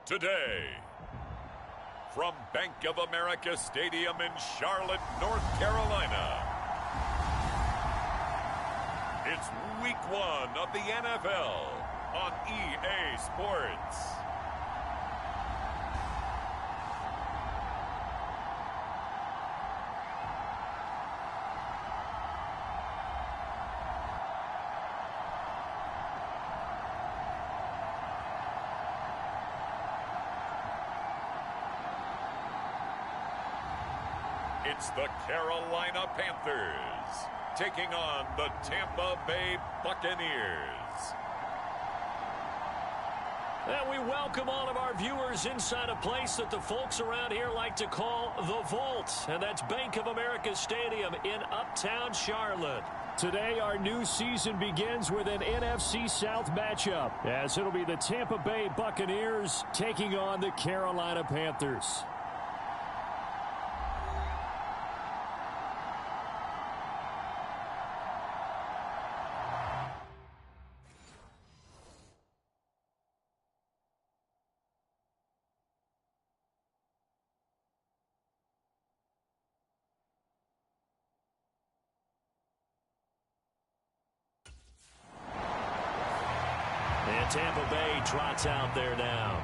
Today, from Bank of America Stadium in Charlotte, North Carolina, it's Week 1 of the NFL on EA Sports. It's the Carolina Panthers taking on the Tampa Bay Buccaneers. And we welcome all of our viewers inside a place that the folks around here like to call the Vault. And that's Bank of America Stadium in Uptown Charlotte. Today, our new season begins with an NFC South matchup, as it'll be the Tampa Bay Buccaneers taking on the Carolina Panthers. And Tampa Bay trots out there now.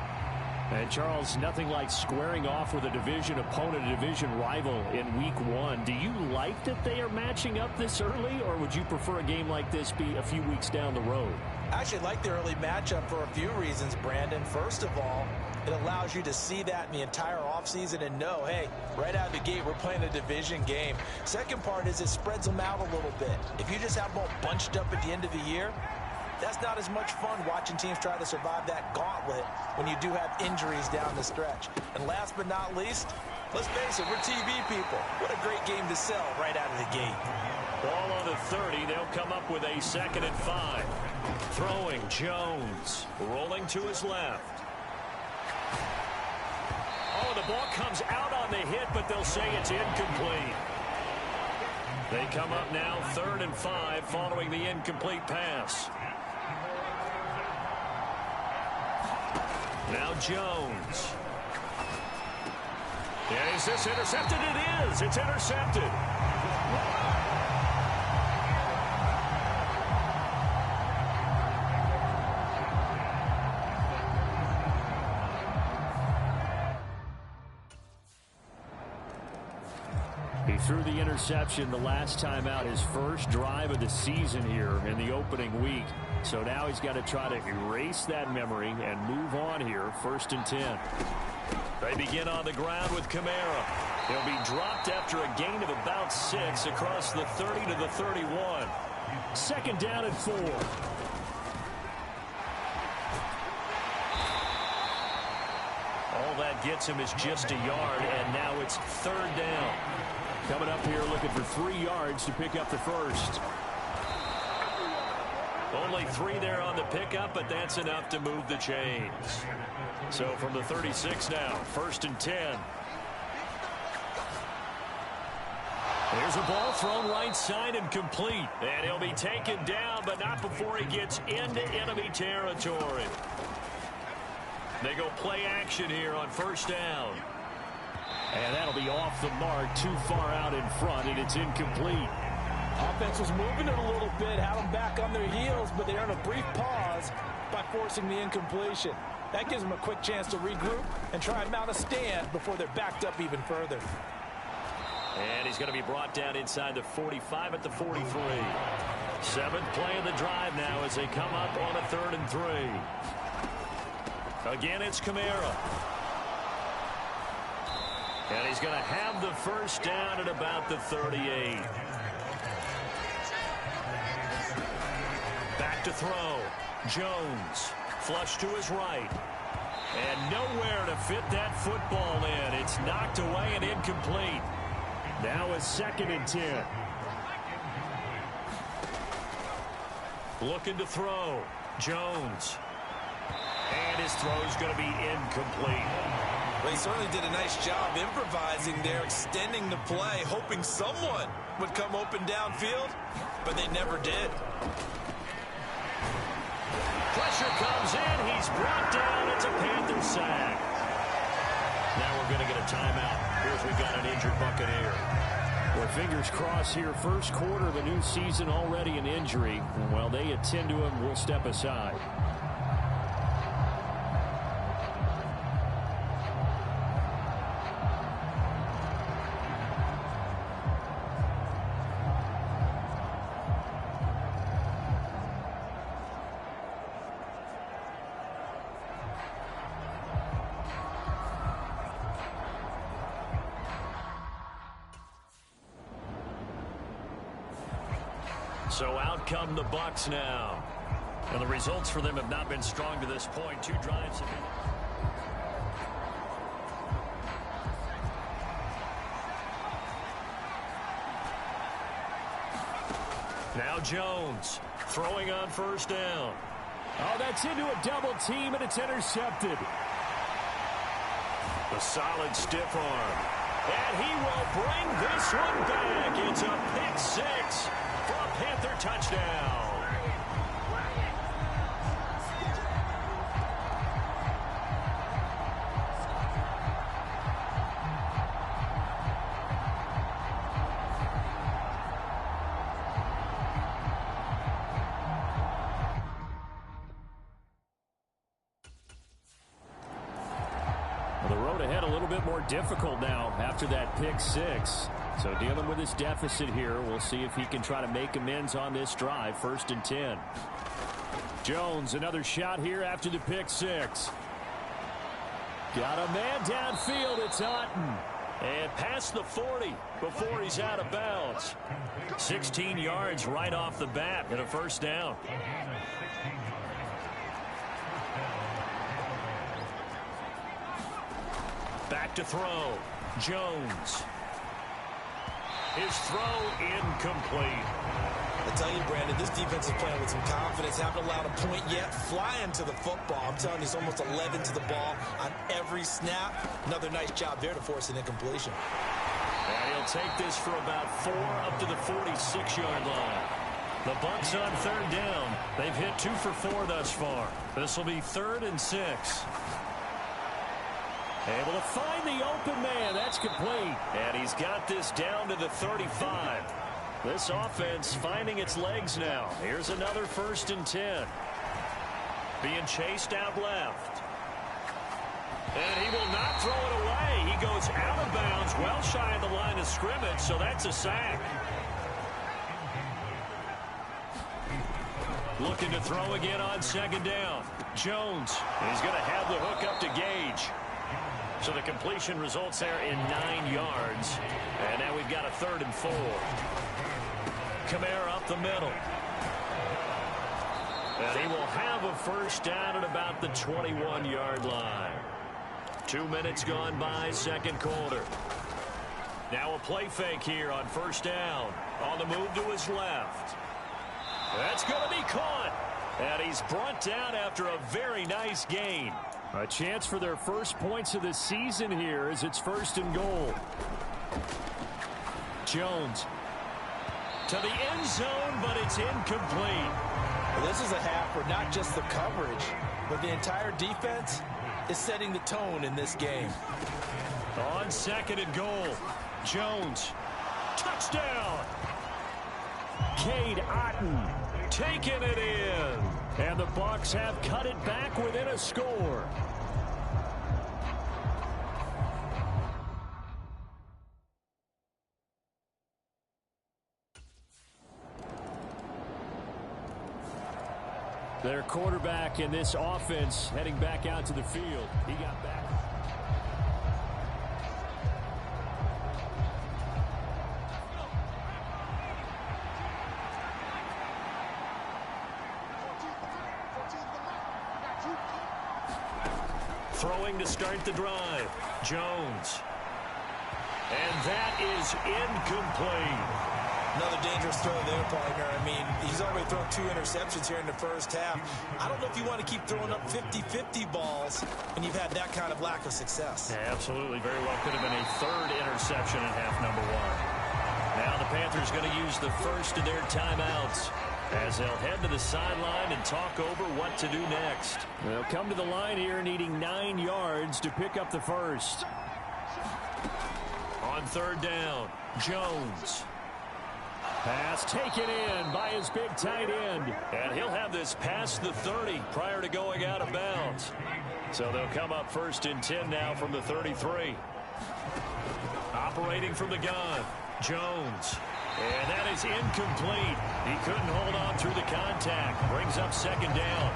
And Charles, nothing like squaring off with a division opponent, a division rival in Week 1. Do you like that they are matching up this early, or would you prefer a game like this be a few weeks down the road? I actually like the early matchup for a few reasons, Brandon. First of all, it allows you to see that in the entire offseason and know, hey, right out of the gate, we're playing a division game. Second part is it spreads them out a little bit. If you just have them all bunched up at the end of the year, that's not as much fun watching teams try to survive that gauntlet when you do have injuries down the stretch. And last but not least, let's face it, we're TV people. What a great game to sell right out of the gate. Ball on the 30. They'll come up with a 2nd and 5. Throwing Jones. Rolling to his left. Oh, the ball comes out on the hit, but they'll say it's incomplete. They come up now 3rd and 5 following the incomplete pass. Now Jones. And is this intercepted? It is. It's intercepted. He threw the interception the last time out, his first drive of the season here in the opening week. So now he's got to try to erase that memory and move on here, 1st and 10. They begin on the ground with Kamara. He'll be dropped after a gain of about 6 across the 30 to the 31. 2nd down and 4. All that gets him is just a yard, and now it's 3rd down. Coming up here looking for 3 yards to pick up the first. Only 3 there on the pickup, but that's enough to move the chains. So from the 36 now, 1st and 10. There's a ball thrown right side and complete. And he'll be taken down, but not before he gets into enemy territory. They go play action here on 1st down. And that'll be off the mark, too far out in front, and it's incomplete. Offense was moving it a little bit, had them back on their heels, but they earned a brief pause by forcing the incompletion. That gives them a quick chance to regroup and try and mount a stand before they're backed up even further. And he's going to be brought down inside the 45 at the 43. 7th play of the drive now as they come up on a 3rd and 3. Again, it's Kamara. And he's going to have the 1st down at about the 38. Back to throw. Jones. Flush to his right. And nowhere to fit that football in. It's knocked away and incomplete. Now a 2nd and 10. Looking to throw. Jones. And his throw's going to be incomplete. They certainly did a nice job improvising there, extending the play, hoping someone would come open downfield, but they never did. Pressure comes in. He's brought down. It's a Panther sack. Now we're going to get a timeout. Here's we've got an injured Buccaneer. Well, fingers crossed here. First quarter of a new season, already an injury. And while they attend to him, we'll step aside. So out come the Bucs now. And the results for them have not been strong to this point. 2 drives have been. Now Jones throwing on first down. Oh, that's into a double team, and it's intercepted. The solid stiff arm. And he will bring this one back. It's a pick 6 for a Panther touchdown. The road ahead a little bit more difficult now after that pick 6. So dealing with this deficit here, we'll see if he can try to make amends on this drive. 1st and 10. Jones, another shot here after the pick 6. Got a man downfield. It's Otten. And past the 40 before he's out of bounds. 16 yards right off the bat and a first down. Back to throw. Jones. His throw incomplete. I tell you, Brandon, this defense is playing with some confidence. Haven't allowed a point yet. Flying to the football. I'm telling you, it's almost 11 to the ball on every snap. Another nice job there to force an incompletion. And he'll take this for about 4 up to the 46-yard line. The Bucs on 3rd down. They've hit 2 for 4 thus far. This will be 3rd and 6. Able to find the open man. That's complete. And he's got this down to the 35. This offense finding its legs now. Here's another 1st and 10. Being chased out left. And he will not throw it away. He goes out of bounds, well shy of the line of scrimmage, so that's a sack. Looking to throw again on 2nd down. Jones. He's going to have the hook up to Gage. So the completion results there in 9 yards. And now we've got a 3rd and 4. Kamara up the middle. And he will have a first down at about the 21-yard line. 2 minutes gone by, 2nd quarter. Now a play fake here on 1st down. On the move to his left. That's going to be caught. And he's brought down after a very nice gain. A chance for their first points of the season here as it's 1st and goal. Jones to the end zone, but it's incomplete. Well, this is a half where not just the coverage, but the entire defense is setting the tone in this game. On 2nd and goal, Jones, touchdown. Cade Otten taking it in. And the Bucs have cut it back within a score. Their quarterback in this offense heading back out to the field. He got back. Throwing to start the drive. Jones. And that is incomplete. Another dangerous throw there, partner. I mean, he's already thrown 2 interceptions here in the first half. I don't know if you want to keep throwing up 50-50 balls when you've had that kind of lack of success. Yeah, absolutely. Very well could have been a 3rd interception in half number 1. Now the Panthers going to use the first of their timeouts. as they'll head to the sideline and talk over what to do next. They'll come to the line here needing 9 yards to pick up the first. On third down, Jones. Pass taken in by his big tight end. And he'll have this past the 30 prior to going out of bounds. So they'll come up first and 10 now from the 33. Operating from the gun, Jones. And that is incomplete. He couldn't hold on through the contact. Brings up second down.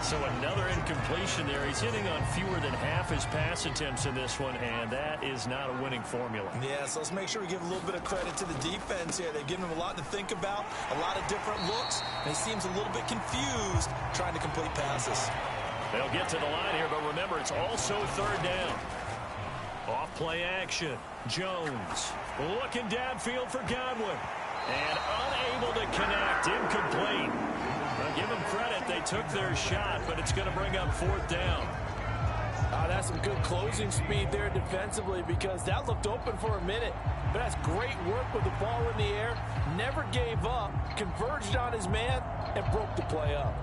So another incompletion there. He's hitting on fewer than half his pass attempts in this one, and that is not a winning formula. Yeah, so let's make sure we give a little bit of credit to the defense here. They've given him a lot to think about, a lot of different looks, and he seems a little bit confused trying to complete passes. They'll get to the line here, but remember, it's also third down. Off play action. Jones looking downfield for Godwin. And unable to connect. Incomplete. Well, give them credit. They took their shot, but it's going to bring up fourth down. That's some good closing speed there defensively, because that looked open for a minute. But that's great work with the ball in the air. Never gave up. Converged on his man and broke the play up.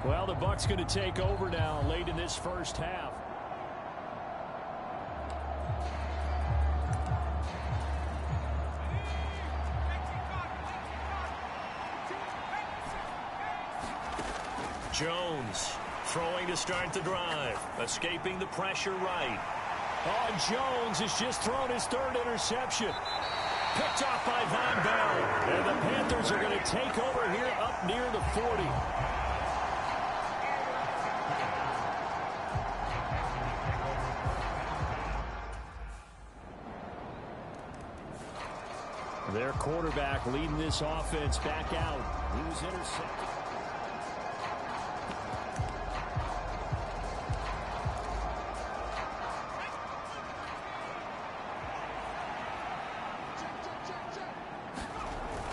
Well, the Bucs going to take over now late in this first half. Jones throwing to start the drive. Escaping the pressure right. Oh, Jones has just thrown his third interception. Picked off by Von Bell. And the Panthers are going to take over here up near the 40. Their quarterback leading this offense back out. He was intercepted.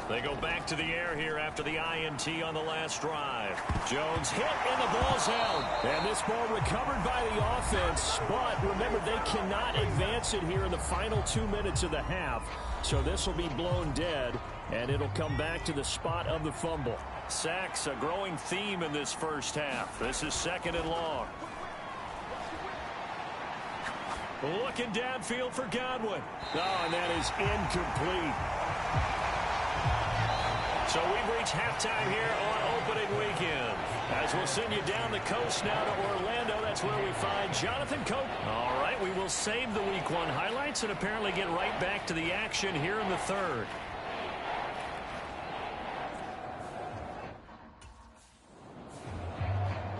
They go back to the air here after the INT on the last drive. Jones hit and the ball's out. And this ball recovered by the offense. But remember, they cannot advance it here in the final 2 minutes of the half. So this will be blown dead, and it'll come back to the spot of the fumble. Sacks, a growing theme in this first half. This is second and long. Looking downfield for Godwin. Oh, and that is incomplete. So we've reached halftime here on opening weekend. As we'll send you down the coast now to Orlando, that's where we find Jonathan Cope. All right, we will save the Week 1 highlights and apparently get right back to the action here in the third.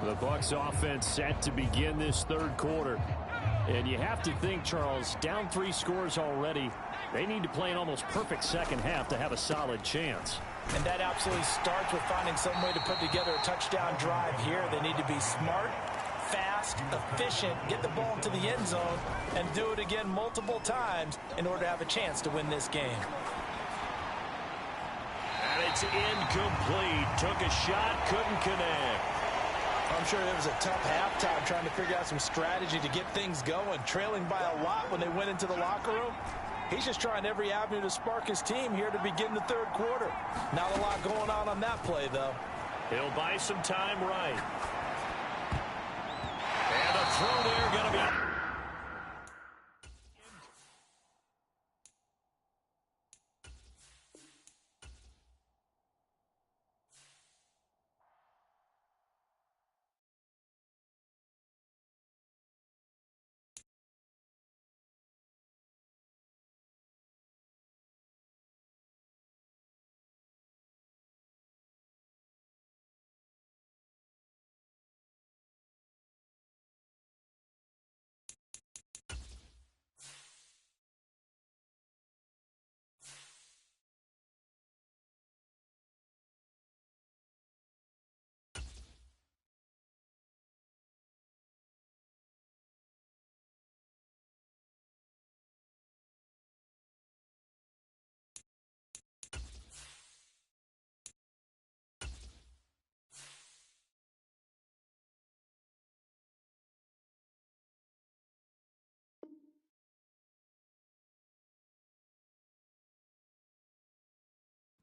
The Bucs offense set to begin this third quarter. And you have to think, Charles, down 3 scores already. They need to play an almost perfect second half to have a solid chance. And that absolutely starts with finding some way to put together a touchdown drive here. They need to be smart, fast, efficient, get the ball into the end zone, and do it again multiple times in order to have a chance to win this game. And it's incomplete. Took a shot, couldn't connect. I'm sure it was a tough halftime trying to figure out some strategy to get things going. Trailing by a lot when they went into the locker room. He's just trying every avenue to spark his team here to begin the third quarter. Not a lot going on that play, though. He'll buy some time right. And a throw there going to be...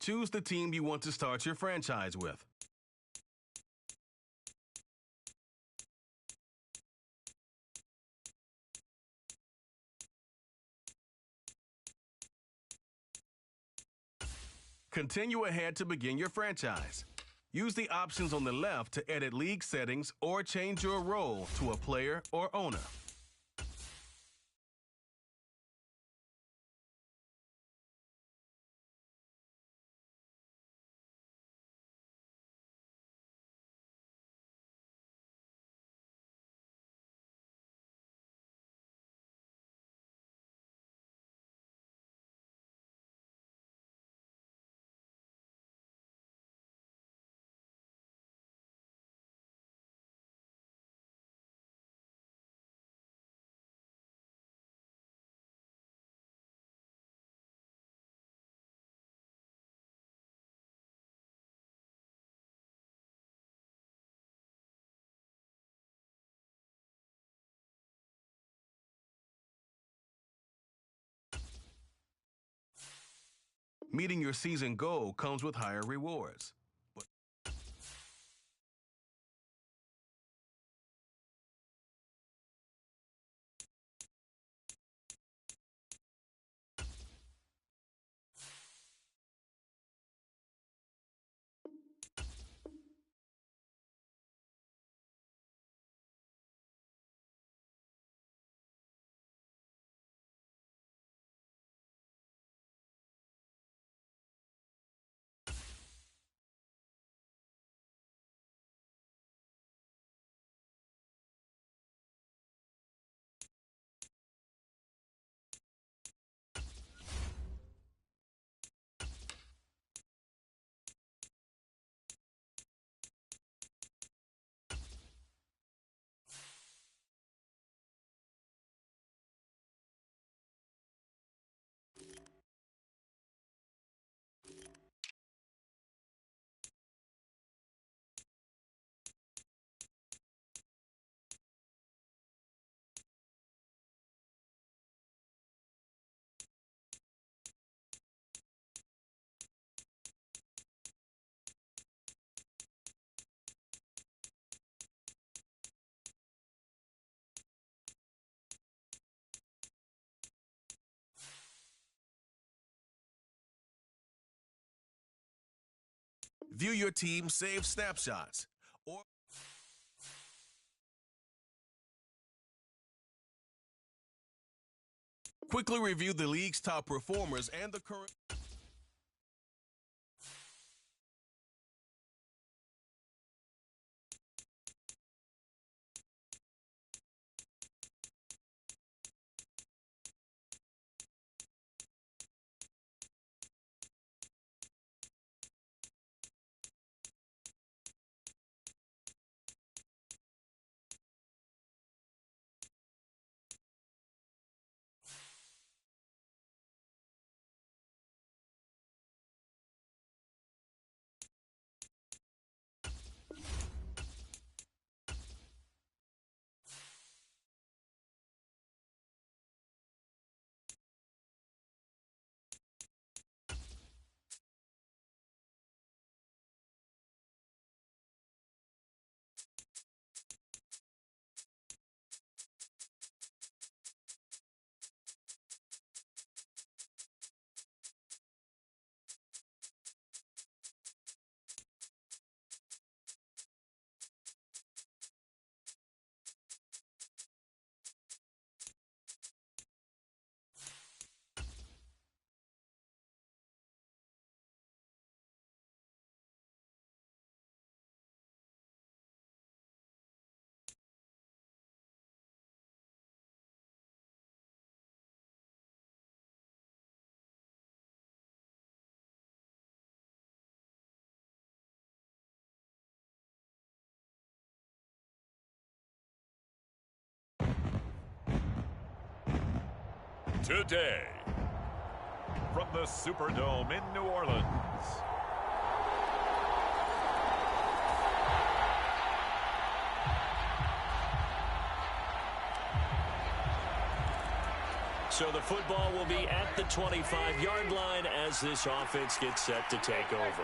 Choose the team you want to start your franchise with. Continue ahead to begin your franchise. Use the options on the left to edit league settings or change your role to a player or owner. Meeting your season goal comes with higher rewards. View your team's saved snapshots or quickly review the league's top performers and the current. Today, from the Superdome in New Orleans, So the football will be at the 25-yard line as this offense gets set to take over.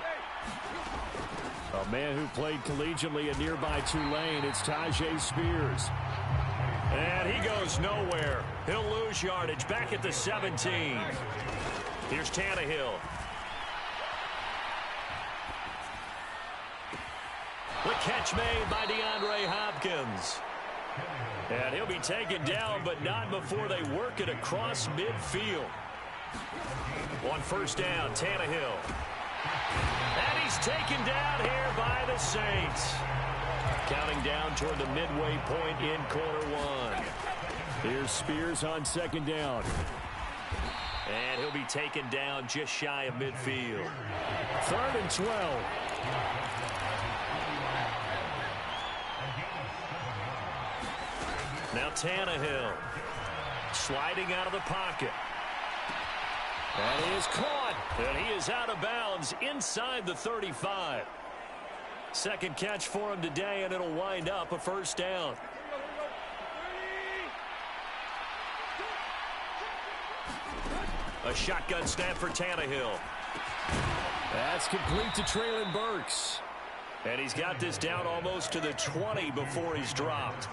A man who played collegiately at nearby Tulane, it's Tyjae Spears. And he goes nowhere. He'll lose yardage back at the 17. Here's Tannehill. The catch made by DeAndre Hopkins. And he'll be taken down, but not before they work it across midfield. On first down, Tannehill. And he's taken down here by the Saints. Counting down toward the midway point in quarter one. Here's Spears on second down. And he'll be taken down just shy of midfield. 3rd and 12. Now Tannehill sliding out of the pocket. And he is caught. And he is out of bounds inside the 35. Second catch for him today, and it'll wind up a first down. A shotgun snap for Tannehill. That's complete to Treylon Burks. And he's got this down almost to the 20 before he's dropped.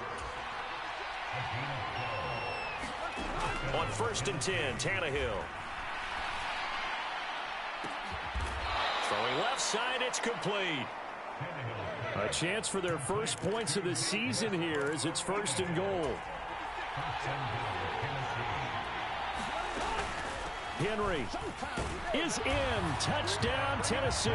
On 1st and 10, Tannehill. Throwing left side, it's complete. A chance for their first points of the season here as it's 1st and goal. Henry is in. Touchdown, Tennessee.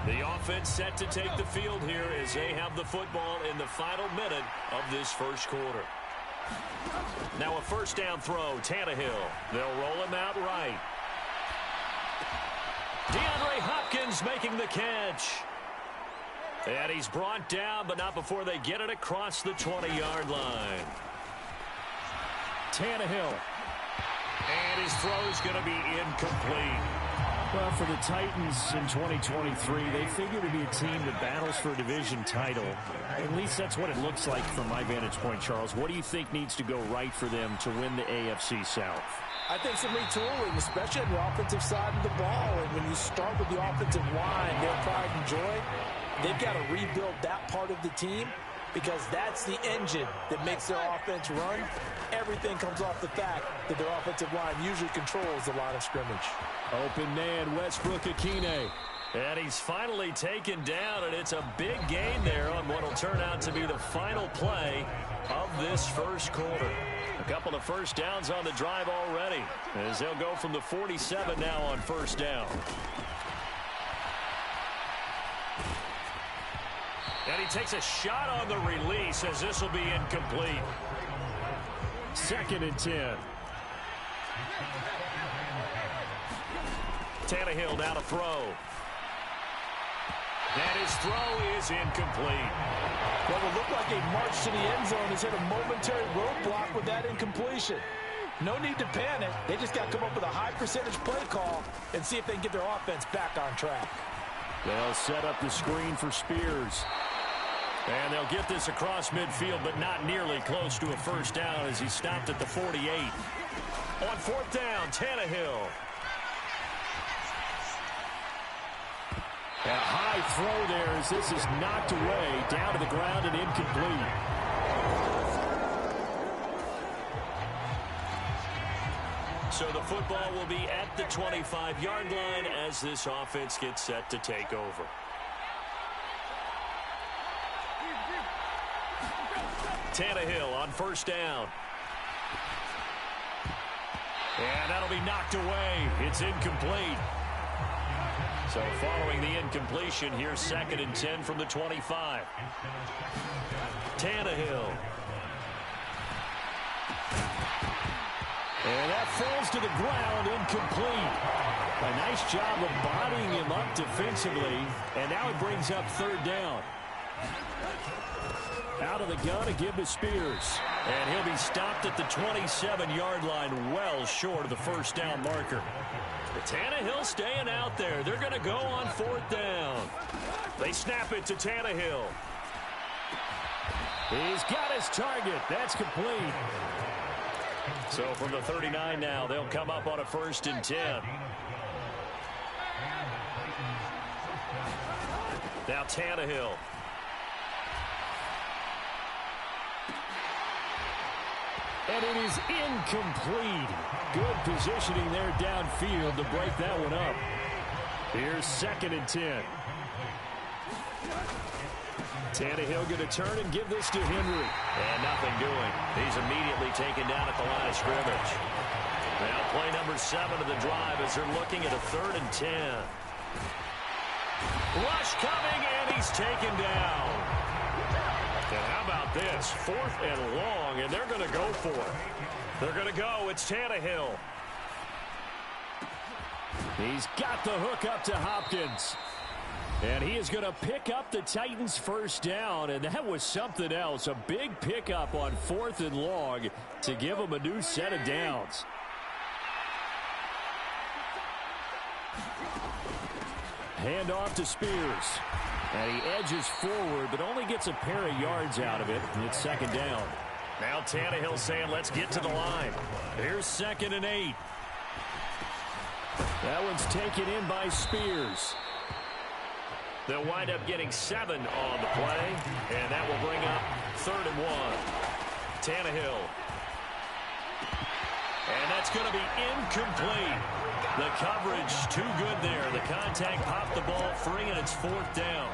The offense set to take the field here as they have the football in the final minute of this first quarter. Now a first down throw, Tannehill. They'll roll him out right. DeAndre Hopkins making the catch. And he's brought down, but not before they get it across the 20-yard line. Tannehill. And his throw is going to be incomplete. Well, for the Titans in 2023, they figure to be a team that battles for a division title. At least that's what it looks like from my vantage point, Charles. What do you think needs to go right for them to win the AFC South? I think some retooling, especially on the offensive side of the ball. And when you start with the offensive line, their pride and joy, they've got to rebuild that part of the team because that's the engine that makes their offense run. Everything comes off the fact that their offensive line usually controls the line of scrimmage. Open man, Westbrook-Ikhine. And he's finally taken down, and it's a big gain there on what will turn out to be the final play of this first quarter. A couple of first downs on the drive already, as they'll go from the 47 now on first down. And he takes a shot on the release as this will be incomplete. 2nd and 10. Tannehill down to throw. And his throw is incomplete. What will look like a march to the end zone has hit a momentary roadblock with that incompletion. No need to panic. They just got to come up with a high percentage play call and see if they can get their offense back on track. They'll set up the screen for Spears. And they'll get this across midfield, but not nearly close to a first down as he stopped at the 48. On 4th down, Tannehill. A high throw there as this is knocked away, down to the ground and incomplete. So the football will be at the 25-yard line as this offense gets set to take over. Tannehill on first down. And that'll be knocked away. It's incomplete. So following the incompletion, here's 2nd and 10 from the 25. Tannehill. And that falls to the ground, incomplete. A nice job of bodying him up defensively. And now it brings up 3rd down. Out of the gun, a give to Spears. And he'll be stopped at the 27-yard line, well short of the first down marker. But Tannehill staying out there. They're going to go on 4th down. They snap it to Tannehill. He's got his target. That's complete. So from the 39 now, they'll come up on a 1st and 10. Now Tannehill. And it is incomplete. Good positioning there downfield to break that one up. Here's 2nd and 10. Tannehill going to turn and give this to Henry. And nothing doing. He's immediately taken down at the line of scrimmage. Now play number 7 of the drive as they're looking at a 3rd and 10. Rush coming, and he's taken down. And how about this? 4th and long, and they're going to go for it. They're going to go. It's Tannehill. He's got the hook up to Hopkins. And he is going to pick up the Titans' 1st down, and that was something else. A big pickup on 4th and long to give them a new set of downs. Hand off to Spears. And he edges forward, but only gets a pair of yards out of it. And it's 2nd down. Now Tannehill saying, let's get to the line. Here's 2nd and 8. That one's taken in by Spears. They'll wind up getting 7 on the play, and that will bring up 3rd and 1. Tannehill. And that's going to be incomplete. The coverage too good there. The contact popped the ball free, and it's 4th down.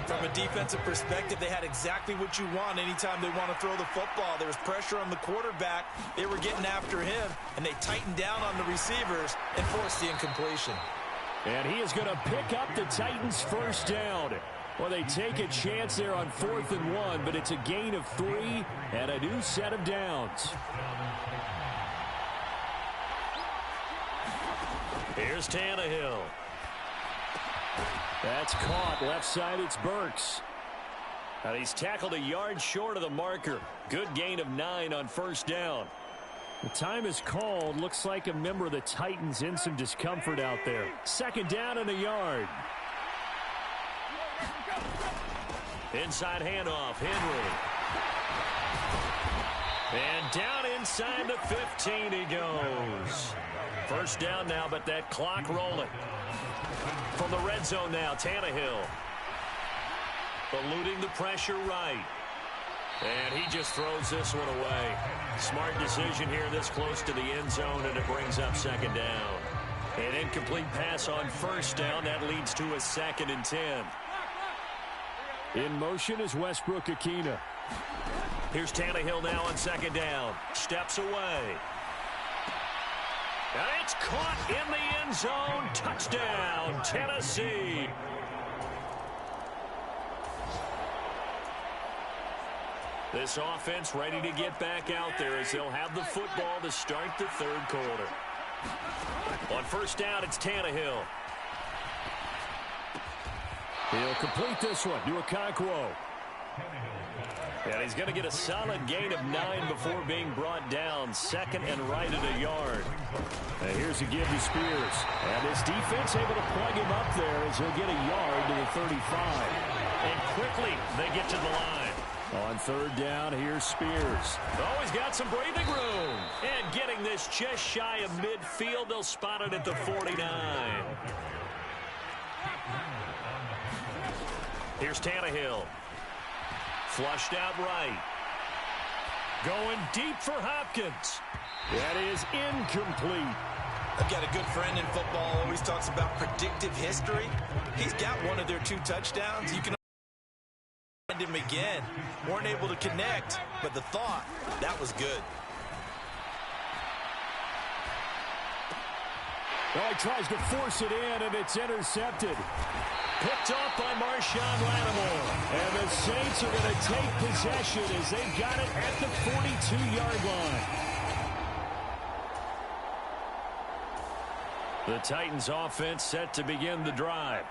From a defensive perspective, they had exactly what you want anytime they want to throw the football. There was pressure on the quarterback. They were getting after him, and they tightened down on the receivers and forced the incompletion. And he is going to pick up the Titans' 1st down. Well, they take a chance there on 4th and 1, but it's a gain of 3 and a new set of downs. Here's Tannehill. That's caught. Left side, it's Burks. And he's tackled a yard short of the marker. Good gain of 9 on 1st down. The time is called. Looks like a member of the Titans in some discomfort out there. 2nd down and a yard. Inside handoff, Henry. And down inside the 15 he goes. 1st down now, but that clock rolling. From the red zone now, Tannehill. Eluding the pressure right. And he just throws this one away. Smart decision here this close to the end zone, and it brings up 2nd down. An incomplete pass on 1st down. That leads to a 2nd and 10. In motion is Westbrook-Ikhine. Here's Tannehill now on 2nd down. Steps away. And it's caught in the end zone. Touchdown, Tennessee. This offense ready to get back out there as they'll have the football to start the 3rd quarter. On 1st down, it's Tannehill. He'll complete this one to Okonkwo. And he's going to get a solid gain of 9 before being brought down. 2nd and right at a yard. And here's a give to Spears. And this defense able to plug him up there as he'll get a yard to the 35. And quickly they get to the line. On 3rd down, here's Spears. Oh, he's got some breathing room. And getting this just shy of midfield. They'll spot it at the 49. Here's Tannehill. Flushed out right. Going deep for Hopkins. That is incomplete. I've got a good friend in football, always talks about predictive history. He's got one of their 2 touchdowns. You can find him again. Weren't able to connect, but the thought, that was good. Oh, he tries to force it in, and it's intercepted. Picked off by Marshawn Lattimore. And the Saints are going to take possession as they've got it at the 42-yard line. The Titans offense set to begin the drive.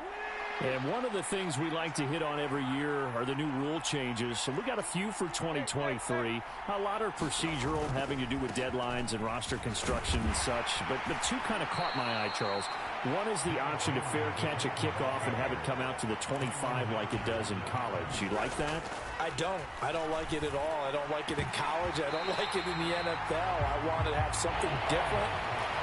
And one of the things we like to hit on every year are the new rule changes. So we got a few for 2023. A lot are procedural, having to do with deadlines and roster construction and such. But 2 kind of caught my eye, Charles. One is the option to fair catch a kickoff and have it come out to the 25 like it does in college. You like that? I don't. I don't like it at all. I don't like it in college. I don't like it in the NFL. I wanted to have something different,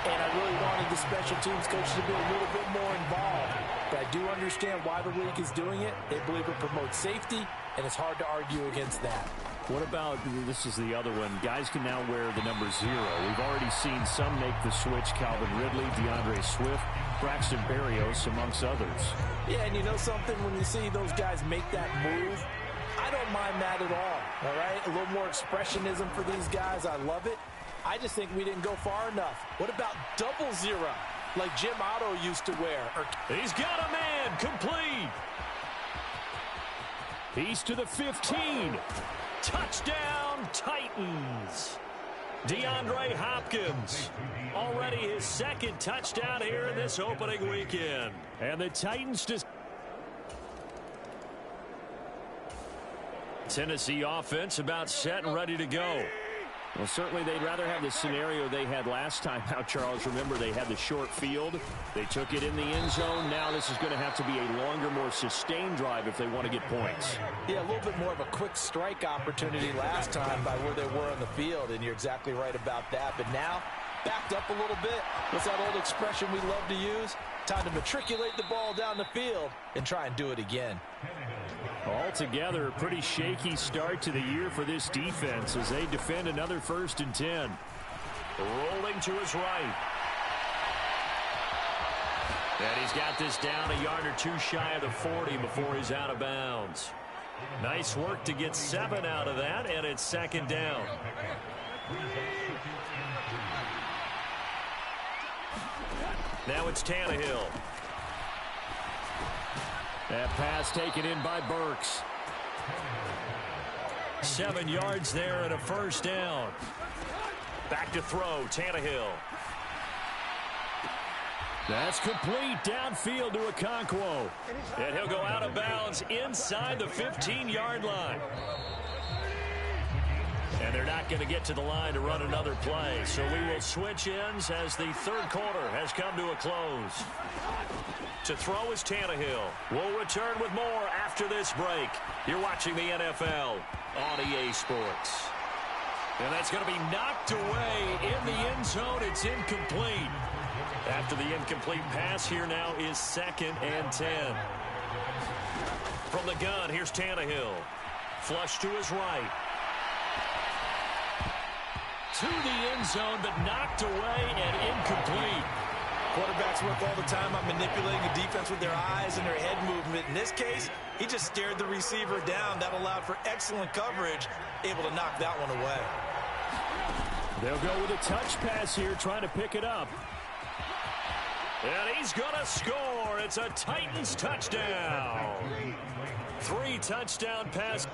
and I really wanted the special teams coach to be a little bit more involved. But I do understand why the league is doing it. They believe it promotes safety, and it's hard to argue against that. What about, this is the other one, guys can now wear the number 0. We've already seen some make the switch, Calvin Ridley, DeAndre Swift, Braxton Berrios, amongst others. Yeah, and you know something, when you see those guys make that move, I don't mind that at all right? A little more expressionism for these guys. I love it. I just think we didn't go far enough. What about 00, like Jim Otto used to wear? He's got a man, complete. He's to the 15. Touchdown, Titans. DeAndre Hopkins, already his second touchdown here in this opening weekend. And the Titans just... Tennessee offense about set and ready to go. Well, certainly they'd rather have the scenario they had last time out, Charles. Remember, they had the short field. They took it in the end zone. Now this is going to have to be a longer, more sustained drive if they want to get points. Yeah, a little bit more of a quick strike opportunity last time by where they were on the field, and you're exactly right about that. But now, backed up a little bit. What's that old expression we love to use? Time to matriculate the ball down the field and try and do it again. Altogether, a pretty shaky start to the year for this defense as they defend another 1st and 10. Rolling to his right. And he's got this down a yard or two shy of the 40 before he's out of bounds. Nice work to get 7 out of that, and it's 2nd down. Now it's Tannehill. That pass taken in by Burks. 7 yards there and a 1st down. Back to throw, Tannehill. That's complete downfield to Okonkwo. And he'll go out of bounds inside the 15-yard line. And they're not going to get to the line to run another play. So we will switch ends as the 3rd quarter has come to a close. To throw is Tannehill. We'll return with more after this break. You're watching the NFL on EA Sports. And that's going to be knocked away in the end zone. It's incomplete. After the incomplete pass, here now is 2nd and 10. From the gun, here's Tannehill. Flush to his right. To the end zone, but knocked away and incomplete. Quarterbacks work all the time on manipulating the defense with their eyes and their head movement. In this case, he just stared the receiver down. That allowed for excellent coverage, able to knock that one away. They'll go with a touch pass here, trying to pick it up. And he's going to score. It's a Titans touchdown. 3 touchdown pass.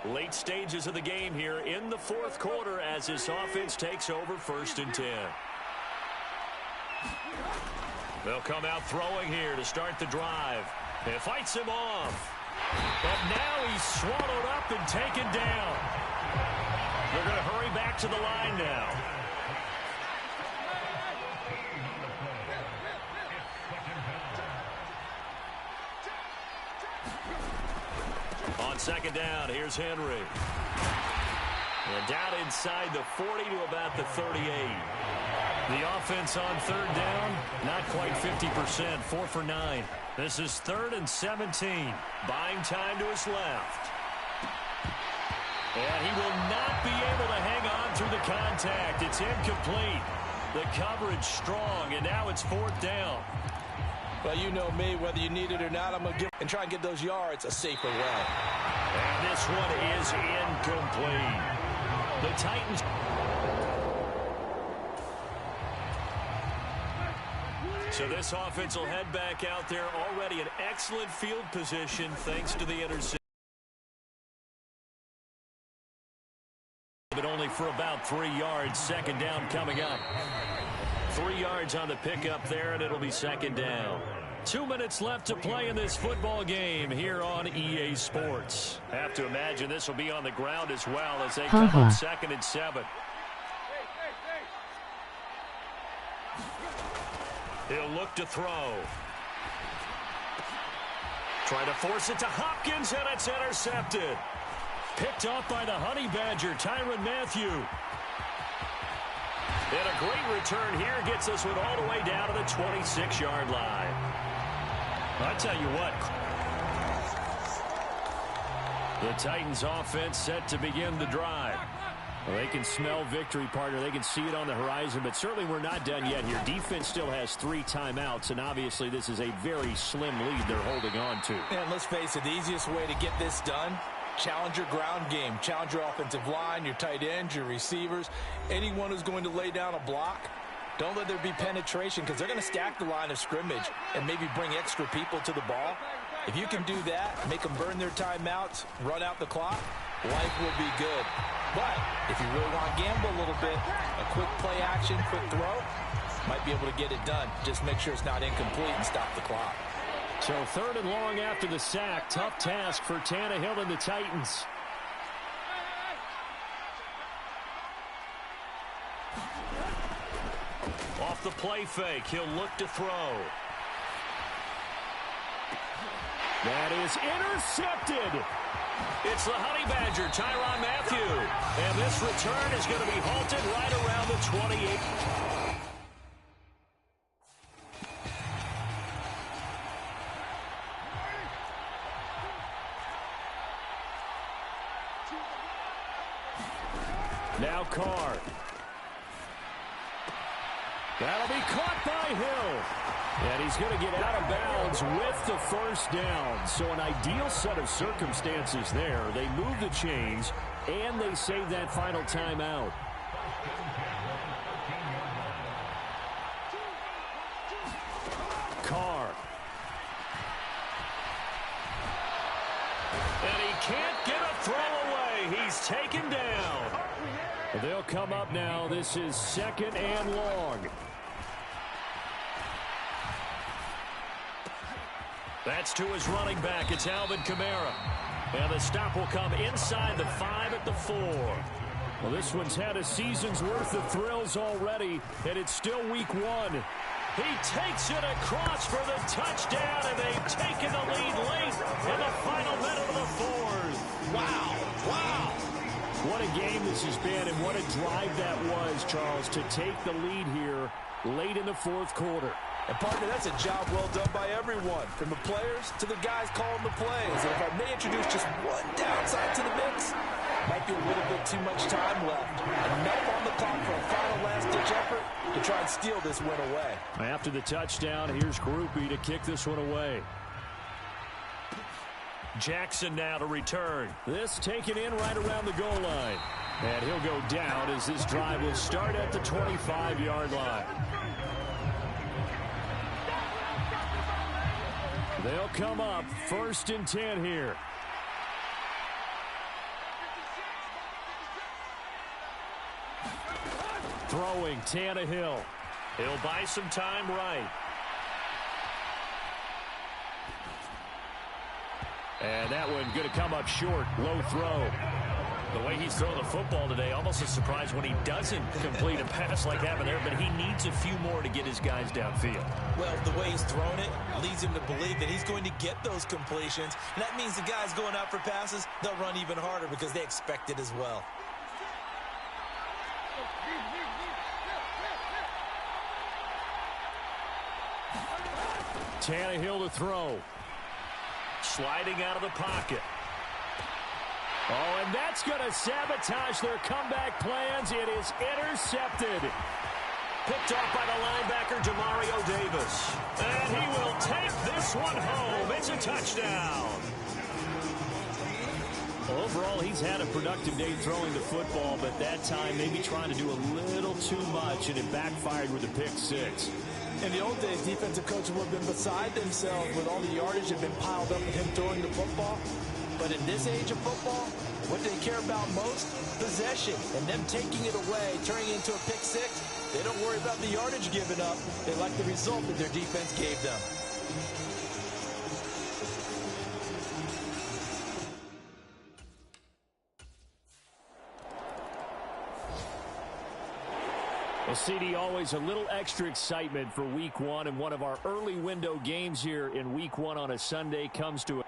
Late stages of the game here in the 4th quarter as this offense takes over 1st and 10. They'll come out throwing here to start the drive. It fights him off. But now he's swallowed up and taken down. They're going to hurry back to the line now. On 2nd down, here's Henry. And down inside the 40 to about the 38. The offense on 3rd down, not quite 50%, 4 for 9. This is 3rd and 17. Buying time to his left. And he will not be able to hang on through the contact. It's incomplete. The coverage strong, and now it's 4th down. Well, you know me, whether you need it or not, I'm going to try and get those yards a safer way. And this one is incomplete. The Titans. So this offense will head back out there, already in excellent field position thanks to the interception. But only for about 3 yards. 2nd down coming up. 3 yards on the pickup there, and it'll be second down. 2 minutes left to play in this football game here on EA Sports. Have to imagine this will be on the ground as well as they come up 2nd and 7. He'll look to throw. Trying to force it to Hopkins, and it's intercepted. Picked off by the Honey Badger, Tyrann Mathieu. And a great return here gets this one all the way down to the 26-yard line. I tell you what, the Titans offense set to begin the drive. Well, they can smell victory, partner. They can see it on the horizon, but certainly we're not done yet here. Defense still has 3 timeouts, and obviously this is a very slim lead they're holding on to. And let's face it, the easiest way to get this done, challenge your ground game. Challenge your offensive line, your tight ends, your receivers, anyone who's going to lay down a block. Don't let there be penetration because they're going to stack the line of scrimmage and maybe bring extra people to the ball. If you can do that, make them burn their timeouts, run out the clock, life will be good. But if you really want to gamble a little bit, a quick play action, quick throw, might be able to get it done. Just make sure it's not incomplete and stop the clock. So 3rd and long after the sack. Tough task for Tannehill and the Titans. Off the play fake, he'll look to throw. That is intercepted. It's the Honey Badger, Tyrann Mathieu. And this return is going to be halted right around the 28. Now Carr. That'll be caught by Hill. And he's going to get out of bounds with the first down. So an ideal set of circumstances there. They move the chains, and they save that final timeout. Carr. And he can't get a throw away. He's taken down. They'll come up now. This is 2nd and long. That's to his running back. It's Alvin Kamara. And the stop will come inside the 5 at the 4. Well, this one's had a season's worth of thrills already, and it's still week 1. He takes it across for the touchdown, and they've taken the lead late in the final minute of the 4th. Wow. Wow. What a game this has been, and what a drive that was, Charles, to take the lead here late in the 4th quarter. And, partner, that's a job well done by everyone, from the players to the guys calling the plays. And if I may introduce just one downside to the mix, might be a little bit too much time left. Enough on the clock for a final last-ditch effort to try and steal this win away. After the touchdown, here's Groupie to kick this one away. Jackson now to return. This taken in right around the goal line. And he'll go down as this drive will start at the 25-yard line. They'll come up 1st and 10 here. Throwing Tannehill. He'll buy some time right. And that one going to come up short. Low throw. The way he's throwing the football today, almost a surprise when he doesn't complete a pass like that there, but he needs a few more to get his guys downfield. Well, the way he's thrown it leads him to believe that he's going to get those completions. And that means the guys going out for passes, they'll run even harder because they expect it as well. Tannehill to throw. Sliding out of the pocket. Oh, and that's going to sabotage their comeback plans. It is intercepted. Picked off by the linebacker, Demario Davis. And he will take this one home. It's a touchdown. Well, overall, he's had a productive day throwing the football, but that time maybe trying to do a little too much, and it backfired with a pick 6. In the old days, defensive coaches would have been beside themselves with all the yardage that had been piled up with him throwing the football. But in this age of football, What they care about most? Possession. And them taking it away, turning it into a pick six, they don't worry about the yardage given up. They like the result that their defense gave them. Well, CD, always a little extra excitement for Week 1, and one of our early window games here in Week 1 on a Sunday comes to a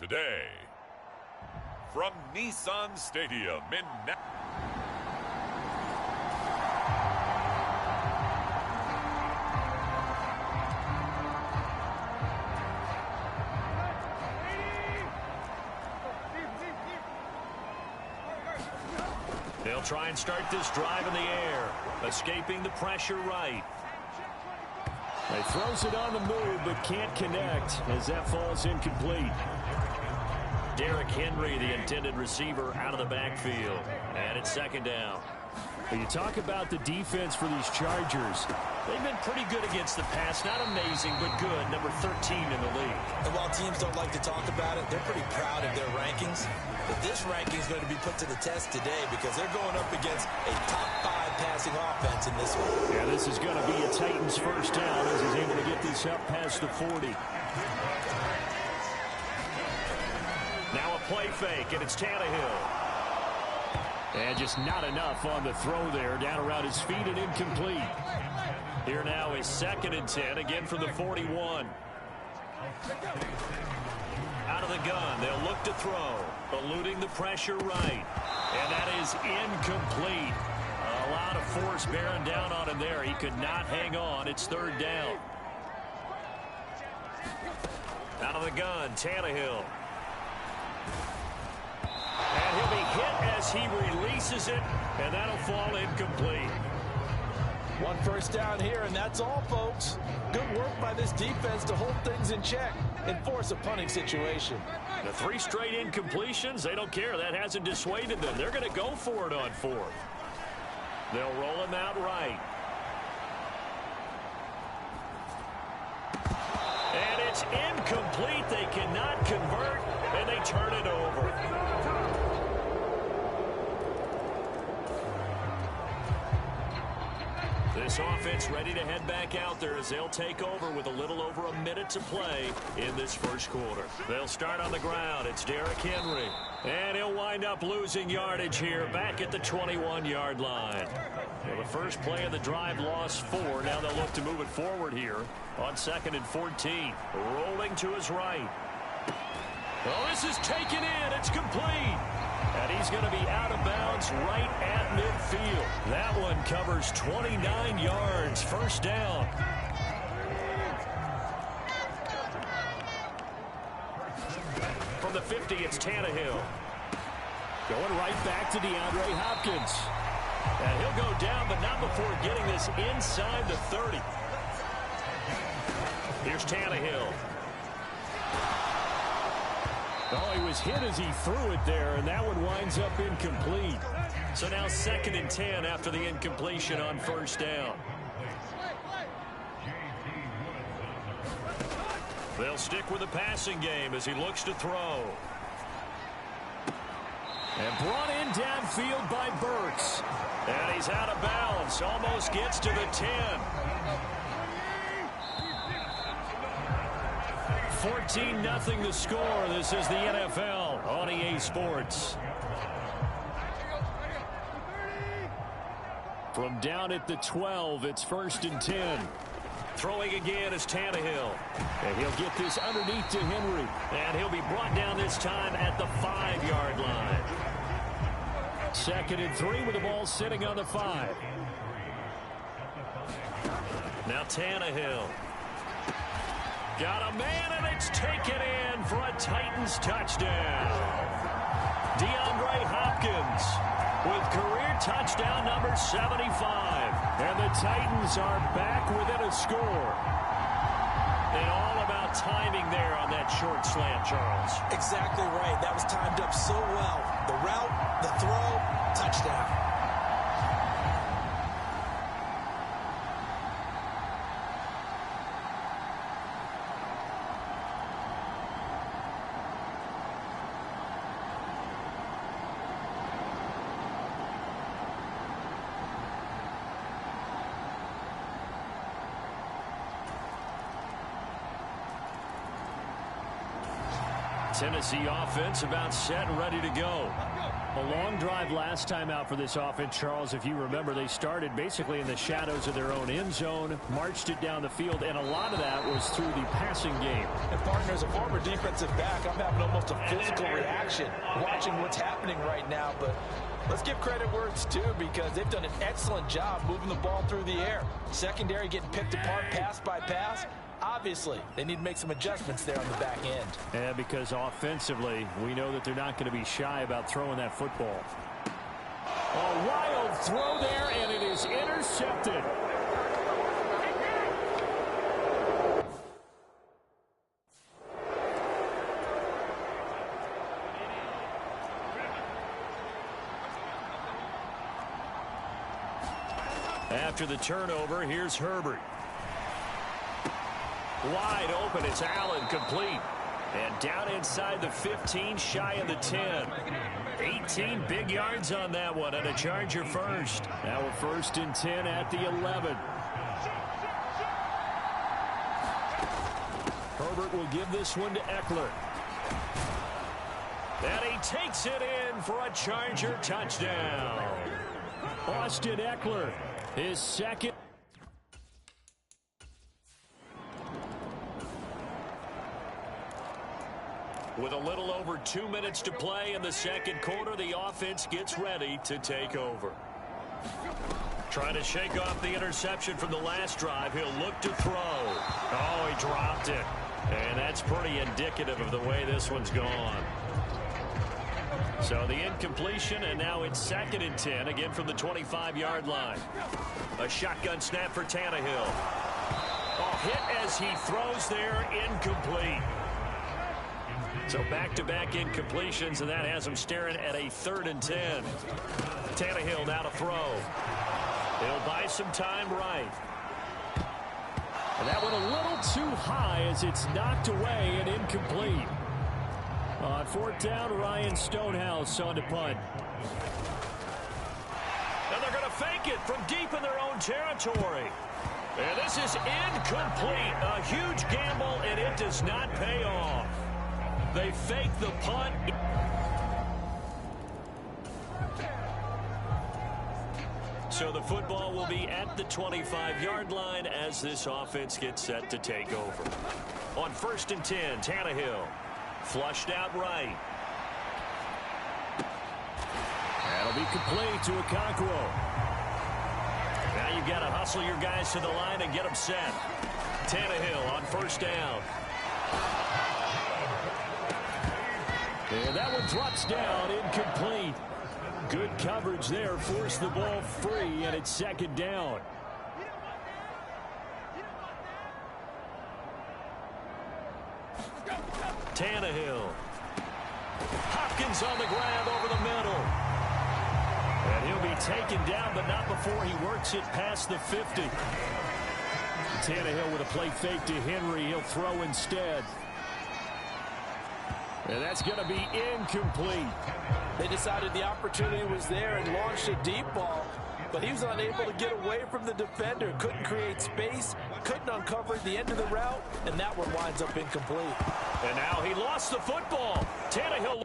today, from Nissan Stadium in They'll try and start this drive in the air, escaping the pressure right. He throws it on the move, but can't connect as that falls incomplete. Derrick Henry, the intended receiver, out of the backfield. And it's second down. When you talk about the defense for these Chargers, they've been pretty good against the pass. Not amazing, but good. Number 13 in the league. And while teams don't like to talk about it, they're pretty proud of their rankings. But this ranking is going to be put to the test today because they're going up against a top 5 passing offense in this one. Yeah, this is going to be a Titans first down as he's able to get this up past the 40. Now a play fake, and it's Tannehill. And just not enough on the throw there, down around his feet and incomplete. Here now is 2nd and 10, again from the 41. Out of the gun, they'll look to throw. Eluding the pressure right. And that is incomplete. A lot of force bearing down on him there. He could not hang on. It's third down. Out of the gun, Tannehill. And he'll be hit as he releases it, and that'll fall incomplete. One first down here, and that's all, folks. Good work by this defense to hold things in check and force a punting situation. The 3 straight incompletions, they don't care. That hasn't dissuaded them. They're going to go for it on 4th. They'll roll him out right. And it's incomplete. They cannot convert, and they turn it over. This offense ready to head back out there as they'll take over with a little over a minute to play in this first quarter. They'll start on the ground. It's Derrick Henry. And he'll wind up losing yardage here back at the 21-yard line. Well, the first play of the drive lost 4. Now they'll look to move it forward here on 2nd and 14. Rolling to his right. Oh, this is taken in. It's complete. And he's going to be out of bounds right at midfield. That one covers 29 yards. First down. From the 50, it's Tannehill. Going right back to DeAndre Hopkins. And he'll go down, but not before getting this inside the 30. Here's Tannehill. Oh, he was hit as he threw it there, and that one winds up incomplete. So now 2nd and 10 after the incompletion on first down. They'll stick with the passing game as he looks to throw. And brought in downfield by Burks. And he's out of bounds. Almost gets to the 10. 14-0 the score. This is the NFL on EA Sports. From down at the 12, it's 1st and 10. Throwing again is Tannehill. And he'll get this underneath to Henry. And he'll be brought down this time at the 5-yard line. 2nd and 3 with the ball sitting on the 5. Now Tannehill. Got a man, and it's taken in for a Titans touchdown. DeAndre Hopkins with career touchdown number 75. And the Titans are back within a score. And all about timing there on that short slant, Charles. Exactly right. That was timed up so well. The route, the throw, touchdown. Tennessee offense about set and ready to go. A long drive last time out for this offense, Charles. If you remember, they started basically in the shadows of their own end zone, marched it down the field, and a lot of that was through the passing game. And partner, as a former defensive back, I'm having almost a physical reaction watching what's happening right now. But let's give credit where it's due, because they've done an excellent job moving the ball through the air. Secondary getting picked apart pass by pass. Obviously, they need to make some adjustments there on the back end. Yeah, because offensively, we know that they're not going to be shy about throwing that football. A wild throw there, and it is intercepted. After the turnover, here's Herbert. Wide open, it's Allen, complete. And down inside the 15, shy of the 10. 18 big yards on that one, and a Charger first. Now a 1st and 10 at the 11. Herbert will give this one to Eckler. And he takes it in for a Charger touchdown. Austin Eckler, his second. With a little over 2 minutes to play in the second quarter, the offense gets ready to take over. Trying to shake off the interception from the last drive. He'll look to throw. Oh, he dropped it. And that's pretty indicative of the way this one's gone. So the incompletion, and now it's 2nd and 10, again from the 25-yard line. A shotgun snap for Tannehill. Oh, hit as he throws there, incomplete. So back-to-back incompletions, and that has him staring at a 3rd and 10. Tannehill now to throw. He'll buy some time right. And that went a little too high as it's knocked away and incomplete. On 4th down, Ryan Stonehouse on to punt. And they're going to fake it from deep in their own territory. And this is incomplete. A huge gamble, and it does not pay off. They fake the punt. So the football will be at the 25-yard line as this offense gets set to take over. On 1st and 10, Tannehill. Flushed out right. That'll be complete to Okonkwo. Now you've got to hustle your guys to the line and get them set. Tannehill on 1st down. And that one drops down, incomplete. Good coverage there, forced the ball free, and it's 2nd down. Tannehill. Hopkins on the grab over the middle. And he'll be taken down, but not before he works it past the 50. Tannehill with a play fake to Henry. He'll throw instead. And that's going to be incomplete. They decided the opportunity was there and launched a deep ball, but he was unable to get away from the defender. Couldn't create space, couldn't uncover the end of the route, and that one winds up incomplete. And now he lost the football. Tannehill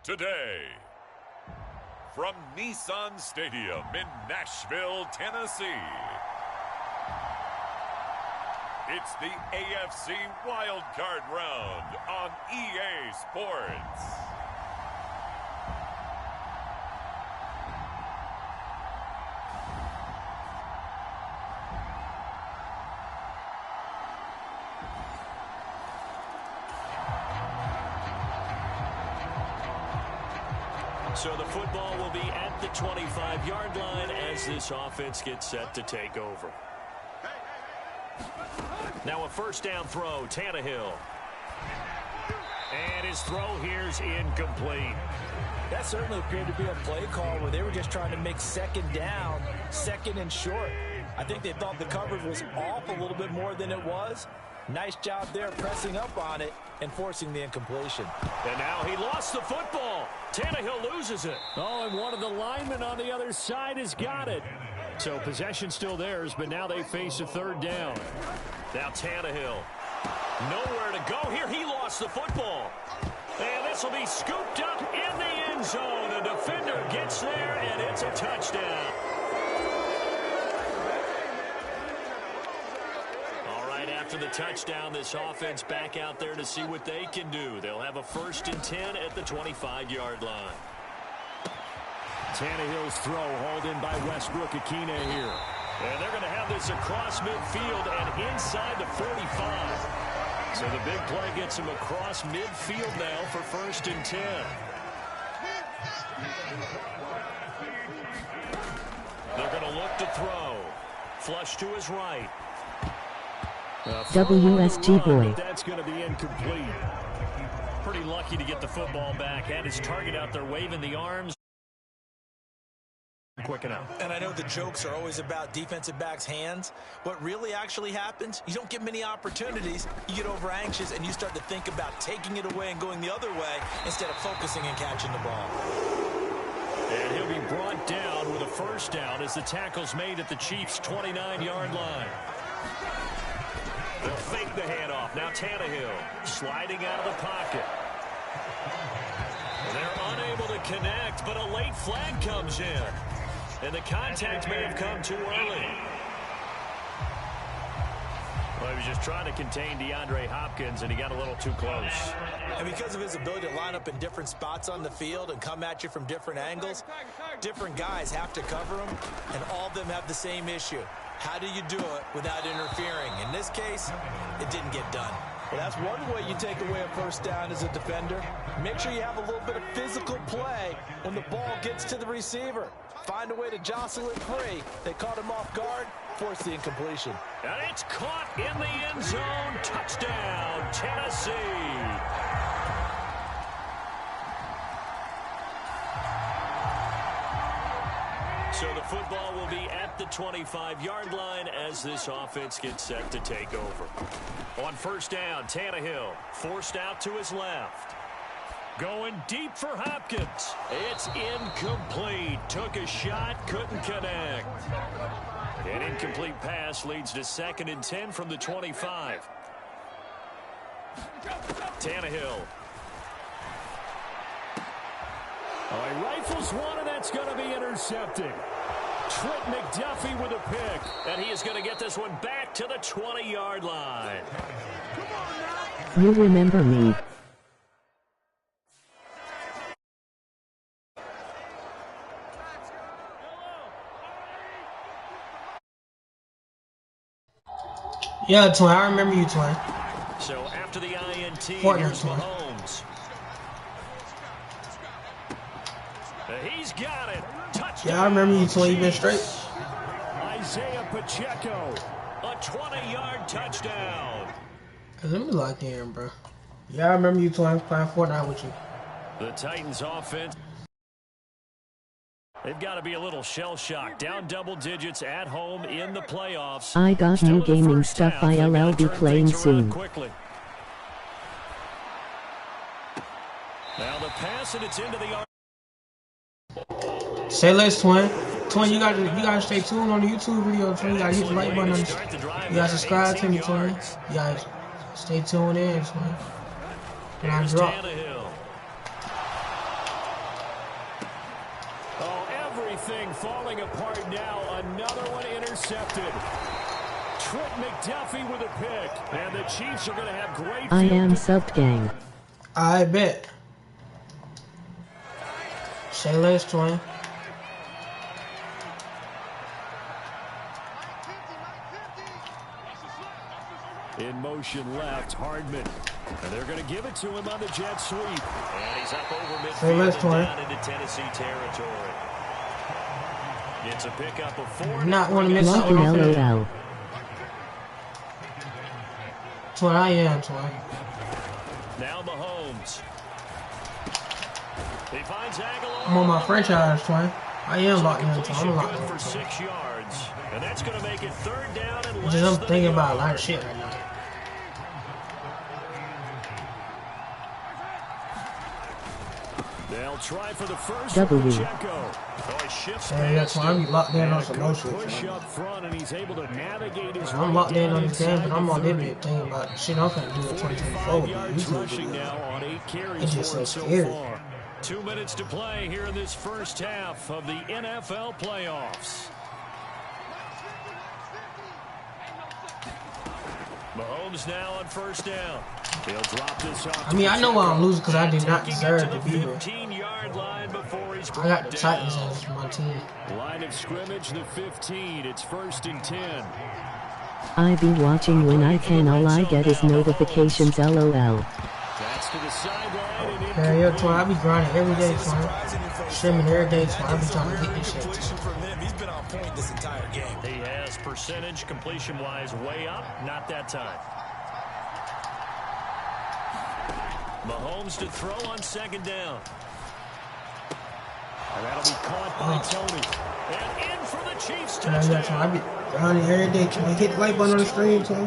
today. From Nissan Stadium in Nashville, Tennessee, it's the AFC Wildcard Round on EA Sports. So the football will be at the 25-yard line as this offense gets set to take over. Now a first down throw, Tannehill. And his throw here's incomplete. That certainly appeared to be a play call where they were just trying to make second down, second and short. I think they thought the coverage was off a little bit more than it was. Nice job there pressing up on it and forcing the incompletion. And now he lost the football. Tannehill loses it. Oh, and one of the linemen on the other side has got it. So possession still theirs, but now they face a third down. Now Tannehill. Nowhere to go here. He lost the football. And this will be scooped up in the end zone. A defender gets there, and it's a touchdown. After the touchdown, this offense back out there to see what they can do. They'll have a 1st and 10 at the 25-yard line. Tannehill's throw hauled in by Westbrook-Ikhine here. And they're going to have this across midfield and inside the 45. So the big play gets him across midfield now for 1st and 10. They're going to look to throw. Flush to his right. WSG boy. That's going to be incomplete. Pretty lucky to get the football back. Had his target out there waving the arms. Quick enough. And I know the jokes are always about defensive backs' hands. What really actually happens, you don't get many opportunities. You get over anxious and you start to think about taking it away and going the other way instead of focusing and catching the ball. And he'll be brought down with a first down as the tackle's made at the Chiefs' 29-yard line. They'll fake the handoff. Now Tannehill sliding out of the pocket. They're unable to connect, but a late flag comes in. And the contact may have come too early. Well, he was just trying to contain DeAndre Hopkins, and he got a little too close. And because of his ability to line up in different spots on the field and come at you from different angles, different guys have to cover him, and all of them have the same issue. How do you do it without interfering? In this case, it didn't get done. Well, that's one way you take away a first down as a defender. Make sure you have a little bit of physical play when the ball gets to the receiver. Find a way to jostle it free. They caught him off guard, forced the incompletion. And it's caught in the end zone. Touchdown, Tennessee. So the football will be at the 25-yard line as this offense gets set to take over. On first down, Tannehill forced out to his left. Going deep for Hopkins. It's incomplete. Took a shot, couldn't connect. An incomplete pass leads to 2nd and 10 from the 25. Tannehill. Oh, he rifles one, and that's going to be intercepted. Trent McDuffie with a pick. And he is going to get this one back to the 20-yard line. You remember me. Yeah, Twin. I remember you, Twin. So after the INT, Here's Mahomes. He's got it. Touchdown. Yeah, I remember you, Twin. You've been straight. Isaiah Pacheco. A 20-yard touchdown. Let me lock in, bro. Yeah, I remember you, Twin. Playing Fortnite with you. The Titans offense. They've got to be a little shell-shocked. Down double digits at home in the playoffs. I got new gaming stuff. I'll be playing soon. Quickly. Now the pass, and it's into the... Say less, Twin. Twin, you gotta stay tuned on the YouTube video, Twin. You gotta hit the like button. You gotta subscribe to me, Twin. You gotta stay tuned in, Twin. And I drop. And falling apart now. Another one intercepted. Trent McDuffie with a pick. And the Chiefs are going to have great I am subbed gang. I bet. Say less, twin. In motion left, Hardman. And they're going to give it to him on the jet sweep. And he's up over midfield and down into Tennessee territory. It's a pickup of 4. Not want to miss Not out an on that. LOL. Twin, I am, twin. Now Mahomes. He finds Aguilar. I'm on my franchise, twin. I am locked in, twin. I'm locked in. For 6 yards. And that's going to make it 3rd down and less I'm than thinking a about a lot yard. of shit right now. They'll try for the first W. Yeah, so I'm locked in on some more shit. Push up front, and he's able to navigate his I'm locked in on this game, but I'm on this bit thinking about shit I'm finna do in 2024 with yards YouTube rushing videos. now on 8 carries It's just for him so so scary. far. 2 minutes to play here in this first half of the NFL playoffs. Mahomes now on 1st down. He'll drop this off. I mean, I know why I'm losing because I did not Taking it deserve to to the be here. 15-yard line before he's I brought got the down. Titans as my team. Line of scrimmage, the 15. It's 1st and 10. I be watching when I can. All I get is notifications. LOL. That's to the sideline and Yeah, yeah, twin. I be grinding every day, twin. Streaming every day, twin. I be trying to get this shit. Completion from him. He's been on point this entire game. he has percentage completion-wise way up. Not that time. Mahomes to throw on 2nd down. And that'll be caught by Tony. And in for the Chiefs Yeah, yeah, twin. I be grinding every day, twin. Hit the like button on the screen, twin. A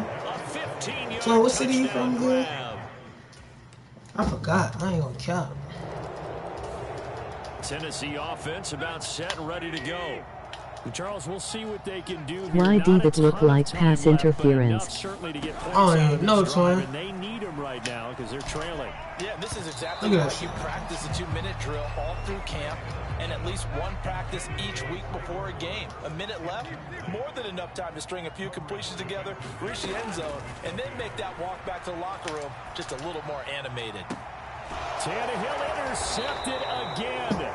15-yard Twin, what city you from, touchdown dude? grab. I forgot. I ain't gonna count. Tennessee offense about set and ready to go. Charles, we'll see what they can do here. Why Not did a it look ton of like time pass left, but interference? enough certainly to get points I don't out even of know, this drive, twin. and they need them right now because they're trailing. Yeah, this is exactly Look why at that you shit. practice a 2-minute drill all through camp and at least one practice each week before a game. A minute left, more than enough time to string a few completions together, reach the end zone, and then make that walk back to the locker room just a little more animated. Tannehill intercepted again.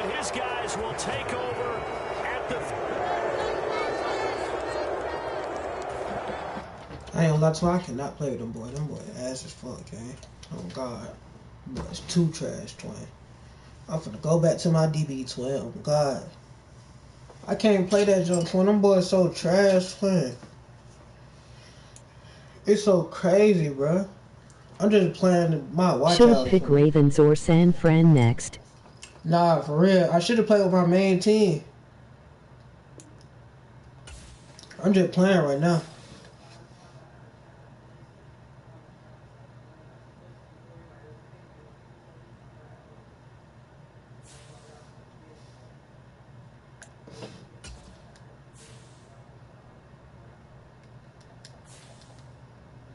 And his guys will take over at the... I ain't gonna lie to you, I cannot play with them boys. Them boys ass as fuck, gang. Oh God. Them boys too trash, twin. I'm finna go back to my DB, twin. Oh God. I can't play that junk, twin. Them boys so trash, twin. It's so crazy, bruh. I'm just playing my watch Should out. pick Ravens or San Fran next. Nah, for real. I should have played with my main team. I'm just playing right now.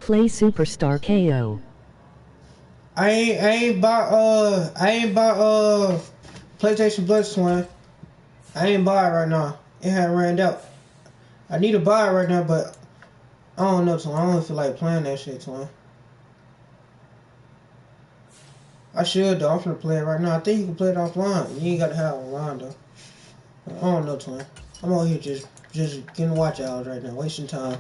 Play Superstar KO. I ain't buy PlayStation Plus, twin. I ain't buy it right now. It hadn't ran out. I need to buy it right now, but I don't know, twin. I don't feel like playing that shit, twin. I should though. I'm finna play it right now. I think you can play it offline. You ain't gotta have it online though. I don't know, twin. I'm out here just getting watch hours right now, wasting time.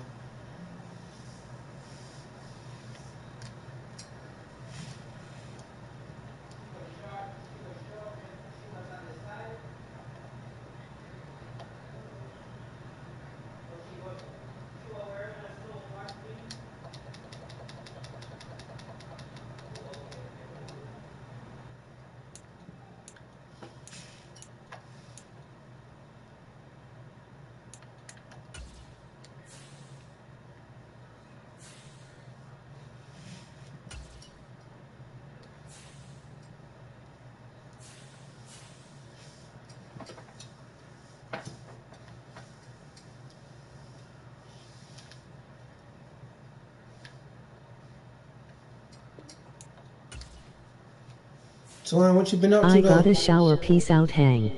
Twin, what you been up to I though? got a shower. Peace out, hang.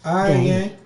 All right, Dang. gang.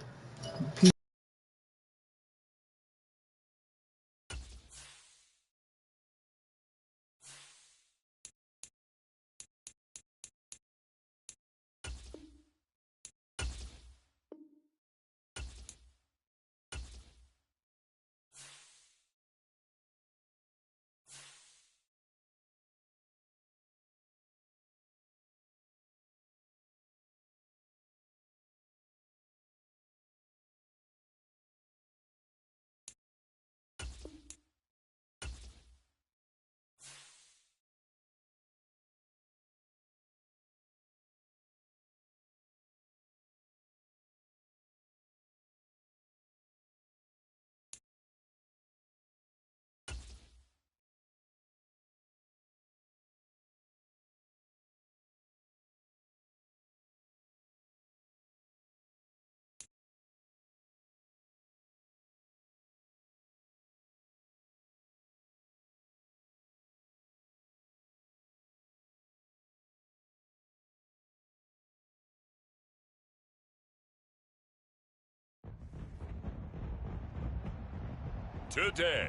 Today,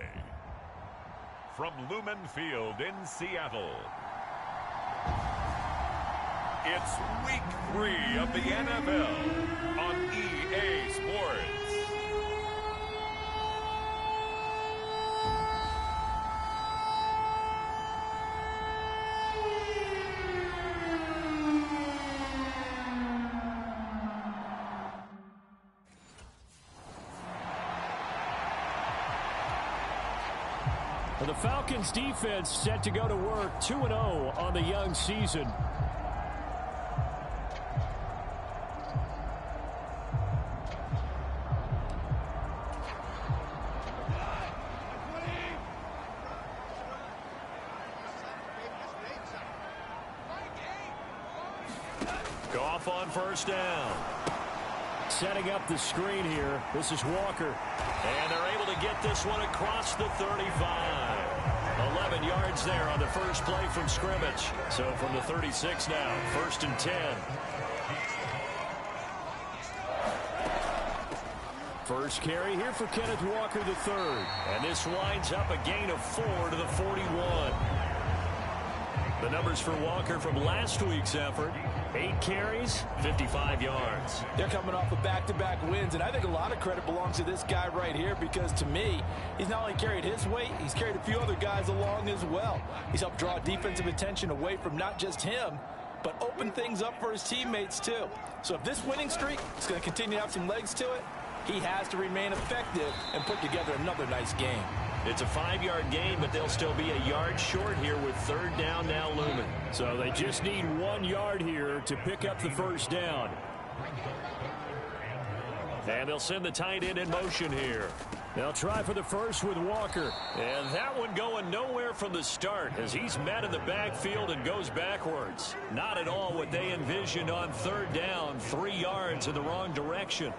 from Lumen Field in Seattle, it's Week 3 of the NFL on EA Sports. The Falcons defense set to go to work 2-0 on the young season. Goff on first down. Setting up the screen here. This is Walker. And they're able to get this one across the 35. 11 yards there on the first play from scrimmage. So from the 36 now, 1st and 10. First carry here for Kenneth Walker III. And this winds up a gain of 4 to the 41. The numbers for Walker from last week's effort: 8 carries, 55 yards. They're coming off of back-to-back wins, and I think a lot of credit belongs to this guy right here because, to me, he's not only carried his weight, he's carried a few other guys along as well. He's helped draw defensive attention away from not just him, but open things up for his teammates, too. So if this winning streak is going to continue to have some legs to it, he has to remain effective and put together another nice game. It's a 5-yard gain, but they'll still be a yard short here with 3rd down now looming. So they just need 1 yard here to pick up the first down. And they'll send the tight end in motion here. They'll try for the first with Walker. And that one going nowhere from the start as he's met in the backfield and goes backwards. Not at all what they envisioned on 3rd down, 3 yards in the wrong direction.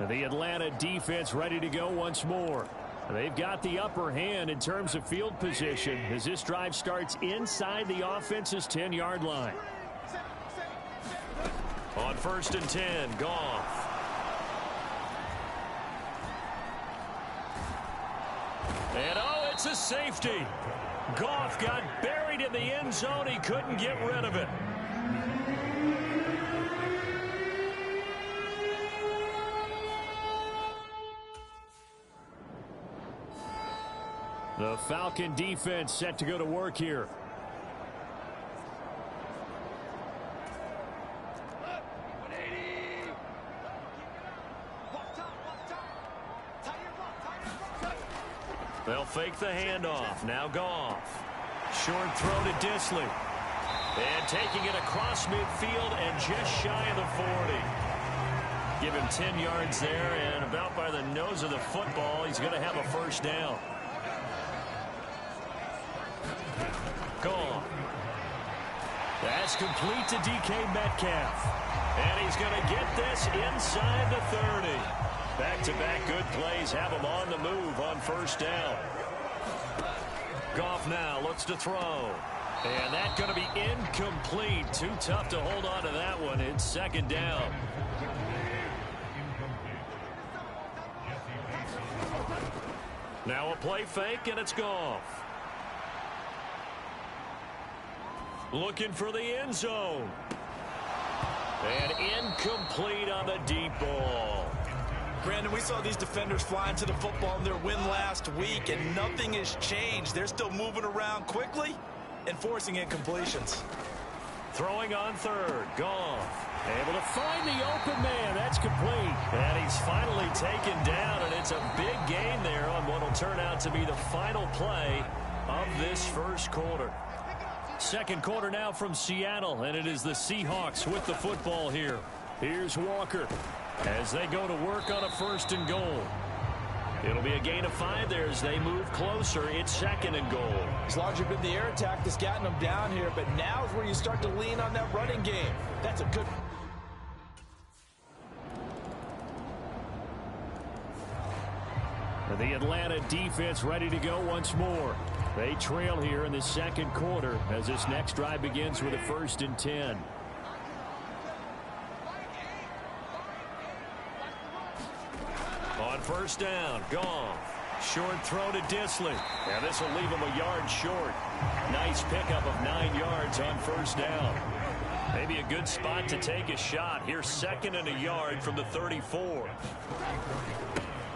The Atlanta defense ready to go once more. They've got the upper hand in terms of field position as this drive starts inside the offense's 10-yard line. On 1st and 10, Goff. And oh, it's a safety. Goff got buried in the end zone. He couldn't get rid of it. The Falcon defense set to go to work here. They'll fake the handoff. Now Goff. Short throw to Disley. And taking it across midfield and just shy of the 40. Give him 10 yards there, and about by the nose of the football, he's going to have a first down. Goff. That's complete to DK Metcalf. And he's going to get this inside the 30. Back-to-back good plays have him on the move on 1st down. Goff now looks to throw. And that's going to be incomplete. Too tough to hold on to that one. It's second down. Now a play fake, and it's Goff. Looking for the end zone. And incomplete on the deep ball. Brandon, we saw these defenders fly into the football in their win last week, and nothing has changed. They're still moving around quickly and forcing incompletions. Throwing on third. Goff. Able to find the open man. That's complete. And he's finally taken down, and it's a big gain there on what will turn out to be the final play of this first quarter. Second quarter now from Seattle, and it is the Seahawks with the football here. Here's Walker as they go to work on a first and goal. It'll be a gain of 5 there as they move closer. It's second and goal. It's largely been the air attack that's gotten them down here, but now is where you start to lean on that running game. That's a good... The Atlanta defense ready to go once more. They trail here in the second quarter as this next drive begins with a 1st and 10. On first down, Goff. Short throw to Disley. And this will leave him a yard short. Nice pickup of 9 yards on first down. Maybe a good spot to take a shot. Here's 2nd and a yard from the 34.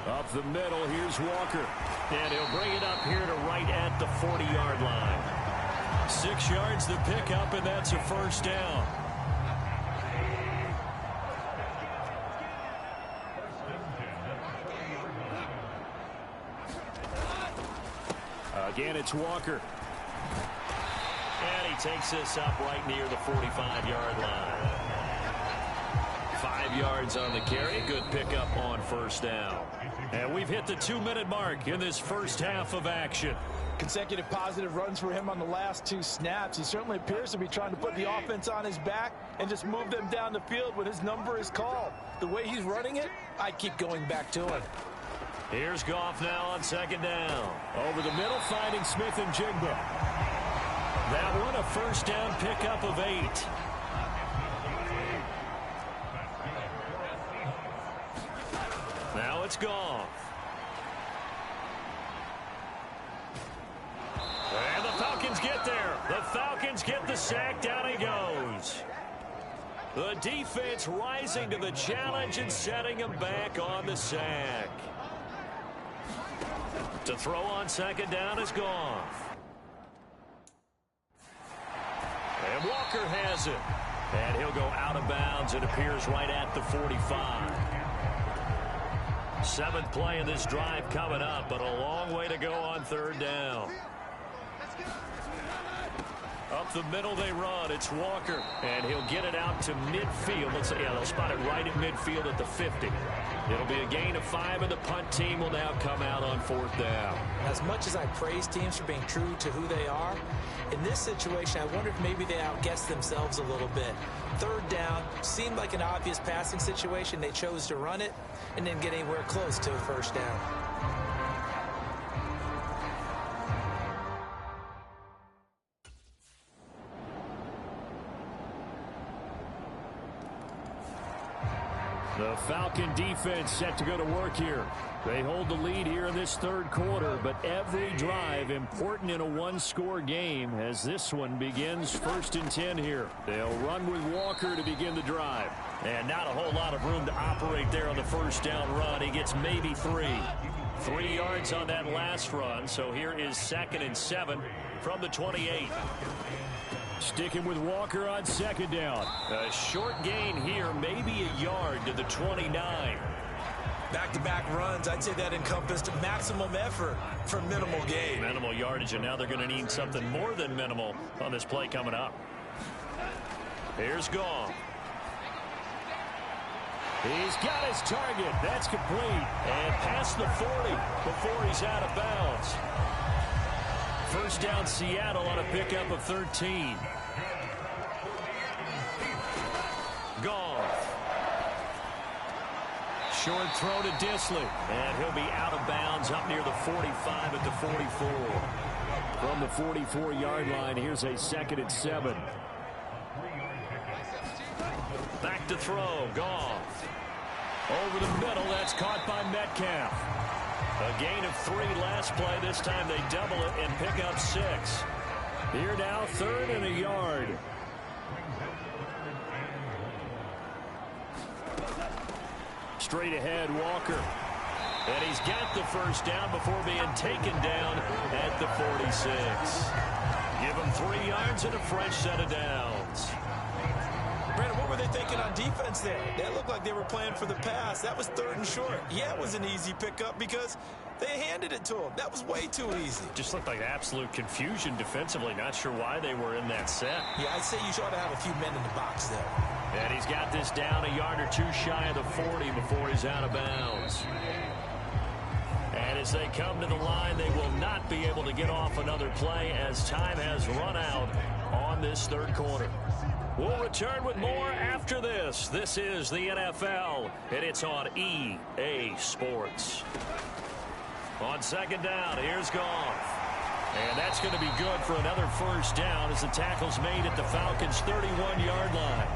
Up the middle, here's Walker. And he'll bring it up here to right at the 40-yard line. 6 yards the pickup, and that's a first down. Again, it's Walker. And he takes this up right near the 45-yard line. 5 yards on the carry. Good pickup on first down. And we've hit the 2-minute mark in this first half of action. Consecutive positive runs for him on the last 2 snaps. He certainly appears to be trying to put the offense on his back and just move them down the field when his number is called. The way he's running it, I keep going back to him. Here's Goff now on second down. Over the middle, finding Smith and Jigba. That one a first down pickup of 8. Now it's Goff. And the Falcons get there. The Falcons get the sack. Down he goes. The defense rising to the challenge and setting him back on the sack. To throw on second down is Goff. And Walker has it. And he'll go out of bounds. It appears right at the 45. 7th play of this drive coming up, but a long way to go on third down. Up the middle they run. It's Walker, and he'll get it out to midfield. Looks like, yeah, they'll spot it right at midfield at the 50. It'll be a gain of 5, and the punt team will now come out on 4th down. As much as I praise teams for being true to who they are, in this situation, I wonder if maybe they outguessed themselves a little bit. 3rd down seemed like an obvious passing situation. They chose to run it and didn't get anywhere close to a first down. The Falcon defense set to go to work here. They hold the lead here in this 3rd quarter, but every drive important in a 1-score game as this one begins 1st and 10 here. They'll run with Walker to begin the drive. And not a whole lot of room to operate there on the first down run. He gets maybe 3. 3 yards on that last run, so here is 2nd and 7 from the 28. Sticking with Walker on second down. A short gain here, maybe a yard to the 29. Back-to-back runs, I'd say that encompassed maximum effort for minimal gain. Minimal yardage, and now they're going to need something more than minimal on this play coming up. Here's Goff. He's got his target. That's complete. And past the 40 before he's out of bounds. First down Seattle on a pickup of 13. Goff. Short throw to Disley. And he'll be out of bounds up near the 45 at the 44. From the 44-yard line, here's a 2nd and 7. Back to throw, Goff. Over the middle, that's caught by Metcalf. A gain of 3 last play. This time they double it and pick up 6. Here now, 3rd and a yard. Straight ahead, Walker. And he's got the first down before being taken down at the 46. Give him 3 yards and a fresh set of downs. Brandon, what were they thinking on defense there? That looked like they were playing for the pass. That was 3rd and short. Yeah, it was an easy pickup because they handed it to him. That was way too easy. Just looked like absolute confusion defensively. Not sure why they were in that set. Yeah, I'd say you ought to have a few men in the box there. And he's got this down a yard or 2 shy of the 40 before he's out of bounds. And as they come to the line, they will not be able to get off another play as time has run out on this 3rd quarter. We'll return with more after this. This is the NFL, and it's on EA Sports. On 2nd down, here's Goff. And that's going to be good for another first down as the tackle's made at the Falcons' 31-yard line.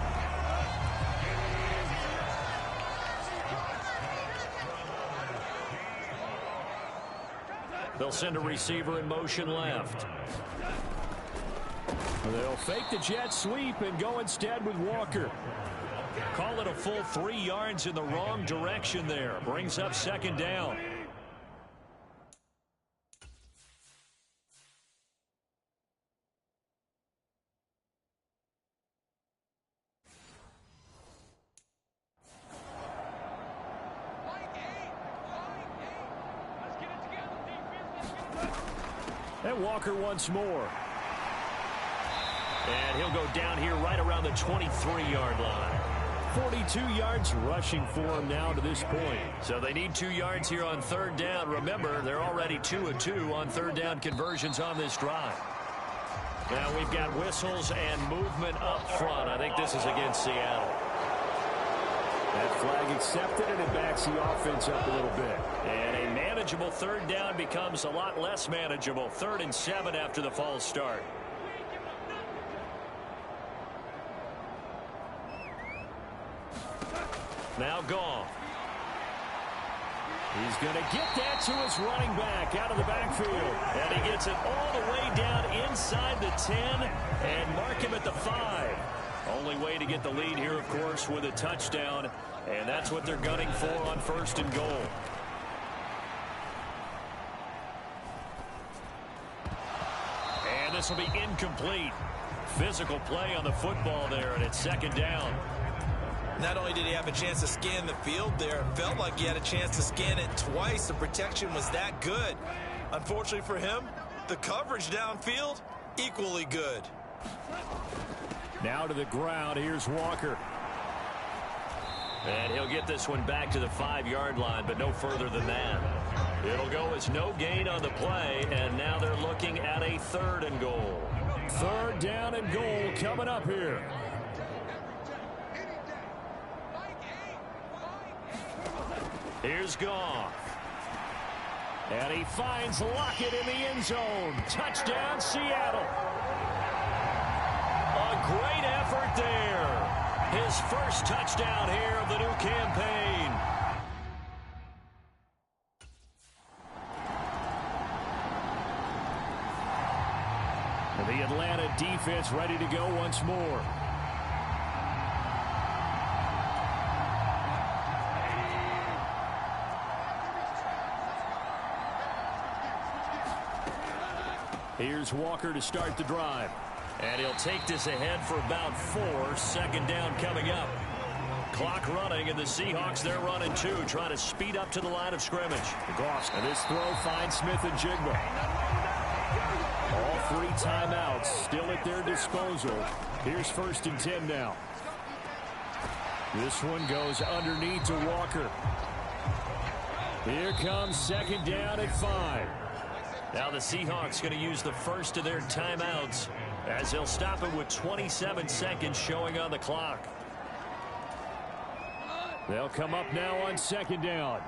They'll send a receiver in motion left. They'll fake the jet sweep and go instead with Walker. Call it a full 3 yards in the wrong direction there. Brings up 2nd down. And Walker once more. And he'll go down here right around the 23-yard line. 42 yards rushing for him now to this point. So they need 2 yards here on 3rd down. Remember, they're already 2 of 2 on 3rd down conversions on this drive. Now we've got whistles and movement up front. I think this is against Seattle. That flag accepted, and it backs the offense up a little bit. And a manageable 3rd down becomes a lot less manageable. 3rd and 7 after the false start. Now Goff. He's going to get that to his running back out of the backfield. And he gets it all the way down inside the 10 and mark him at the 5. Only way to get the lead here, of course, with a touchdown. And that's what they're gunning for on 1st and goal. And this will be incomplete. Physical play on the football there, and it's 2nd down. Not only did he have a chance to scan the field there, it felt like he had a chance to scan it twice. The protection was that good. Unfortunately for him, the coverage downfield, equally good. Now to the ground, here's Walker. And he'll get this one back to the 5-yard line, but no further than that. It'll go as no gain on the play, and now they're looking at a 3rd and goal. 3rd down and goal coming up here. Here's Goff. And he finds Lockett in the end zone. Touchdown, Seattle. A great effort there. His first touchdown here of the new campaign. And the Atlanta defense ready to go once more. Here's Walker to start the drive. And he'll take this ahead for about 4. 2nd down coming up. Clock running, and the Seahawks, they're running 2, trying to speed up to the line of scrimmage. Goff, and this throw finds Smith and Jigba. All 3 timeouts still at their disposal. Here's 1st and 10 now. This one goes underneath to Walker. Here comes 2nd down at 5. Now the Seahawks going to use the first of their timeouts as they'll stop it with 27 seconds showing on the clock. They'll come up now on 2nd down.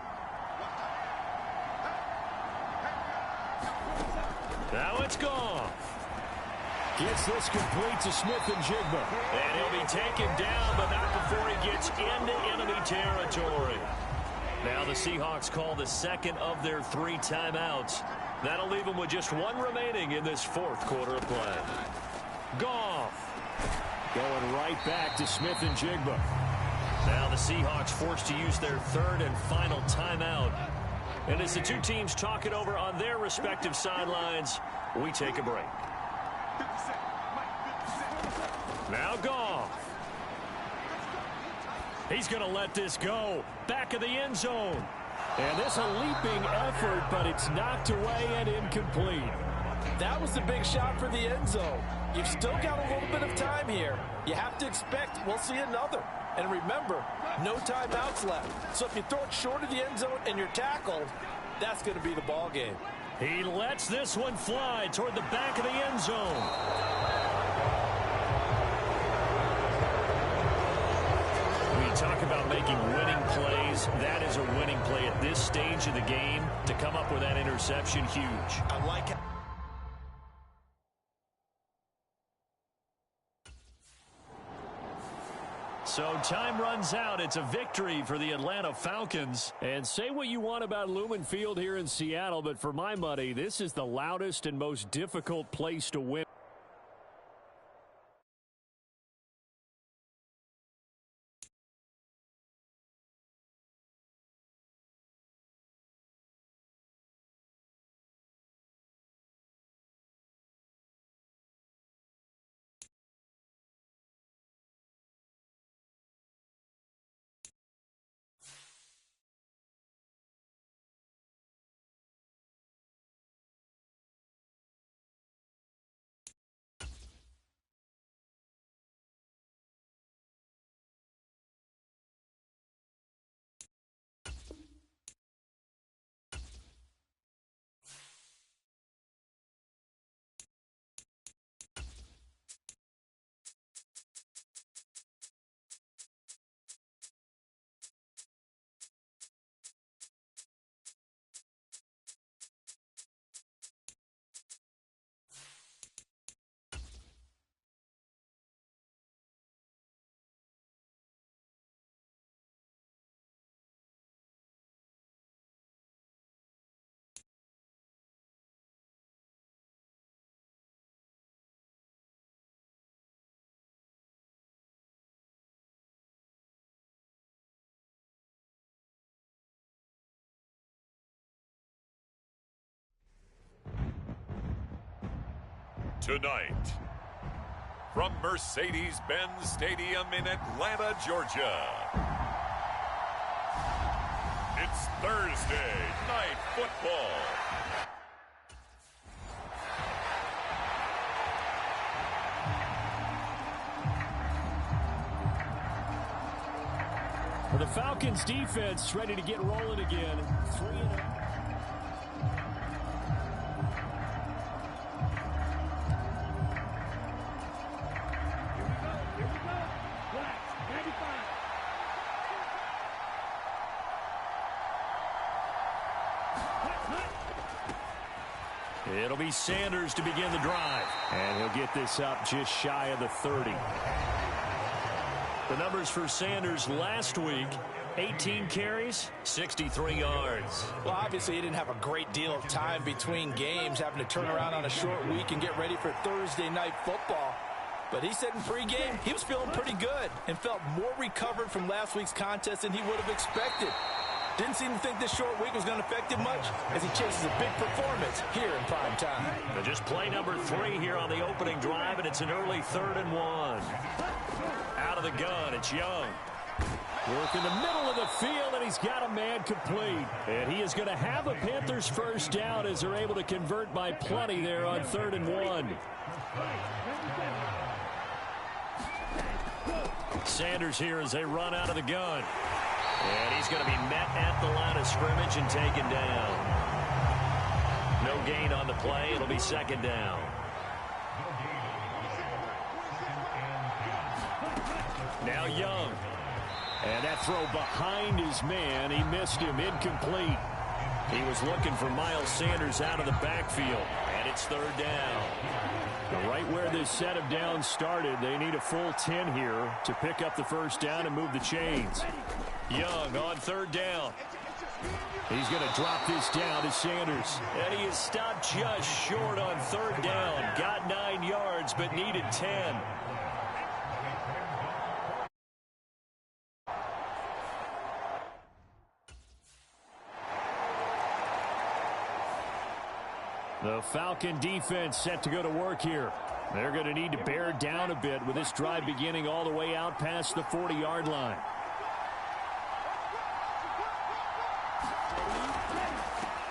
Now it's gone. Gets this complete to Smith-Njigba. And he'll be taken down, but not before he gets into enemy territory. Now the Seahawks call the second of their 3 timeouts. That'll leave them with just 1 remaining in this 4th quarter of play. Goff. Going right back to Smith-Njigba. Now the Seahawks forced to use their 3rd and final timeout. And as the 2 teams talk it over on their respective sidelines, we take a break. Now Goff. He's going to let this go. Back of the end zone. And this a leaping effort, but it's knocked away and incomplete. That was the big shot for the end zone. You've still got a little bit of time here. You have to expect we'll see another. And remember, no timeouts left. So if you throw it short of the end zone and you're tackled, that's going to be the ball game. He lets this one fly toward the back of the end zone. We talk about making winning plays. That is a winning play at this stage of the game. To come up with that interception, huge. I like it. So time runs out. It's a victory for the Atlanta Falcons. And say what you want about Lumen Field here in Seattle, but for my money, this is the loudest and most difficult place to win. Tonight, from Mercedes-Benz Stadium in Atlanta, Georgia, it's Thursday Night Football. For the Falcons defense ready to get rolling again. 3-0. It'll be Sanders to begin the drive. And he'll get this up just shy of the 30. The numbers for Sanders last week: 18 carries, 63 yards. Well, obviously, he didn't have a great deal of time between games, having to turn around on a short week and get ready for Thursday Night Football. But he said in pregame he was feeling pretty good and felt more recovered from last week's contest than he would have expected. Didn't seem to think this short week was going to affect him much as he chases a big performance here in prime time. But just play number 3 here on the opening drive, and it's an early 3rd and 1. Out of the gun, it's Young. Work in the middle of the field, and he's got a man complete. And he is going to have a Panthers first down as they're able to convert by plenty there on 3rd and 1. Sanders here as they run out of the gun. And he's going to be met at the line of scrimmage and taken down. No gain on the play. It'll be 2nd down. Now Young. And that throw behind his man. He missed him. Incomplete. He was looking for Miles Sanders out of the backfield. And it's third down. Right where this set of downs started, they need a full 10 here to pick up the first down and move the chains. Young on third down. He's going to drop this down to Sanders. And he is stopped just short on third down. Got 9 yards, but needed 10. The Falcon defense set to go to work here. They're going to need to bear down a bit with this drive beginning all the way out past the 40-yard line.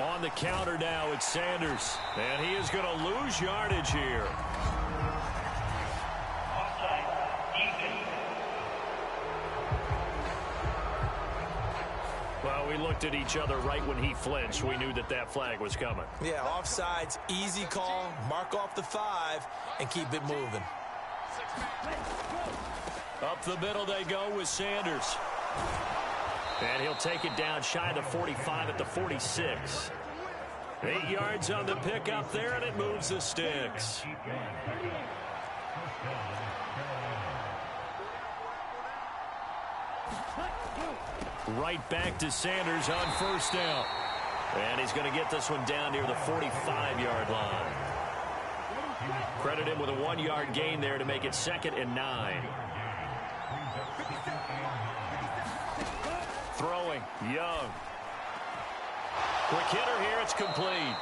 On the counter now, it's Sanders. And he is going to lose yardage here. Well, we looked at each other right when he flinched. We knew that that flag was coming. Yeah, offsides, easy call. Mark off the 5 and keep it moving. Up the middle they go with Sanders. And he'll take it down shy of the 45 at the 46. 8 yards on the pickup there, and it moves the sticks. Right back to Sanders on first down. And he's going to get this one down near the 45-yard line. Credit him with a 1-yard gain there to make it 2nd and 9. Throwing, Young. Quick hitter here, it's complete.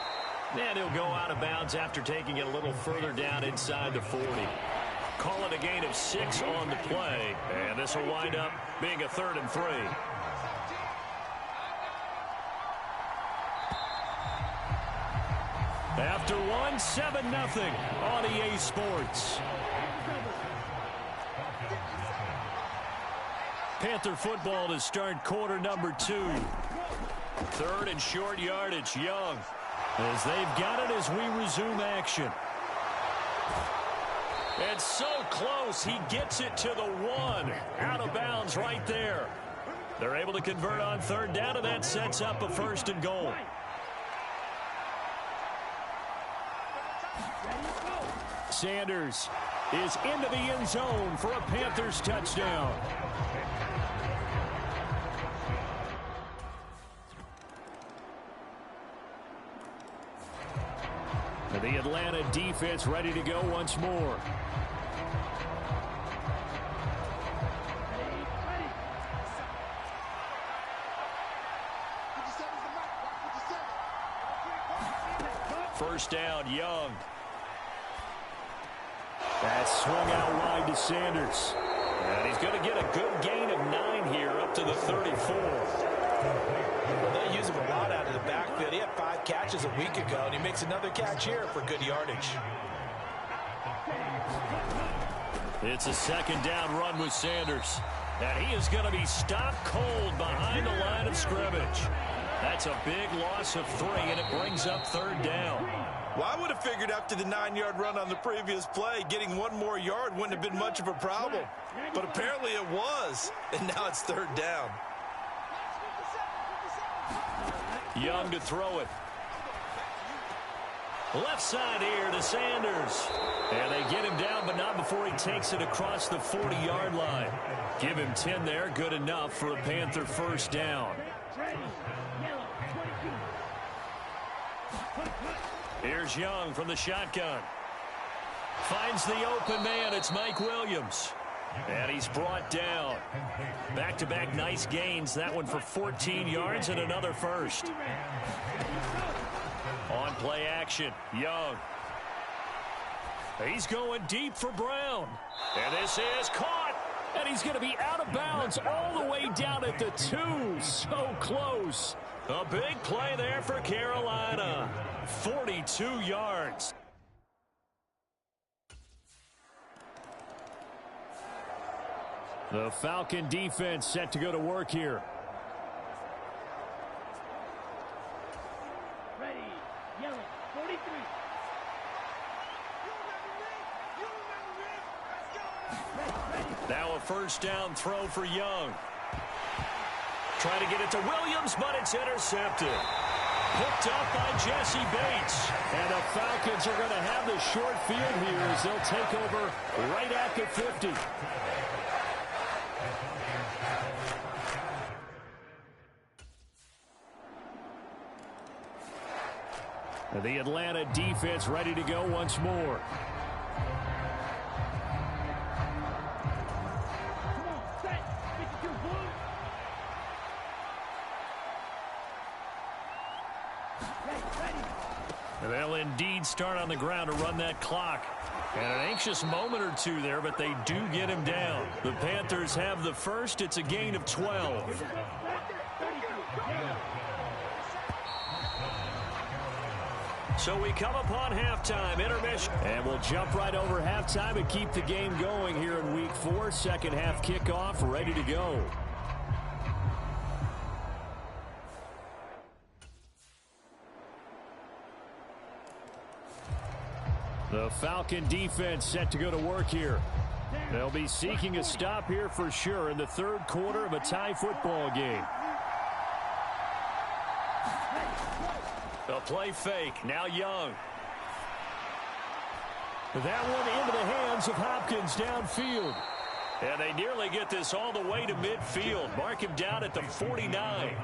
And he'll go out of bounds after taking it a little further down inside the 40. Call it a gain of 6 on the play. And this will wind up being a 3rd and 3. After one, 7-0 on EA Sports. Panther football to start quarter number 2. 3rd and short yardage, Young. As they've got it as we resume action. And so close, he gets it to the 1. Out of bounds right there. They're able to convert on 3rd down, and that sets up a 1st and goal. Sanders is into the end zone for a Panthers touchdown. The Atlanta defense ready to go once more. First down, Young. That's swung out wide to Sanders. And he's going to get a good gain of 9 here up to the 34. Well, they use him a lot out of the backfield. He had 5 catches a week ago, and he makes another catch here for good yardage. It's a 2nd down run with Sanders. And he is going to be stopped cold behind the line of scrimmage. That's a big loss of 3, and it brings up 3rd down. Well, I would have figured after the 9-yard run on the previous play, getting 1 more yard wouldn't have been much of a problem. But apparently it was, and now it's 3rd down. Young to throw it. Left side here to Sanders. And they get him down, but not before he takes it across the 40-yard line. Give him 10 there, good enough for a Panther 1st down. Here's Young from the shotgun. Finds the open man. It's Mike Williams. And he's brought down. Back-to-back nice gains. That one for 14 yards and another 1st. On play action, Young. He's going deep for Brown. And this is caught. And he's going to be out of bounds all the way down at the 2. So close. A big play there for Carolina. 42 yards. The Falcon defense set to go to work here. Ready, yellow, 43. Now a 1st down throw for Young. Trying to get it to Williams, but it's intercepted. Picked up by Jesse Bates. And the Falcons are going to have the short field here as they'll take over right at the 50. The Atlanta defense ready to go once more. They'll indeed start on the ground to run that clock. And an anxious moment or two there, but they do get him down. The Panthers have the first. It's a gain of 12. So we come upon halftime, intermission. And we'll jump right over halftime and keep the game going here in week 4. Second half kickoff, ready to go. The Falcon defense set to go to work here. They'll be seeking a stop here for sure in the third quarter of a tie football game. A play fake. Now Young. That one into the hands of Hopkins downfield. And they nearly get this all the way to midfield. Mark him down at the 49.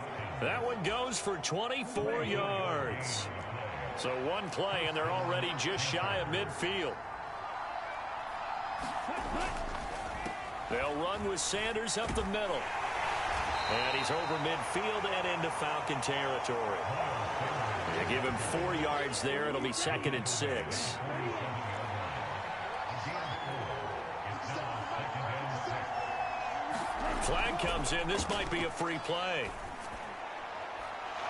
That one goes for 24 yards. So one play, and they're already just shy of midfield. They'll run with Sanders up the middle. And he's over midfield and into Falcon territory. They give him 4 yards there. It'll be 2nd and 6. Flag comes in. This might be a free play.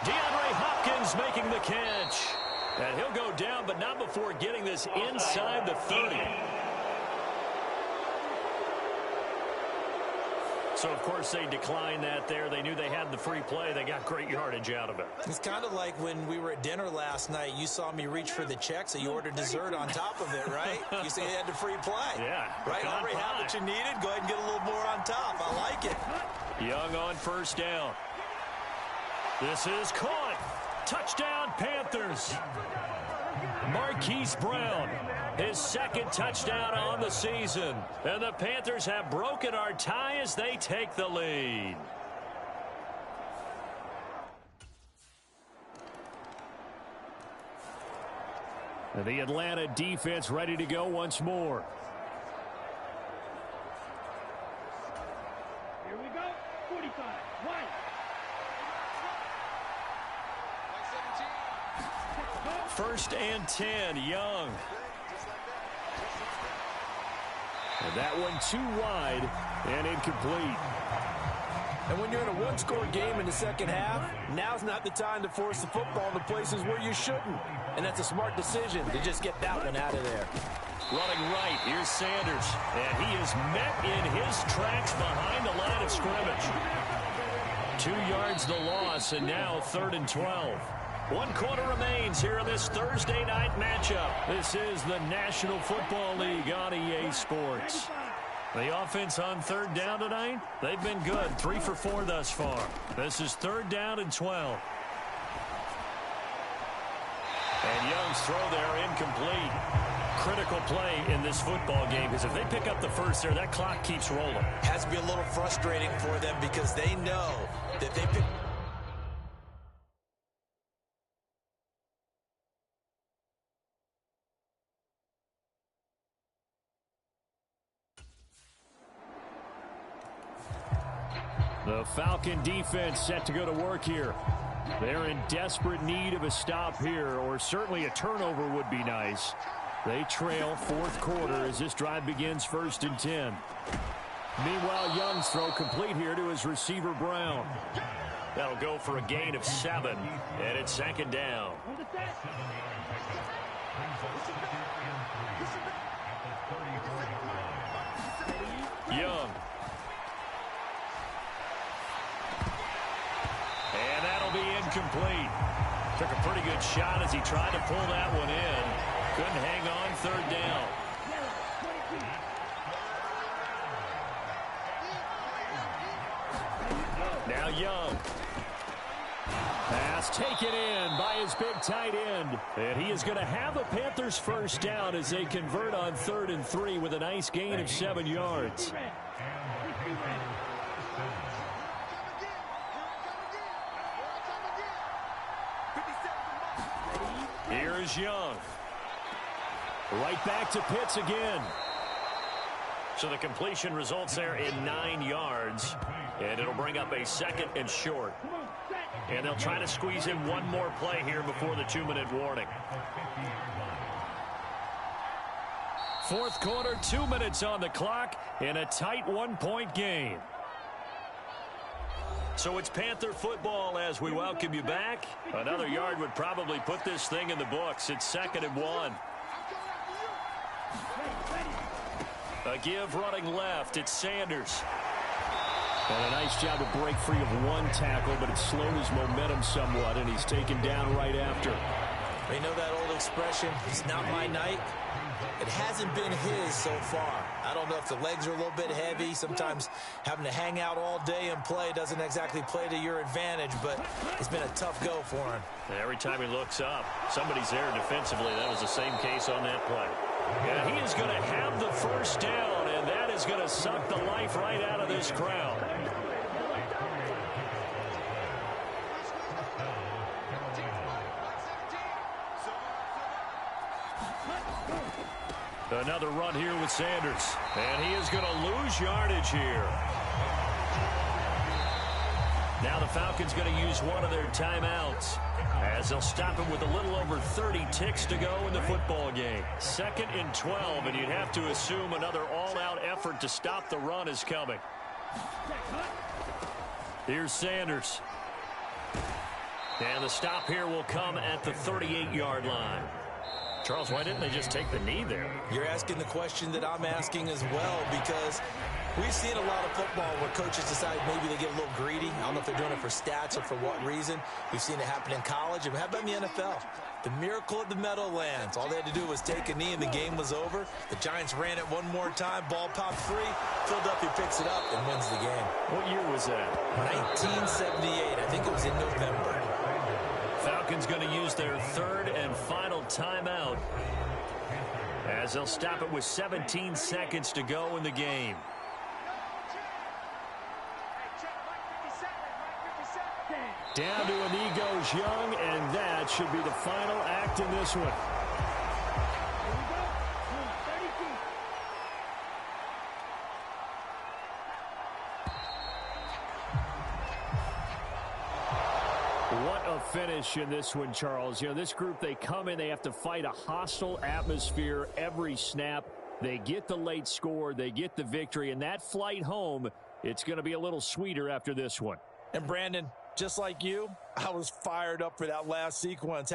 DeAndre Hopkins making the catch. And he'll go down, but not before getting this inside the 30. So, of course, they declined that there. They knew they had the free play. They got great yardage out of it. It's kind of like when we were at dinner last night. You saw me reach for the check, so you ordered dessert on top of it, right? You say you had the free play. Yeah. Right? Already had what you needed. Go ahead and get a little more on top. I like it. Young on first down. This is caught. Touchdown, Panthers. Marquise Brown, his 2nd touchdown on the season. And the Panthers have broken our tie as they take the lead. And the Atlanta defense ready to go once more. Here we go. 45. White. First and 10, Young. And that one too wide and incomplete. And when you're in a one-score game in the second half, now's not the time to force the football to places where you shouldn't. And that's a smart decision to just get that one out of there. Running right, here's Sanders. And he is met in his tracks behind the line of scrimmage. 2 yards the loss, and now 3rd and 12. 1 quarter remains here in this Thursday night matchup. This is the National Football League on EA Sports. The offense on 3rd down tonight, they've been good. 3 for 4 thus far. This is 3rd down and 12. And Young's throw there incomplete. Critical play in this football game, because if they pick up the first there, that clock keeps rolling. Has to be a little frustrating for them because they know that they pick. The Falcon defense set to go to work here. They're in desperate need of a stop here, or certainly a turnover would be nice. They trail 4th quarter as this drive begins 1st and 10. Meanwhile, Young's throw complete here to his receiver, Brown. That'll go for a gain of 7, and it's 2nd down. Young. And that'll be incomplete. Took a pretty good shot as he tried to pull that one in. Couldn't hang on 3rd down. Now Young. Pass is taken in by his big tight end. And he is going to have the Panthers first down as they convert on 3rd and 3 with a nice gain of 7 yards. Here's Young. Right back to Pitts again. So the completion results there in 9 yards. And it'll bring up a 2nd and short. And they'll try to squeeze in one more play here before the 2-minute warning. 4th quarter, 2 minutes on the clock in a tight 1-point game. So it's Panther football as we welcome you back. Another yard would probably put this thing in the books. It's 2nd and 1. A give running left. It's Sanders. And a nice job to break free of one tackle, but it slowed his momentum somewhat, and he's taken down right after. You know that old expression, it's not my night? It hasn't been his so far. I don't know if the legs are a little bit heavy. Sometimes having to hang out all day and play doesn't exactly play to your advantage, but it's been a tough go for him. And every time he looks up, somebody's there defensively. That was the same case on that play. And he is going to have the first down, and that is going to suck the life right out of this crowd. Another run here with Sanders. And he is going to lose yardage here. Now the Falcons going to use one of their timeouts as they'll stop him with a little over 30 ticks to go in the football game. 2nd and 12, and you'd have to assume another all-out effort to stop the run is coming. Here's Sanders. And the stop here will come at the 38-yard line. Charles, why didn't they just take the knee there? You're asking the question that I'm asking as well, because we've seen a lot of football where coaches decide maybe they get a little greedy. I don't know if they're doing it for stats or for what reason. We've seen it happen in college. And how about in the NFL? The miracle of the Meadowlands. All they had to do was take a knee and the game was over. The Giants ran it one more time. Ball popped free. Philadelphia picks it up and wins the game. What year was that? 1978. I think it was in November. Falcons going to use their 3rd and final timeout as they'll stop it with 17 seconds to go in the game. Down to a knee goes Young, and that should be the final act in this one. What a finish in this one, Charles. You know, this group, they come in, they have to fight a hostile atmosphere every snap. They get the late score, they get the victory, and that flight home, it's going to be a little sweeter after this one. And Brandon, just like you, I was fired up for that last sequence.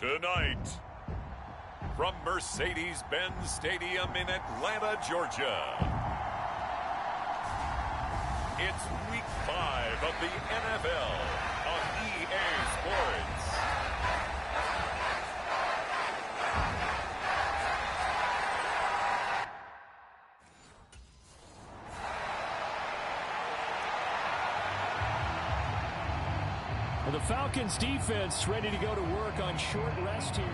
Tonight, from Mercedes-Benz Stadium in Atlanta, Georgia, it's Week 5 of the NFL on EA Sports. The Falcons defense ready to go to work on short rest here.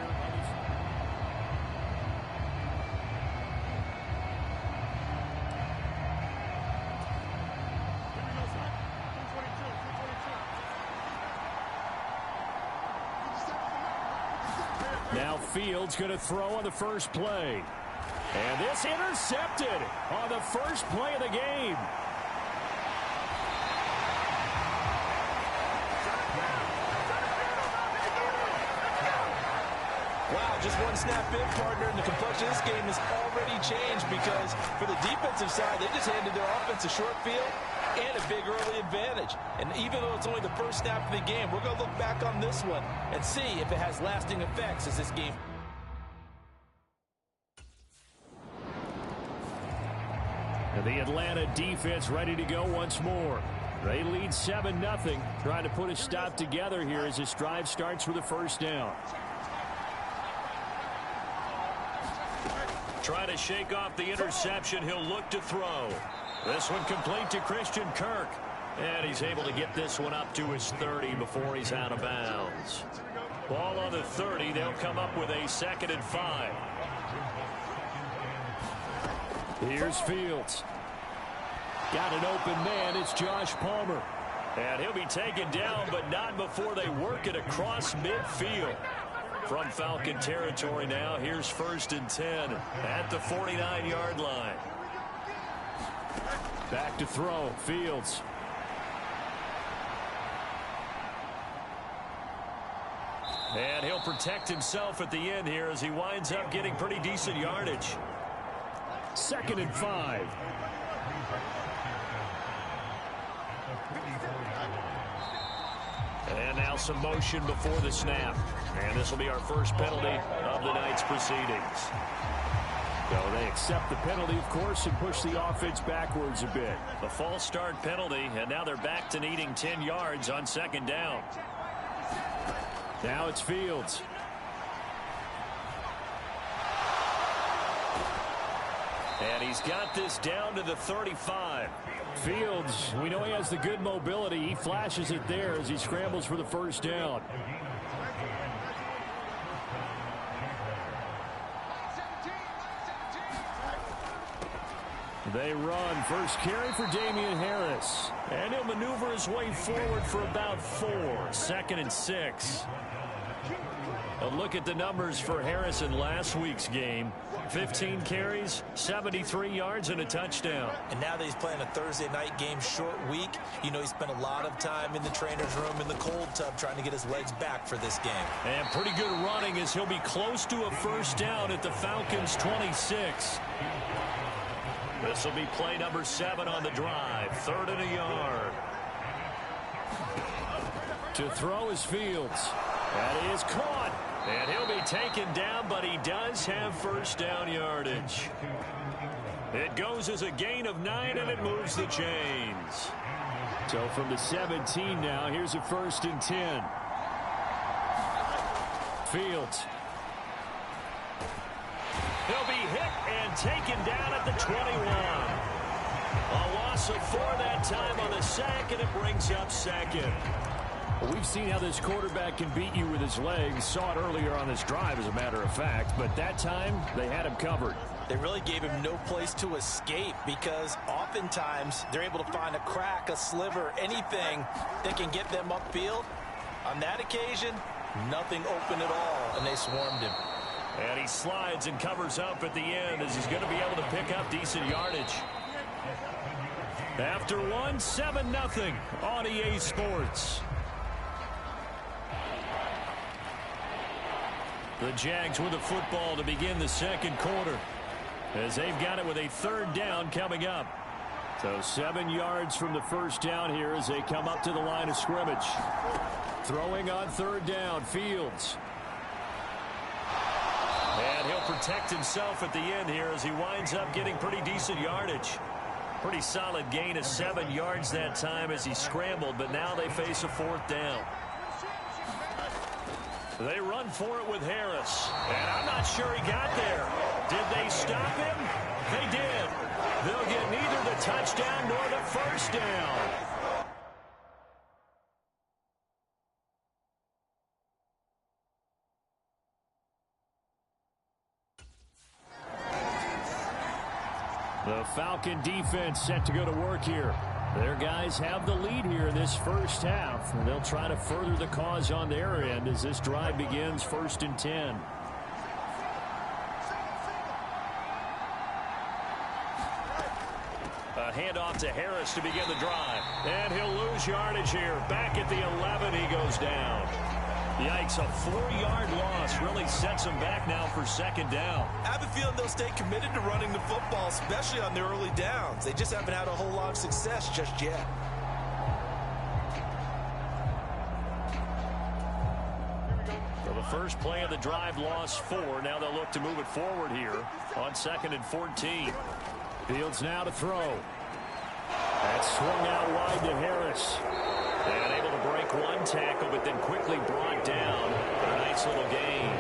Now Fields going to throw on the first play. And this intercepted on the first play of the game. Wow, just one snap in, partner, and the complexion of this game has already changed because for the defensive side, they just handed their offense a short field and a big early advantage. And even though it's only the first snap of the game, we're going to look back on this one and see if it has lasting effects as this game. And the Atlanta defense ready to go once more. They lead 7-0, trying to put a stop together here as this drive starts with a first down. Try to shake off the interception. He'll look to throw. This one complete to Christian Kirk. And he's able to get this one up to his 30 before he's out of bounds. Ball on the 30. They'll come up with a 2nd and 5. Here's Fields. Got an open man. It's Josh Palmer. And he'll be taken down, but not before they work it across midfield. From Falcon territory now, here's 1st and 10 at the 49-yard line. Back to throw, Fields. And he'll protect himself at the end here as he winds up getting pretty decent yardage. 2nd and 5. And now some motion before the snap. And this will be our first penalty of the night's proceedings. So they accept the penalty, of course, and push the offense backwards a bit. A false start penalty, and now they're back to needing 10 yards on 2nd down. Now it's Fields. And he's got this down to the 35. Fields, we know he has the good mobility. He flashes it there as he scrambles for the first down. They run. First carry for Damian Harris. And he'll maneuver his way forward for about 4. 2nd and 6. A look at the numbers for Harris in last week's game. 15 carries, 73 yards, and a touchdown. And now that he's playing a Thursday night game, short week, you know he spent a lot of time in the trainer's room in the cold tub trying to get his legs back for this game. And pretty good running as he'll be close to a first down at the Falcons' 26. This will be play number 7 on the drive. 3rd and a yard. To throw is Fields. That is caught. And he'll be taken down, but he does have first down yardage. It goes as a gain of 9, and it moves the chains. So from the 17 now, here's a 1st and 10. Fields. He'll be hit and taken down at the 21. A loss of 4 that time on the sack, and it brings up 2nd. Well, we've seen how this quarterback can beat you with his legs. Saw it earlier on this drive, as a matter of fact. But that time, they had him covered. They really gave him no place to escape because oftentimes they're able to find a crack, a sliver, anything that can get them upfield. On that occasion, nothing open at all, and they swarmed him. And he slides and covers up at the end as he's going to be able to pick up decent yardage. After one, 7-0 on EA Sports. The Jags with the football to begin the 2nd quarter as they've got it with a 3rd down coming up. So 7 yards from the first down here as they come up to the line of scrimmage. Throwing on 3rd down, Fields. And he'll protect himself at the end here as he winds up getting pretty decent yardage. Pretty solid gain of 7 yards that time as he scrambled, but now they face a 4th down. They run for it with Harris. And I'm not sure he got there. Did they stop him? They did. They'll get neither the touchdown nor the first down. The Falcon defense set to go to work here. Their guys have the lead here in this first half, and they'll try to further the cause on their end as this drive begins 1st and 10. A handoff to Harris to begin the drive. And he'll lose yardage here. Back at the 11, he goes down. Yikes, a 4-yard loss really sets him back now for 2nd down. I have a feeling they'll stay committed to running the football, especially on the early downs. They just haven't had a whole lot of success just yet. So the first play of the drive lost 4. Now they'll look to move it forward here on 2nd and 14. Fields now to throw. That's swung out wide to Harris. And able to break one tackle, but then quickly brought down. A nice little gain.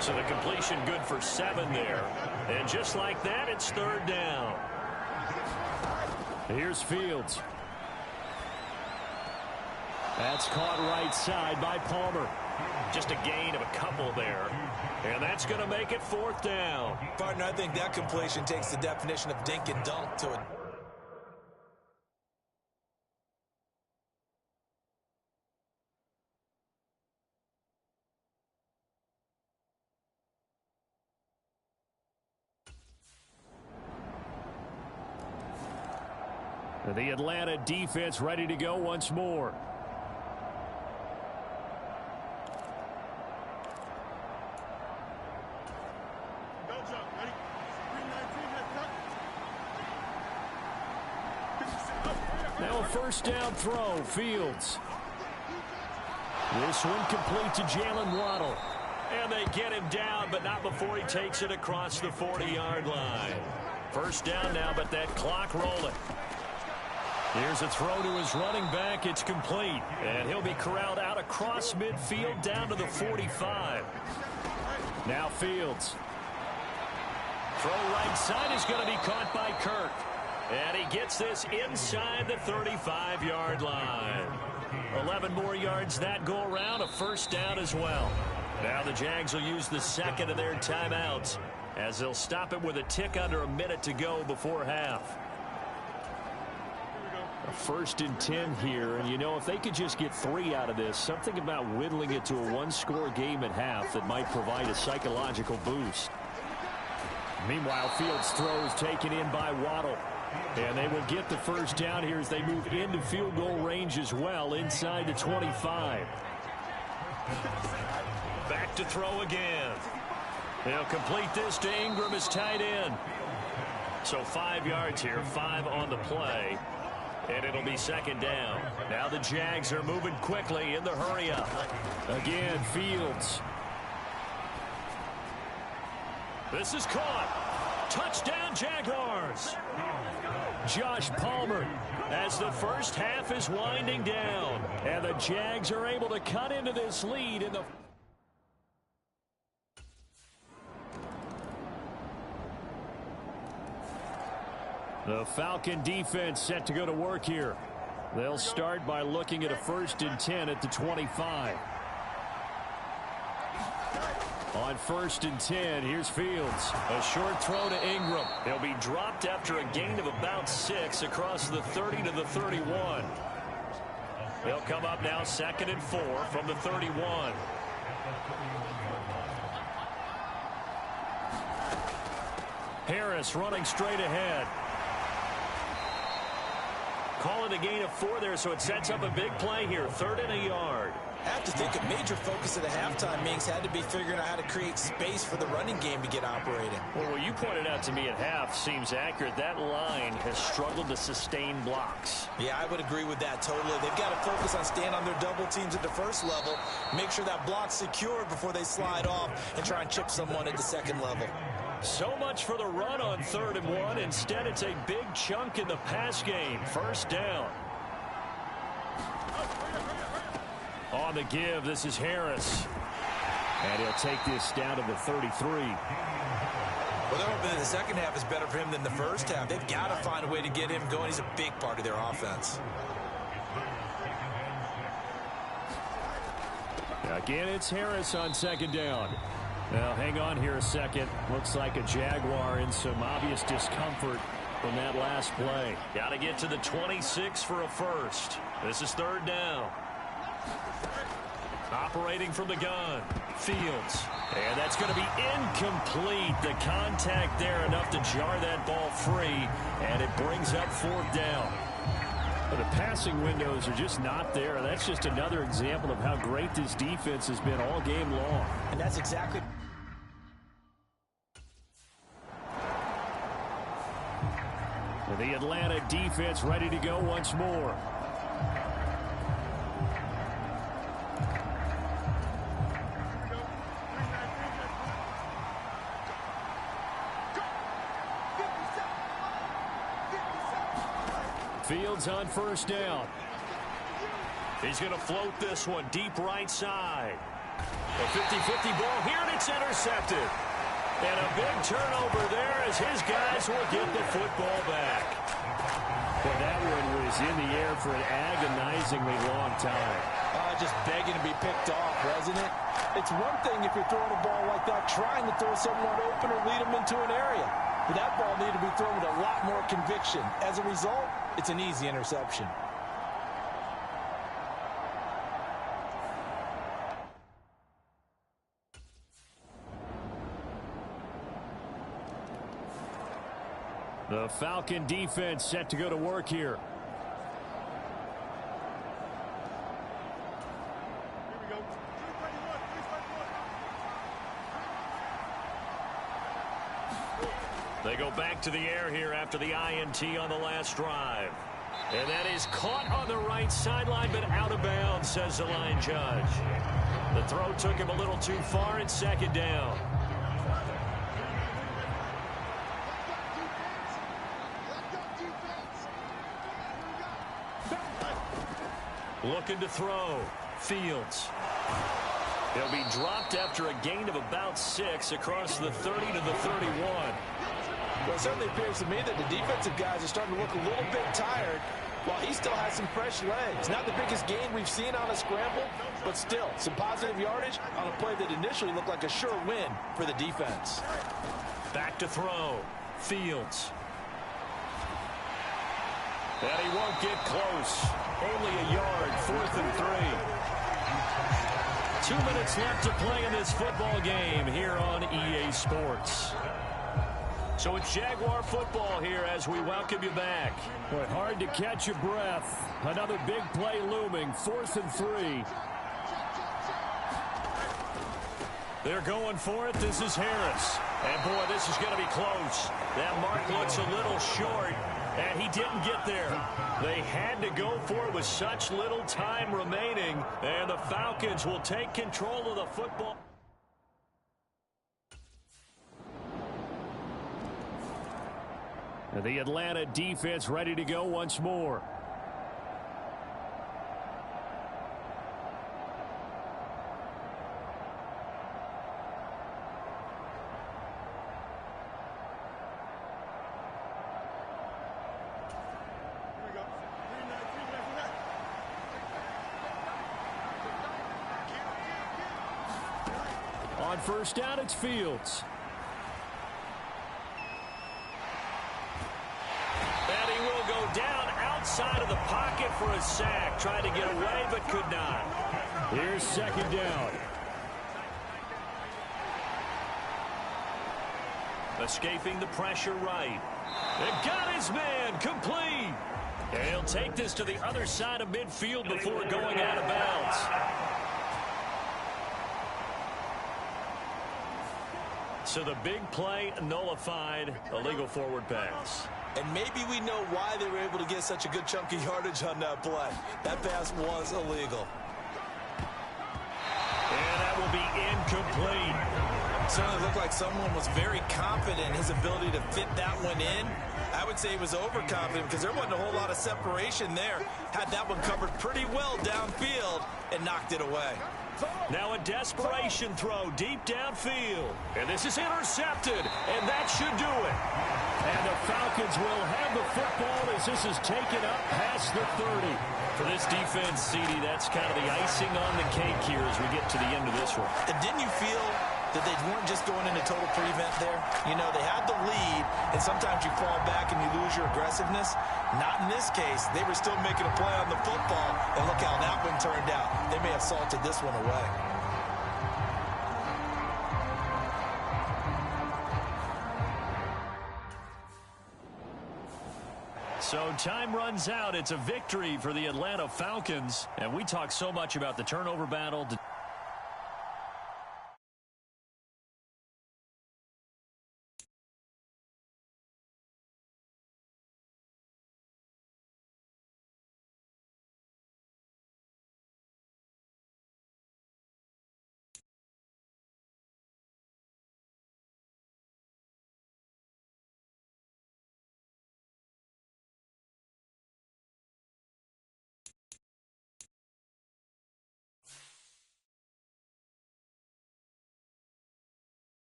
So the completion good for 7 there. And just like that, it's 3rd down. Here's Fields. That's caught right side by Palmer. Just a gain of a couple there. And that's going to make it 4th down. Partner, I think that completion takes the definition of dink and dunk to it. The Atlanta defense ready to go once more. Now a 1st down throw, Fields. This one complete to Jalen Waddle. And they get him down, but not before he takes it across the 40-yard line. 1st down now, but that clock rolling. Here's a throw to his running back. It's complete. And he'll be corralled out across midfield down to the 45. Now Fields. Throw right side is going to be caught by Kirk. And he gets this inside the 35-yard line. 11 more yards that go around. A 1st down as well. Now the Jags will use the 2nd of their timeouts as they'll stop it with a tick under a minute to go before half. A 1st and 10 here, and you know, if they could just get 3 out of this, something about whittling it to a 1-score game at half that might provide a psychological boost. Meanwhile, Fields' throw is taken in by Waddle. And they will get the 1st down here as they move into field goal range as well, inside the 25. Back to throw again. They'll complete this to Ingram as tight end. So 5 yards here, 5 on the play. And it'll be 2nd down. Now the Jags are moving quickly in the hurry-up. Again, Fields. This is caught. Touchdown, Jaguars. Josh Palmer as the first half is winding down. And the Jags are able to cut into this lead in the... The Falcon defense set to go to work here. They'll start by looking at a 1st and 10 at the 25. On 1st and 10, here's Fields. A short throw to Ingram. He'll be dropped after a gain of about 6 across the 30 to the 31. They'll come up now 2nd and 4 from the 31. Harris running straight ahead. Call it a gain of 4 there, so it sets up a big play here. 3rd and a yard. I have to think a major focus of the halftime meetings had to be figuring out how to create space for the running game to get operating. Well, what you pointed out to me at half seems accurate. That line has struggled to sustain blocks. Yeah, I would agree with that totally. They've got to focus on staying on their double teams at the first level, make sure that block's secured before they slide off and try and chip someone at the second level. So much for the run on 3rd and 1. Instead, it's a big chunk in the pass game. 1st down. On the give, this is Harris. And he'll take this down to the 33. Well, they're hoping that the second half is better for him than the first half. They've got to find a way to get him going. He's a big part of their offense. Again, it's Harris on 2nd down. Well, hang on here a second. Looks like a Jaguar in some obvious discomfort from that last play. Got to get to the 26 for a first. This is 3rd down. Operating from the gun. Fields. And that's going to be incomplete. The contact there enough to jar that ball free. And it brings up 4th down. But the passing windows are just not there. That's just another example of how great this defense has been all game long. And that's exactly... The Atlanta defense ready to go once more. Fields on 1st down. He's going to float this one deep right side. A 50-50 ball here, and it's intercepted. And a big turnover there as his guys will get the football back. Well, that one was in the air for an agonizingly long time. Just begging to be picked off, wasn't it? It's one thing if you're throwing a ball like that, trying to throw someone open or lead them into an area. But that ball needed to be thrown with a lot more conviction. As a result, it's an easy interception. The Falcon defense set to go to work here. They go back to the air here after the INT on the last drive. And that is caught on the right sideline, but out of bounds, says the line judge. The throw took him a little too far. It's 2nd down. Looking to throw. Fields. He'll be dropped after a gain of about 6 across the 30 to the 31. Well, it certainly appears to me that the defensive guys are starting to look a little bit tired while he still has some fresh legs. Not the biggest gain we've seen on a scramble, but still some positive yardage on a play that initially looked like a sure win for the defense. Back to throw. Fields. And he won't get close. Only a yard, 4th and 3. 2 minutes left to play in this football game here on EA Sports. So it's Jaguar football here as we welcome you back. Boy, hard to catch your breath. Another big play looming, 4th and 3. They're going for it. This is Harris. And, boy, this is going to be close. That mark looks a little short, and he didn't get there. They had to go for it with such little time remaining, and the Falcons will take control of the football. The Atlanta defense ready to go once more. On 1st down, it's Fields. And he will go down outside of the pocket for a sack. Tried to get away, but could not. Here's 2nd down. Escaping the pressure right. And got his man complete. And he'll take this to the other side of midfield before going out of bounds. So the big play nullified, illegal forward pass. And maybe we know why they were able to get such a good chunk of yardage on that play. That pass was illegal. And that will be incomplete. Certainly looked like someone was very confident in his ability to fit that one in. I would say he was overconfident because there wasn't a whole lot of separation there. Had that one covered pretty well downfield and knocked it away. Now a desperation throw deep downfield. And this is intercepted, and that should do it. And the Falcons will have the football as this is taken up past the 30. For this defense, CD, that's kind of the icing on the cake here as we get to the end of this one. And didn't you feel that they weren't just going into total prevent there? You know, they had the lead, and sometimes you fall back and you lose your aggressiveness. Not in this case. They were still making a play on the football, and look how that one turned out. They may have salted this one away. So time runs out. It's a victory for the Atlanta Falcons. And we talk so much about the turnover battle.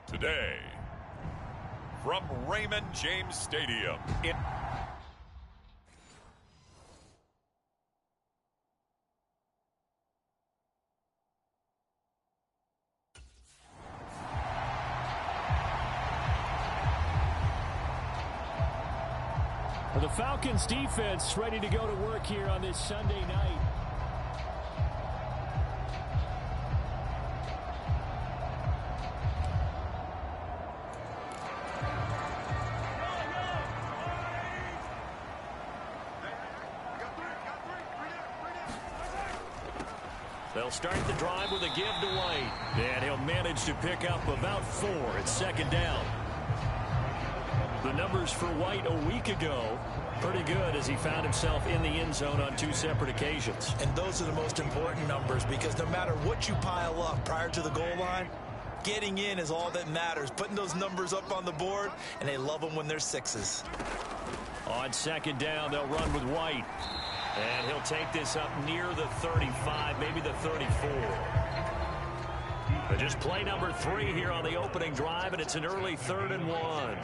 Today, from Raymond James Stadium in The Falcons defense ready to go to work here on this Sunday night. They'll start the drive with a give to White. And he'll manage to pick up about 4 at second down. The numbers for White a week ago, pretty good as he found himself in the end zone on 2 separate occasions. And those are the most important numbers because no matter what you pile up prior to the goal line, getting in is all that matters. Putting those numbers up on the board, and they love them when they're 6s. On second down, they'll run with White. And he'll take this up near the 35, maybe the 34. But just play number 3 here on the opening drive, and it's an early 3rd and 1.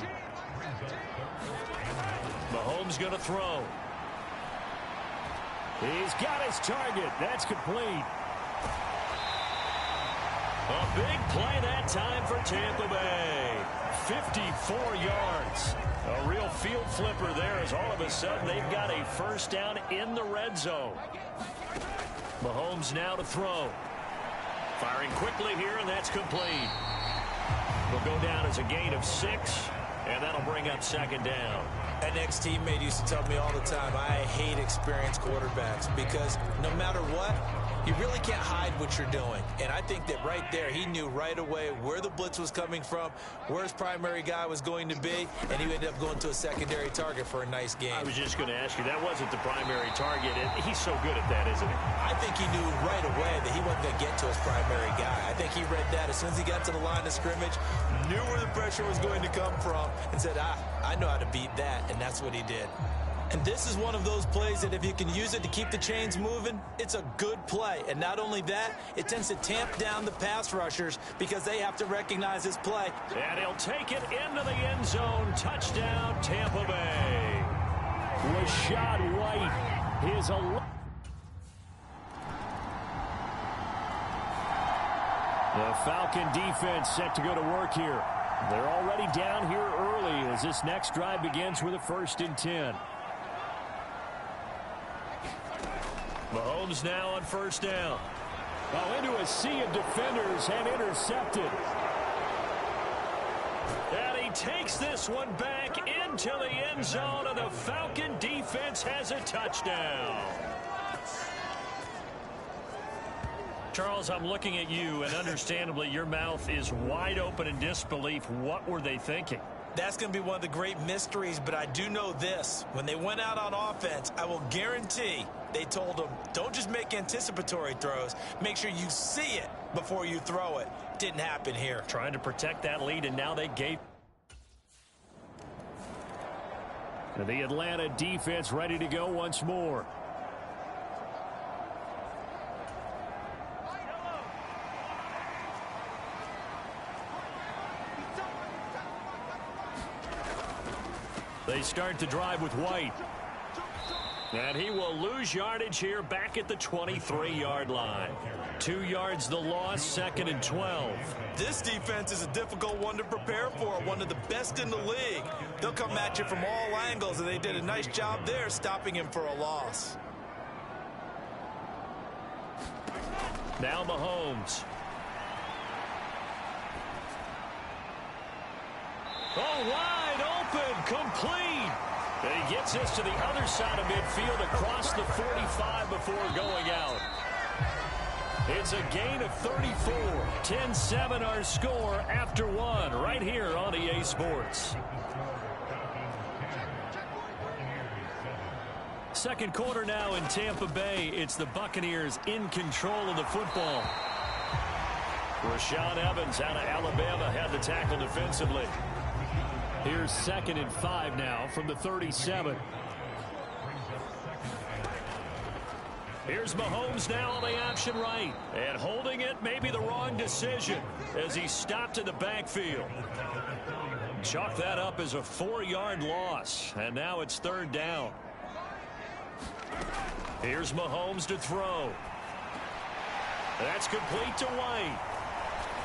Mahomes going to throw. He's got his target. That's complete. A big play that time for Tampa Bay. 54 yards. A real field flipper there as all of a sudden they've got a first down in the red zone. Mahomes now to throw. Firing quickly here, and that's complete. Will go down as a gain of 6, and that'll bring up second down. An ex-teammate used to tell me all the time, I hate experienced quarterbacks because no matter what, you really can't hide what you're doing. And I think that right there, he knew right away where the blitz was coming from, where his primary guy was going to be, and he ended up going to a secondary target for a nice game. I was just going to ask you, that wasn't the primary target. He's so good at that, isn't he? I think he knew right away that he wasn't going to get to his primary guy. I think he read that as soon as he got to the line of scrimmage, knew where the pressure was going to come from, and said, I know how to beat that, and that's what he did. And this is one of those plays that if you can use it to keep the chains moving, it's a good play. And not only that, it tends to tamp down the pass rushers because they have to recognize this play. And he'll take it into the end zone. Touchdown, Tampa Bay. Rashad White is The Falcon defense set to go to work here. They're already down here early as this next drive begins with a 1st and 10. Mahomes now on 1st down. Oh, into a sea of defenders and intercepted. And he takes this one back into the end zone, and the Falcon defense has a touchdown. Charles, I'm looking at you, and understandably, your mouth is wide open in disbelief. What were they thinking? That's going to be one of the great mysteries, but I do know this. When they went out on offense, I will guarantee they told them, don't just make anticipatory throws. Make sure you see it before you throw it. Didn't happen here. Trying to protect that lead, and now they gave. The Atlanta defense ready to go once more. They start the drive with White. And he will lose yardage here back at the 23-yard line. 2 yards the loss, 2nd and 12. This defense is a difficult one to prepare for, one of the best in the league. They'll come at you from all angles, and they did a nice job there stopping him for a loss. Now Mahomes. Oh, wide open, complete. And he gets this to the other side of midfield across the 45 before going out. It's a gain of 34. 10-7 our score after 1 right here on EA Sports. Second quarter now in Tampa Bay. It's the Buccaneers in control of the football. Rashaan Evans out of Alabama had the tackle defensively. Here's 2nd and 5 now from the 37. Here's Mahomes now on the option right. And holding it may be the wrong decision as he stopped in the backfield. Chalk that up as a 4-yard loss. And now it's 3rd down. Here's Mahomes to throw. That's complete to White.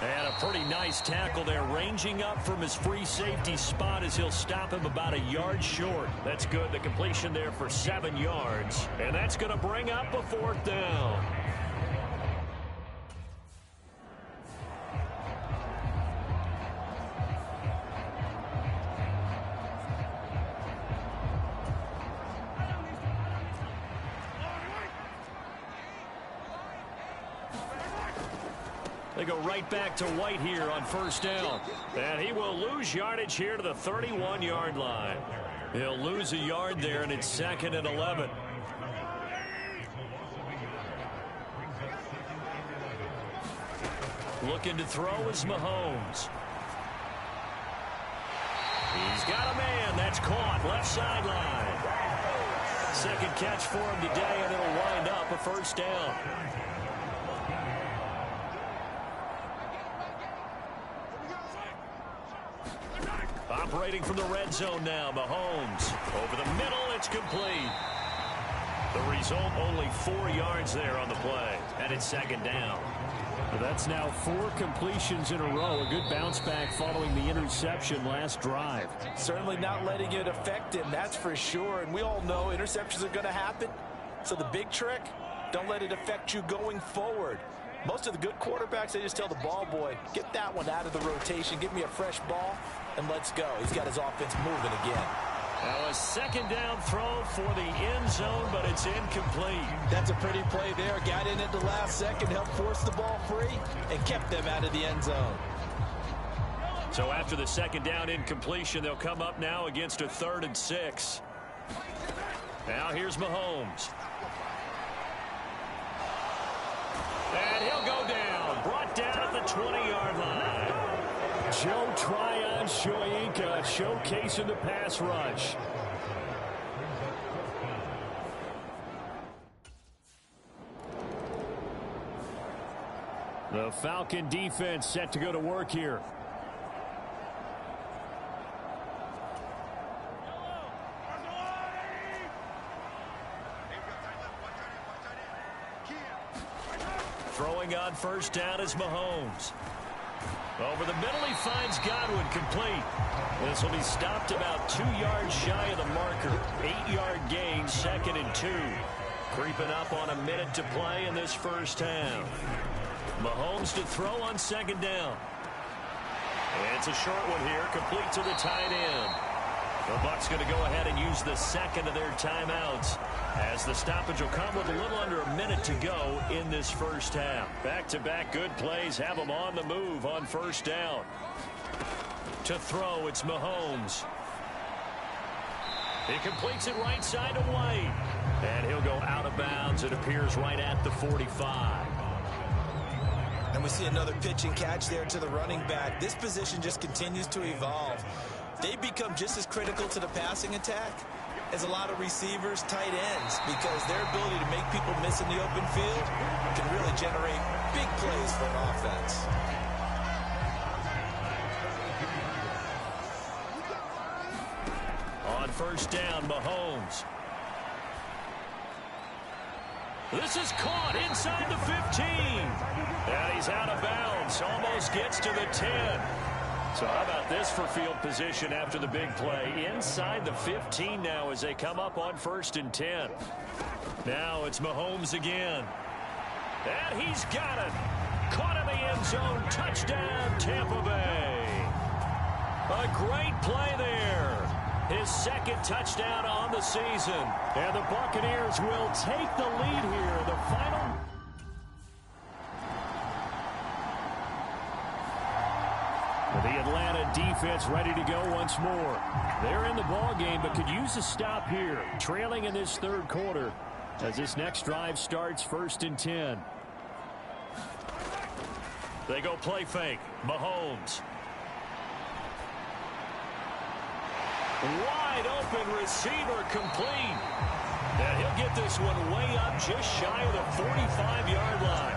And a pretty nice tackle there, ranging up from his free safety spot as he'll stop him about a yard short. That's good. The completion there for 7 yards. And that's going to bring up a 4th down. They go right back to White here on 1st down. And he will lose yardage here to the 31-yard line. He'll lose a yard there, and it's 2nd and 11. Looking to throw is Mahomes. He's got a man. That's caught. Left sideline. 2nd catch for him today, and it'll wind up a 1st down. Operating from the red zone now, Mahomes. Over the middle, it's complete. The result, only 4 yards there on the play. And it's 2nd down. Well, that's now 4 completions in a row. A good bounce back following the interception last drive. Certainly not letting it affect him, that's for sure. And we all know interceptions are going to happen. So the big trick, don't let it affect you going forward. Most of the good quarterbacks, they just tell the ball boy, get that one out of the rotation, give me a fresh ball, and let's go. He's got his offense moving again. Now a 2nd down throw for the end zone, but it's incomplete. That's a pretty play there. Got in at the last second, helped force the ball free, and kept them out of the end zone. So after the 2nd down incompletion, they'll come up now against a 3rd and 6. Now here's Mahomes. And he'll go down. Brought down at the 20-yard line. Joe Tryon-Shoyinka showcasing the pass rush. The Falcon defense set to go to work here. Throwing on 1st down is Mahomes. Over the middle, he finds Godwin complete. This will be stopped about 2 yards shy of the marker. 8-yard gain, 2nd and 2. Creeping up on a minute to play in this first half. Mahomes to throw on 2nd down. It's a short one here, complete to the tight end. The Bucs going to go ahead and use the second of their timeouts, as the stoppage will come with a little under a minute to go in this first half. Back-to-back good plays have them on the move on 1st down. To throw, it's Mahomes. He completes it right side to White. And he'll go out of bounds. It appears right at the 45. And we see another pitch and catch there to the running back. This position just continues to evolve. They become just as critical to the passing attack as a lot of receivers, tight ends, because their ability to make people miss in the open field can really generate big plays for an offense. On 1st down, Mahomes. This is caught inside the 15. And he's out of bounds. Almost gets to the 10. So how about this for field position after the big play? Inside the 15 now as they come up on 1st and 10. Now it's Mahomes again. And he's got it. Caught in the end zone. Touchdown, Tampa Bay. A great play there. His 2nd touchdown on the season. And the Buccaneers will take the lead here in the final. The Atlanta defense ready to go once more. They're in the ball game, but could use a stop here. Trailing in this 3rd quarter as this next drive starts 1st and 10. They go play fake. Mahomes. Wide open receiver complete. And he'll get this one way up just shy of the 45-yard line.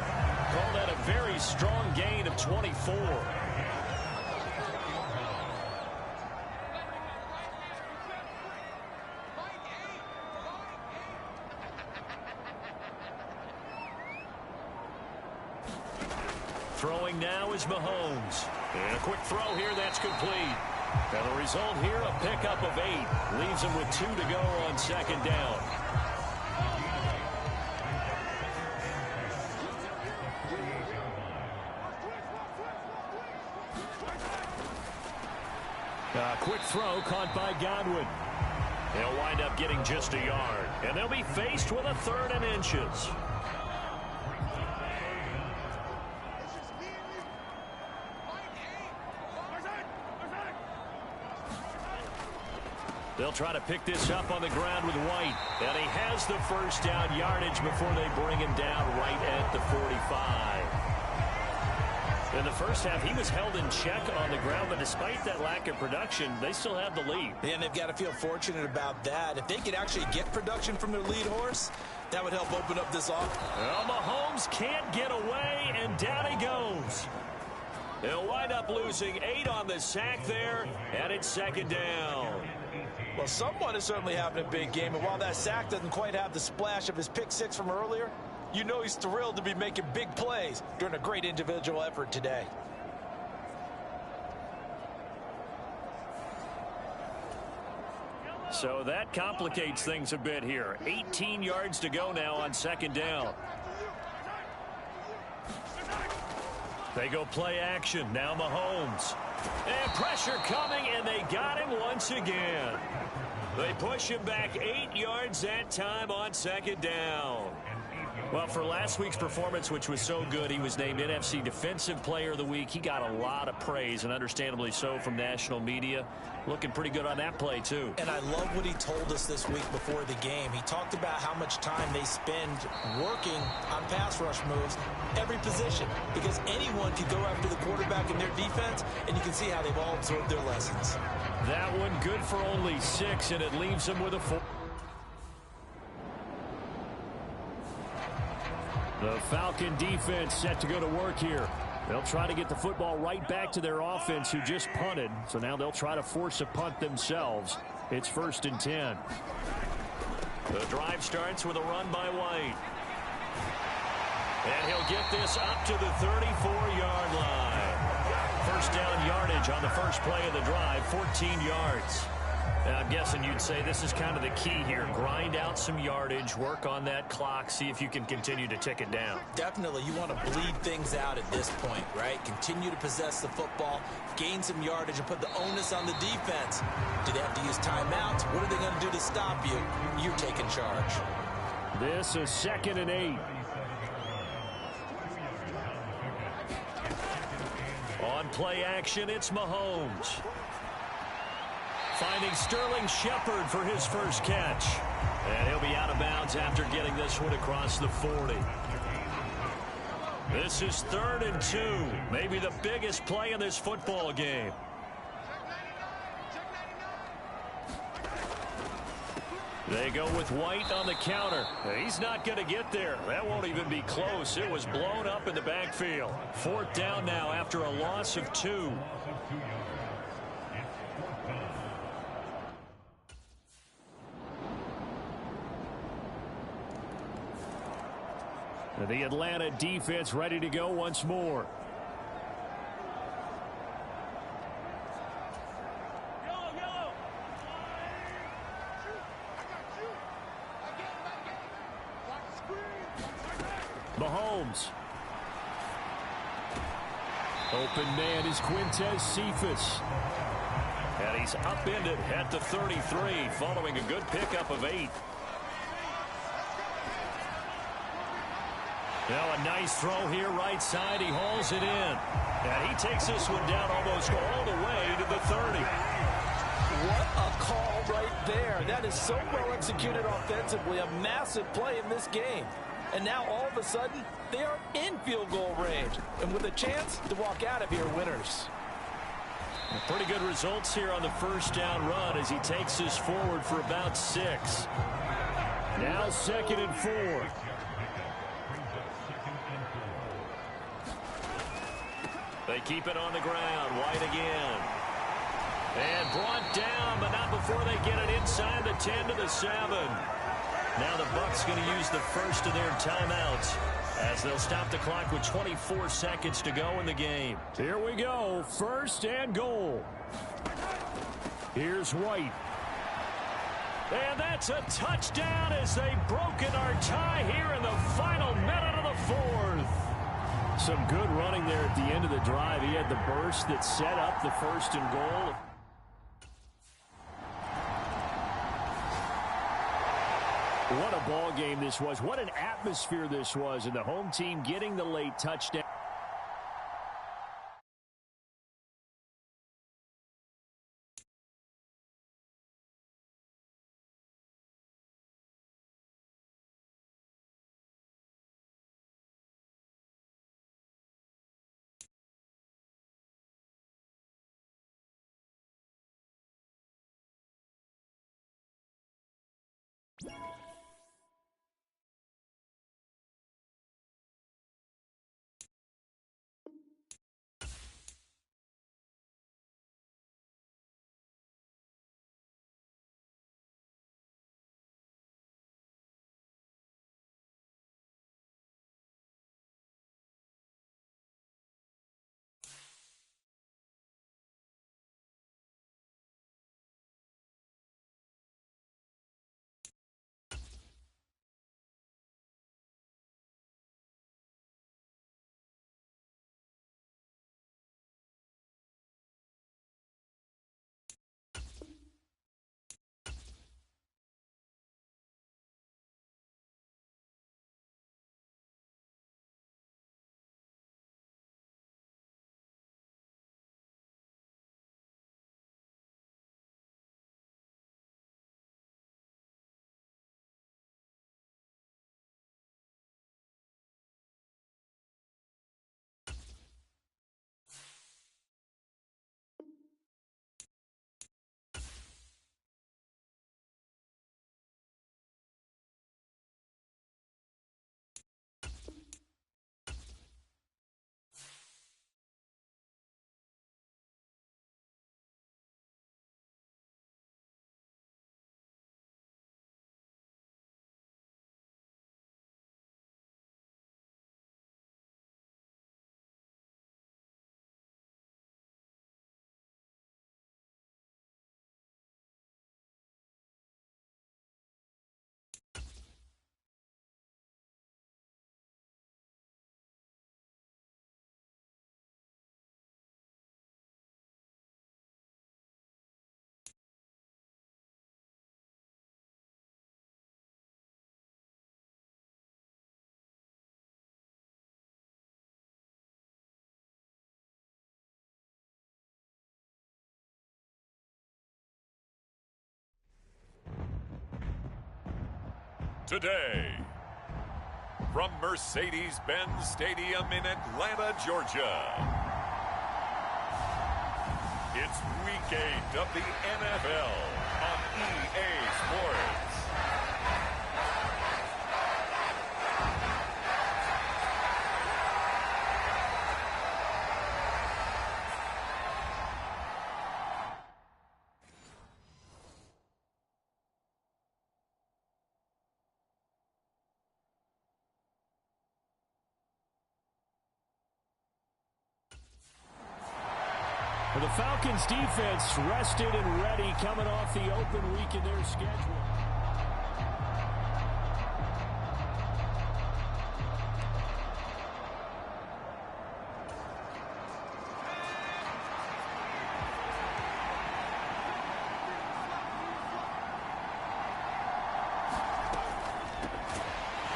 Call that a very strong gain of 24. Throwing now is Mahomes. And a quick throw here, that's complete. And the result here, a pickup of 8. Leaves him with 2 to go on 2nd down. A quick throw caught by Godwin. He'll wind up getting just a yard. And they'll be faced with a 3rd and inches. They'll try to pick this up on the ground with White. And he has the 1st down yardage before they bring him down right at the 45. In the first half, he was held in check on the ground, but despite that lack of production, they still have the lead. And they've got to feel fortunate about that. If they could actually get production from their lead horse, that would help open up this offense. Well, Mahomes can't get away, and down he goes. They'll wind up losing 8 on the sack there, and it's 2nd down. Well, someone is certainly having a big game, and while that sack doesn't quite have the splash of his pick 6 from earlier, you know he's thrilled to be making big plays during a great individual effort today. So that complicates things a bit here. 18 yards to go now on 2nd down. They go play action. Now Mahomes. And pressure coming, and they got him once again. They push him back 8 yards that time on 2nd down. Well, for last week's performance, which was so good, he was named NFC Defensive Player of the Week. He got a lot of praise, and understandably so, from national media. Looking pretty good on that play, too. And I love what he told us this week before the game. He talked about how much time they spend working on pass rush moves, every position, because anyone could go after the quarterback in their defense, and you can see how they've all absorbed their lessons. That one good for only 6, and it leaves them with a 4. The Falcon defense set to go to work here. They'll try to get the football right back to their offense who just punted. So now they'll try to force a punt themselves. It's 1st and 10. The drive starts with a run by White. And he'll get this up to the 34-yard line. first down yardage on the first play of the drive, 14 yards. Now, I'm guessing you'd say this is kind of the key here. Grind out some yardage, work on that clock, see if you can continue to tick it down. Definitely, you want to bleed things out at this point, right? Continue to possess the football, gain some yardage, and put the onus on the defense. Do they have to use timeouts? What are they going to do to stop you? You're taking charge. This is 2nd and 8. On play action, it's Mahomes. Finding Sterling Shepard for his first catch. And he'll be out of bounds after getting this one across the 40. This is 3rd and 2. Maybe the biggest play in this football game. They go with White on the counter. He's not going to get there. That won't even be close. It was blown up in the backfield. 4th down now after a loss of 2. The Atlanta defense ready to go once more. Mahomes. Open man is Quintez Cephas. And he's upended at the 33 following a good pickup of 8. Now a nice throw here right side. He hauls it in. And he takes this one down almost all the way to the 30. What a call right there. That is so well executed offensively. A massive play in this game. And now all of a sudden, they are in field goal range. And with a chance to walk out of here winners. Pretty good results here on the first down run as he takes this forward for about 6. Now 2nd and 4. They keep it on the ground. White again. And brought down, but not before they get it inside the 10 to the 7. Now the Bucs going to use the first of their timeouts as they'll stop the clock with 24 seconds to go in the game. Here we go. 1st and goal. Here's White. And that's a touchdown as they've broken our tie here in the final minute of the 4th. Some good running there at the end of the drive. He had the burst that set up the 1st and goal. What a ball game this was. What an atmosphere this was. And the home team getting the late touchdown. today. From Mercedes-Benz Stadium in Atlanta, Georgia, it's Week 8 of the NFL on EA Sports. The Falcons defense rested and ready coming off the open week in their schedule.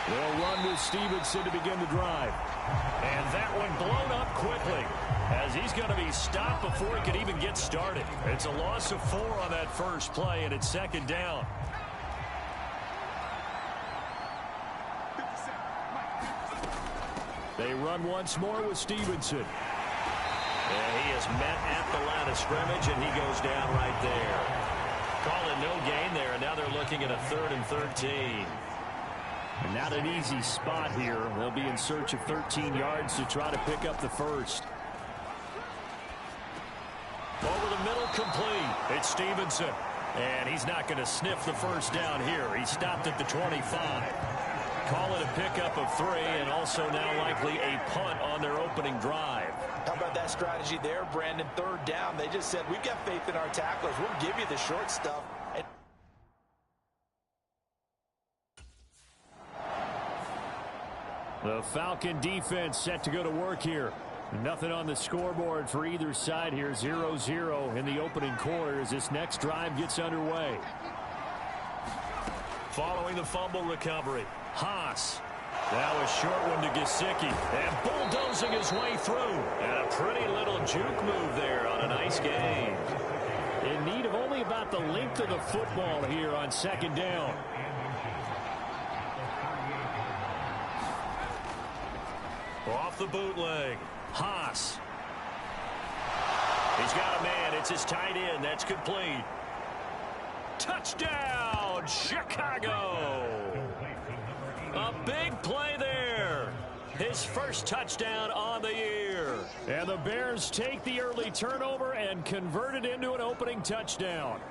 They'll run with Stevenson to begin the drive. And that one blown up quickly, as he's going to be stopped before he could even get started. It's a loss of 4 on that first play, and it's second down. They run once more with Stevenson. And he is met at the line of scrimmage, and he goes down right there. Calling no gain there, and now they're looking at a 3rd and 13. And not an easy spot here. They'll be in search of 13 yards to try to pick up the first. Over the middle, complete. It's Stevenson. And he's not going to sniff the first down here. He stopped at the 25. Call it a pickup of 3, and also now likely a punt on their opening drive. How about that strategy there, Brandon? 3rd down. They just said, we've got faith in our tacklers. We'll give you the short stuff. The Falcon defense set to go to work here. Nothing on the scoreboard for either side here. 0-0 in the opening quarter as this next drive gets underway. Following the fumble recovery, Haas. That was short one to Gesicki. And bulldozing his way through. And a pretty little juke move there on a nice game. In need of only about the length of the football here on 2nd down. Off the bootleg, Haas. He's got a man. It's his tight end. That's complete. Touchdown, Chicago. A big play there. His first touchdown on the year. And the Bears take the early turnover and convert it into an opening touchdown.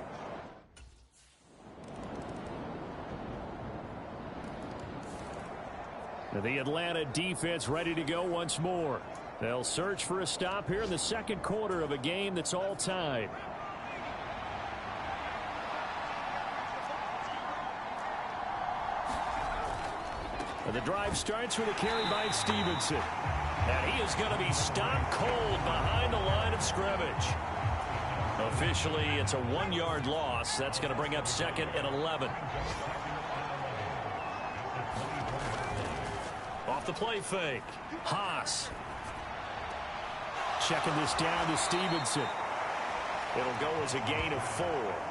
The Atlanta defense ready to go once more. They'll search for a stop here in the second quarter of a game that's all tied. And the drive starts with a carry by Stevenson. And he is going to be stopped cold behind the line of scrimmage. Officially, it's a 1-yard loss. That's going to bring up 2nd and 11. Off the play fake, Haas. Checking this down to Stevenson. It'll go as a gain of 4.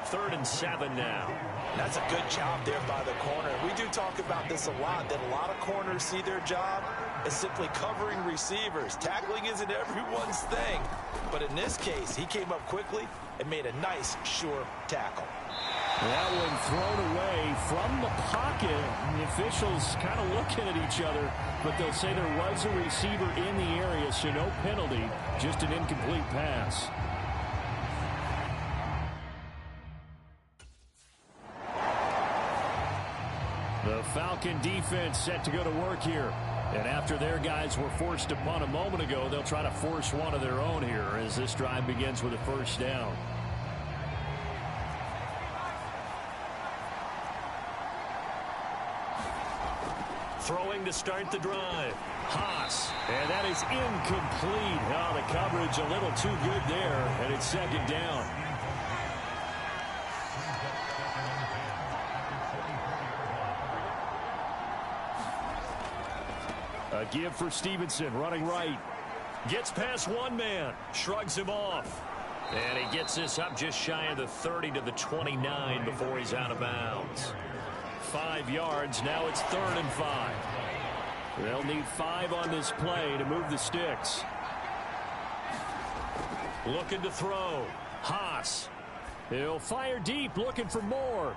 3rd and 7 now. That's a good job there by the corner. We do talk about this a lot, that a lot of corners see their job as simply covering receivers. Tackling isn't everyone's thing. But in this case, he came up quickly and made a nice, sure tackle. That one thrown away from the pocket. The officials kind of looking at each other, but they'll say there was a receiver in the area, so no penalty, just an incomplete pass. The Falcon defense set to go to work here. And after their guys were forced to punt a moment ago, they'll try to force one of their own here as this drive begins with a 1st down. Throwing to start the drive, Haas. And that is incomplete. Oh, the coverage a little too good there, and it's 2nd down. A give for Stevenson, running right. Gets past one man, shrugs him off. And he gets this up just shy of the 30 to the 29 before he's out of bounds. 5 yards. Now it's 3rd and 5. They'll need 5 on this play to move the sticks. Looking to throw. Haas. He'll fire deep, looking for more.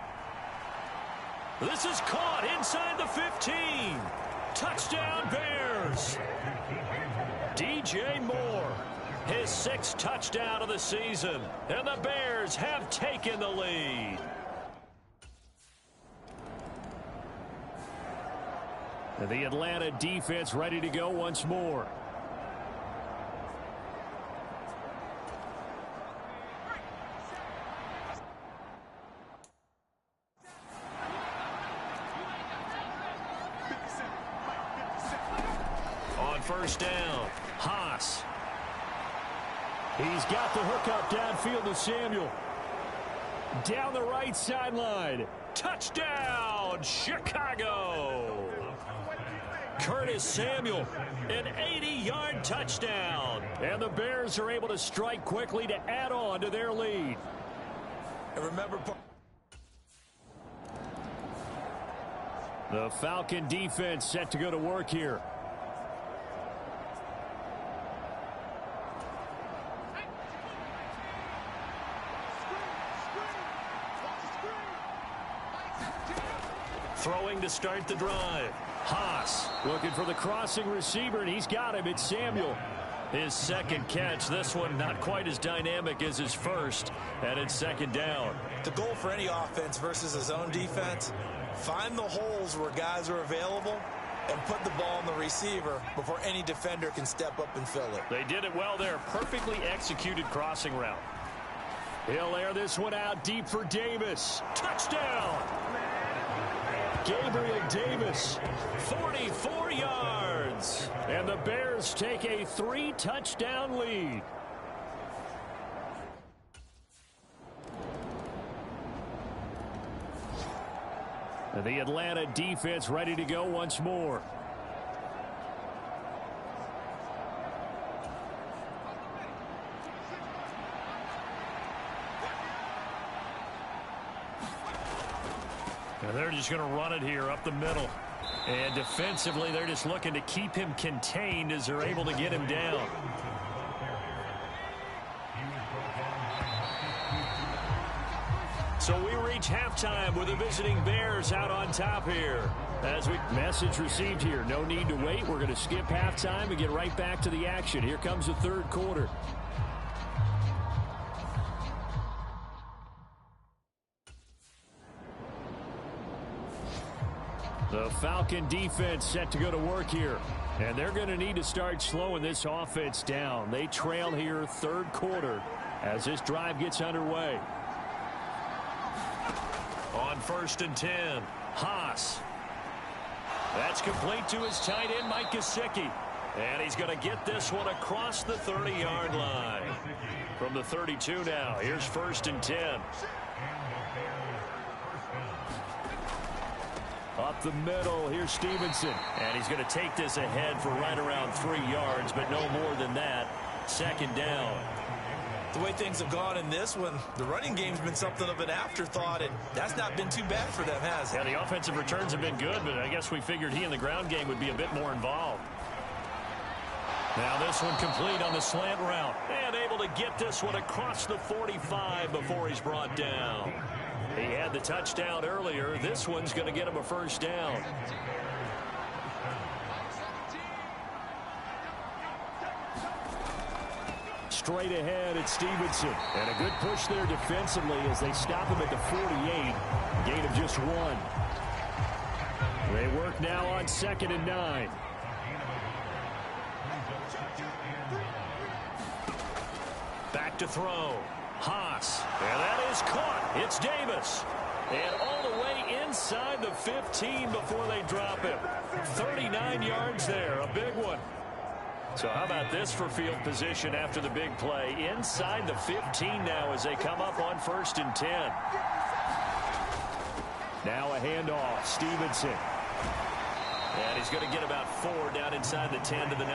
This is caught inside the 15. Touchdown, Bears. DJ Moore, his 6th touchdown of the season. And the Bears have taken the lead. The Atlanta defense ready to go once more. On 1st down, Haas. He's got the hookup downfield to Samuel. Down the right sideline. Touchdown, Chicago. Curtis Samuel, an 80-yard touchdown. And the Bears are able to strike quickly to add on to their lead. And remember, the Falcon defense set to go to work here. Throwing to start the drive. Haas looking for the crossing receiver, and he's got him. It's Samuel. His 2nd catch. This one not quite as dynamic as his first. And it's 2nd down. the goal for any offense versus a zone defense, find the holes where guys are available and put the ball on the receiver before any defender can step up and fill it. They did it well there. Perfectly executed crossing route. He'll air this one out deep for Davis. Touchdown! Gabriel Davis, 44 yards. And the Bears take a 3-touchdown lead. And the Atlanta defense ready to go once more. And they're just going to run it here up the middle. And defensively, they're just looking to keep him contained as they're able to get him down. So we reach halftime with the visiting Bears out on top here. Message received here. No need to wait. We're going to skip halftime and get right back to the action. Here comes the third quarter. The Falcon defense set to go to work here. And they're going to need to start slowing this offense down. They trail here third quarter as this drive gets underway. On 1st and 10, Haas. That's complete to his tight end, Mike Gesicki. And he's going to get this one across the 30-yard line. From the 32 now, here's 1st and 10. Up the middle, here's Stevenson. And he's going to take this ahead for right around 3 yards, but no more than that. 2nd down. The way things have gone in this one, the running game's been something of an afterthought, and that's not been too bad for them, has it? Yeah, the offensive returns have been good, but I guess we figured he in the ground game would be a bit more involved. Now this one complete on the slant route. And able to get this one across the 45 before he's brought down. He had the touchdown earlier. This one's going to get him a 1st down. Straight ahead, it's Stevenson. And a good push there defensively as they stop him at the 48. Gain of just 1. They work now on 2nd and 9. Back to throw. Haas. And that is caught. It's Davis. And all the way inside the 15 before they drop him. 39 yards there. A big one. So how about this for field position after the big play? Inside the 15 now as they come up on 1st and 10. Now a handoff. Stevenson. And he's going to get about 4 down inside the 10 to the 9.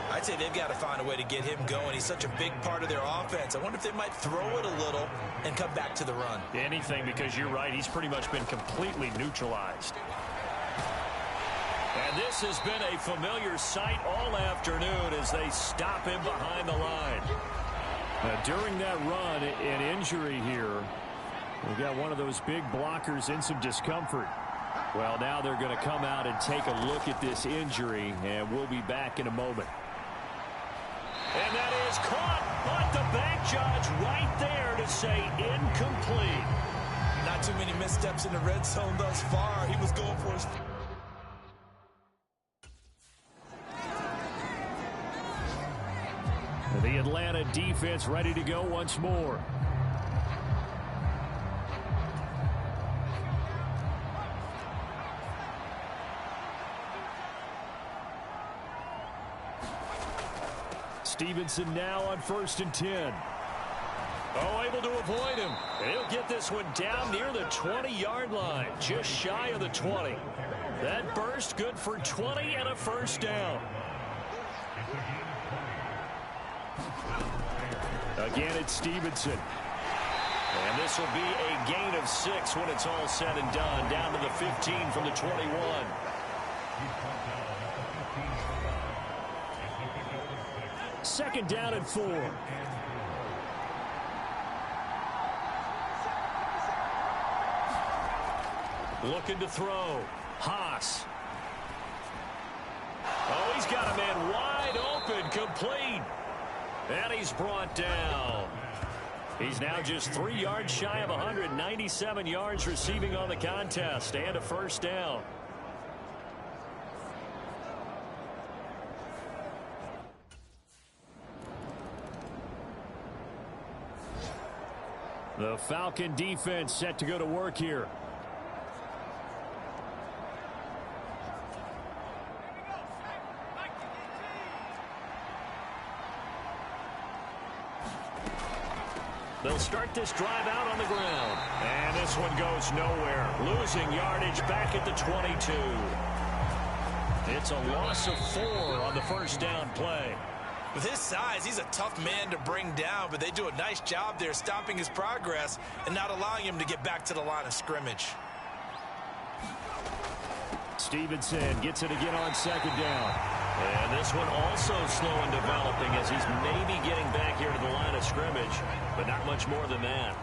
I I'd say they've got to find a way to get him going. He's such a big part of their offense. I wonder if they might throw it a little and come back to the run. Anything, because you're right. He's pretty much been completely neutralized. And this has been a familiar sight all afternoon as they stop him behind the line. During that run, an injury here. We've got one of those big blockers in some discomfort. Well, now they're going to come out and take a look at this injury, and we'll be back in a moment. And that is caught, but the back judge right there to say incomplete. Not too many missteps in the red zone thus far. He was going for his... The Atlanta defense ready to go once more. Stevenson now on 1st and 10. Oh, able to avoid him. And he'll get this one down near the 20-yard line, just shy of the 20. That burst good for 20 and a first down. Again, it's Stevenson. And this will be a gain of 6 when it's all said and done, down to the 15 from the 21. Second down and 4. Looking to throw. Haas. Oh, he's got a man wide open, complete. And he's brought down. He's now just 3 yards shy of 197 yards receiving on the contest and a first down. The Falcon defense set to go to work here. They'll start this drive out on the ground. And this one goes nowhere. Losing yardage back at the 22. It's a loss of 4 on the first down play. With his size, he's a tough man to bring down, but they do a nice job there stopping his progress and not allowing him to get back to the line of scrimmage. Stevenson gets it again on 2nd down. And this one also slow in developing as he's maybe getting back here to the line of scrimmage, but not much more than that.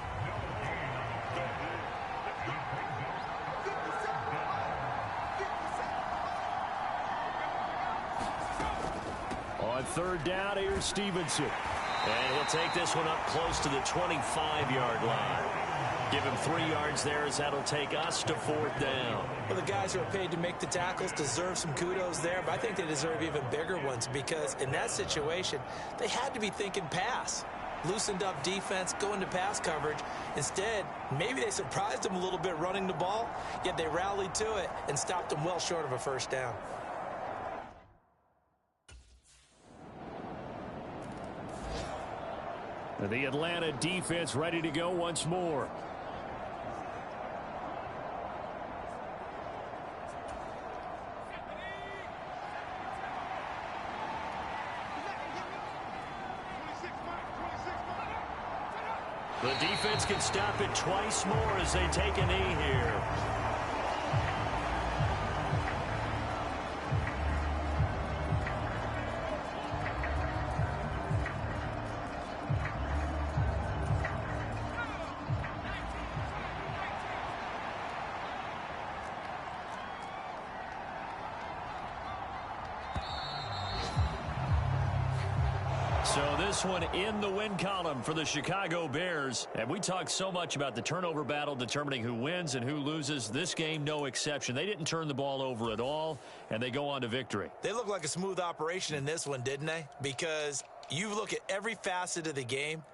On 3rd down, here's Stevenson. And he'll take this one up close to the 25-yard line. Give him 3 yards there as that'll take us to 4th down. Well, the guys who are paid to make the tackles deserve some kudos there, but I think they deserve even bigger ones because in that situation, they had to be thinking pass. Loosened up defense, going to pass coverage. Instead, maybe they surprised them a little bit running the ball, yet they rallied to it and stopped them well short of a first down. The Atlanta defense ready to go once more. The defense can stop it twice more as they take a knee here. So this one in the win column for the Chicago Bears. And we talked so much about the turnover battle determining who wins and who loses. This game, no exception. They didn't turn the ball over at all, and they go on to victory. They look like a smooth operation in this one, didn't they? Because you look at every facet of the game,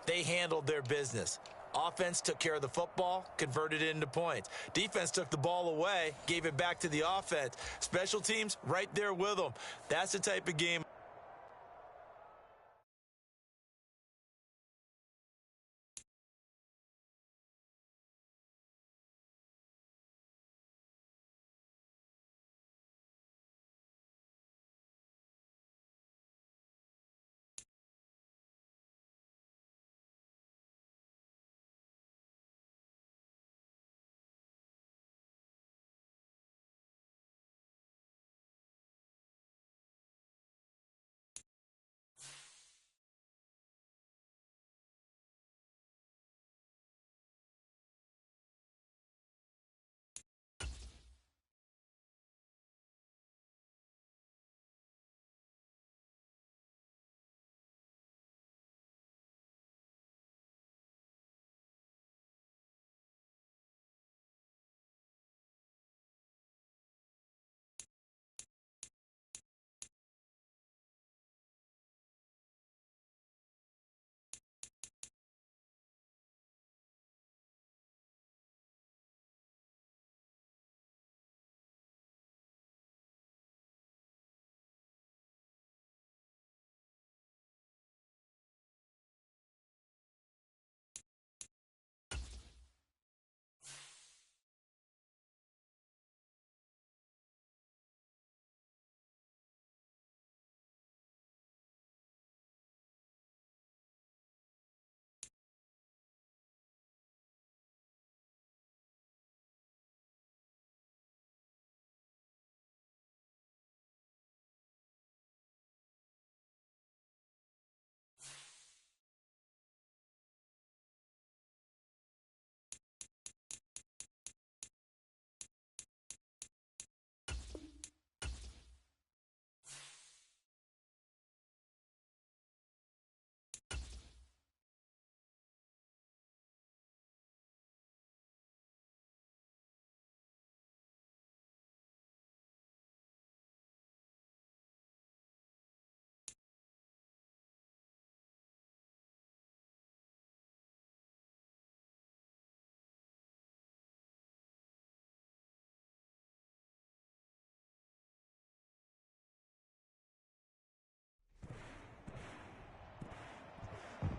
they handled their business. Offense took care of the football, converted it into points. Defense took the ball away, gave it back to the offense. Special teams, right there with them. That's the type of game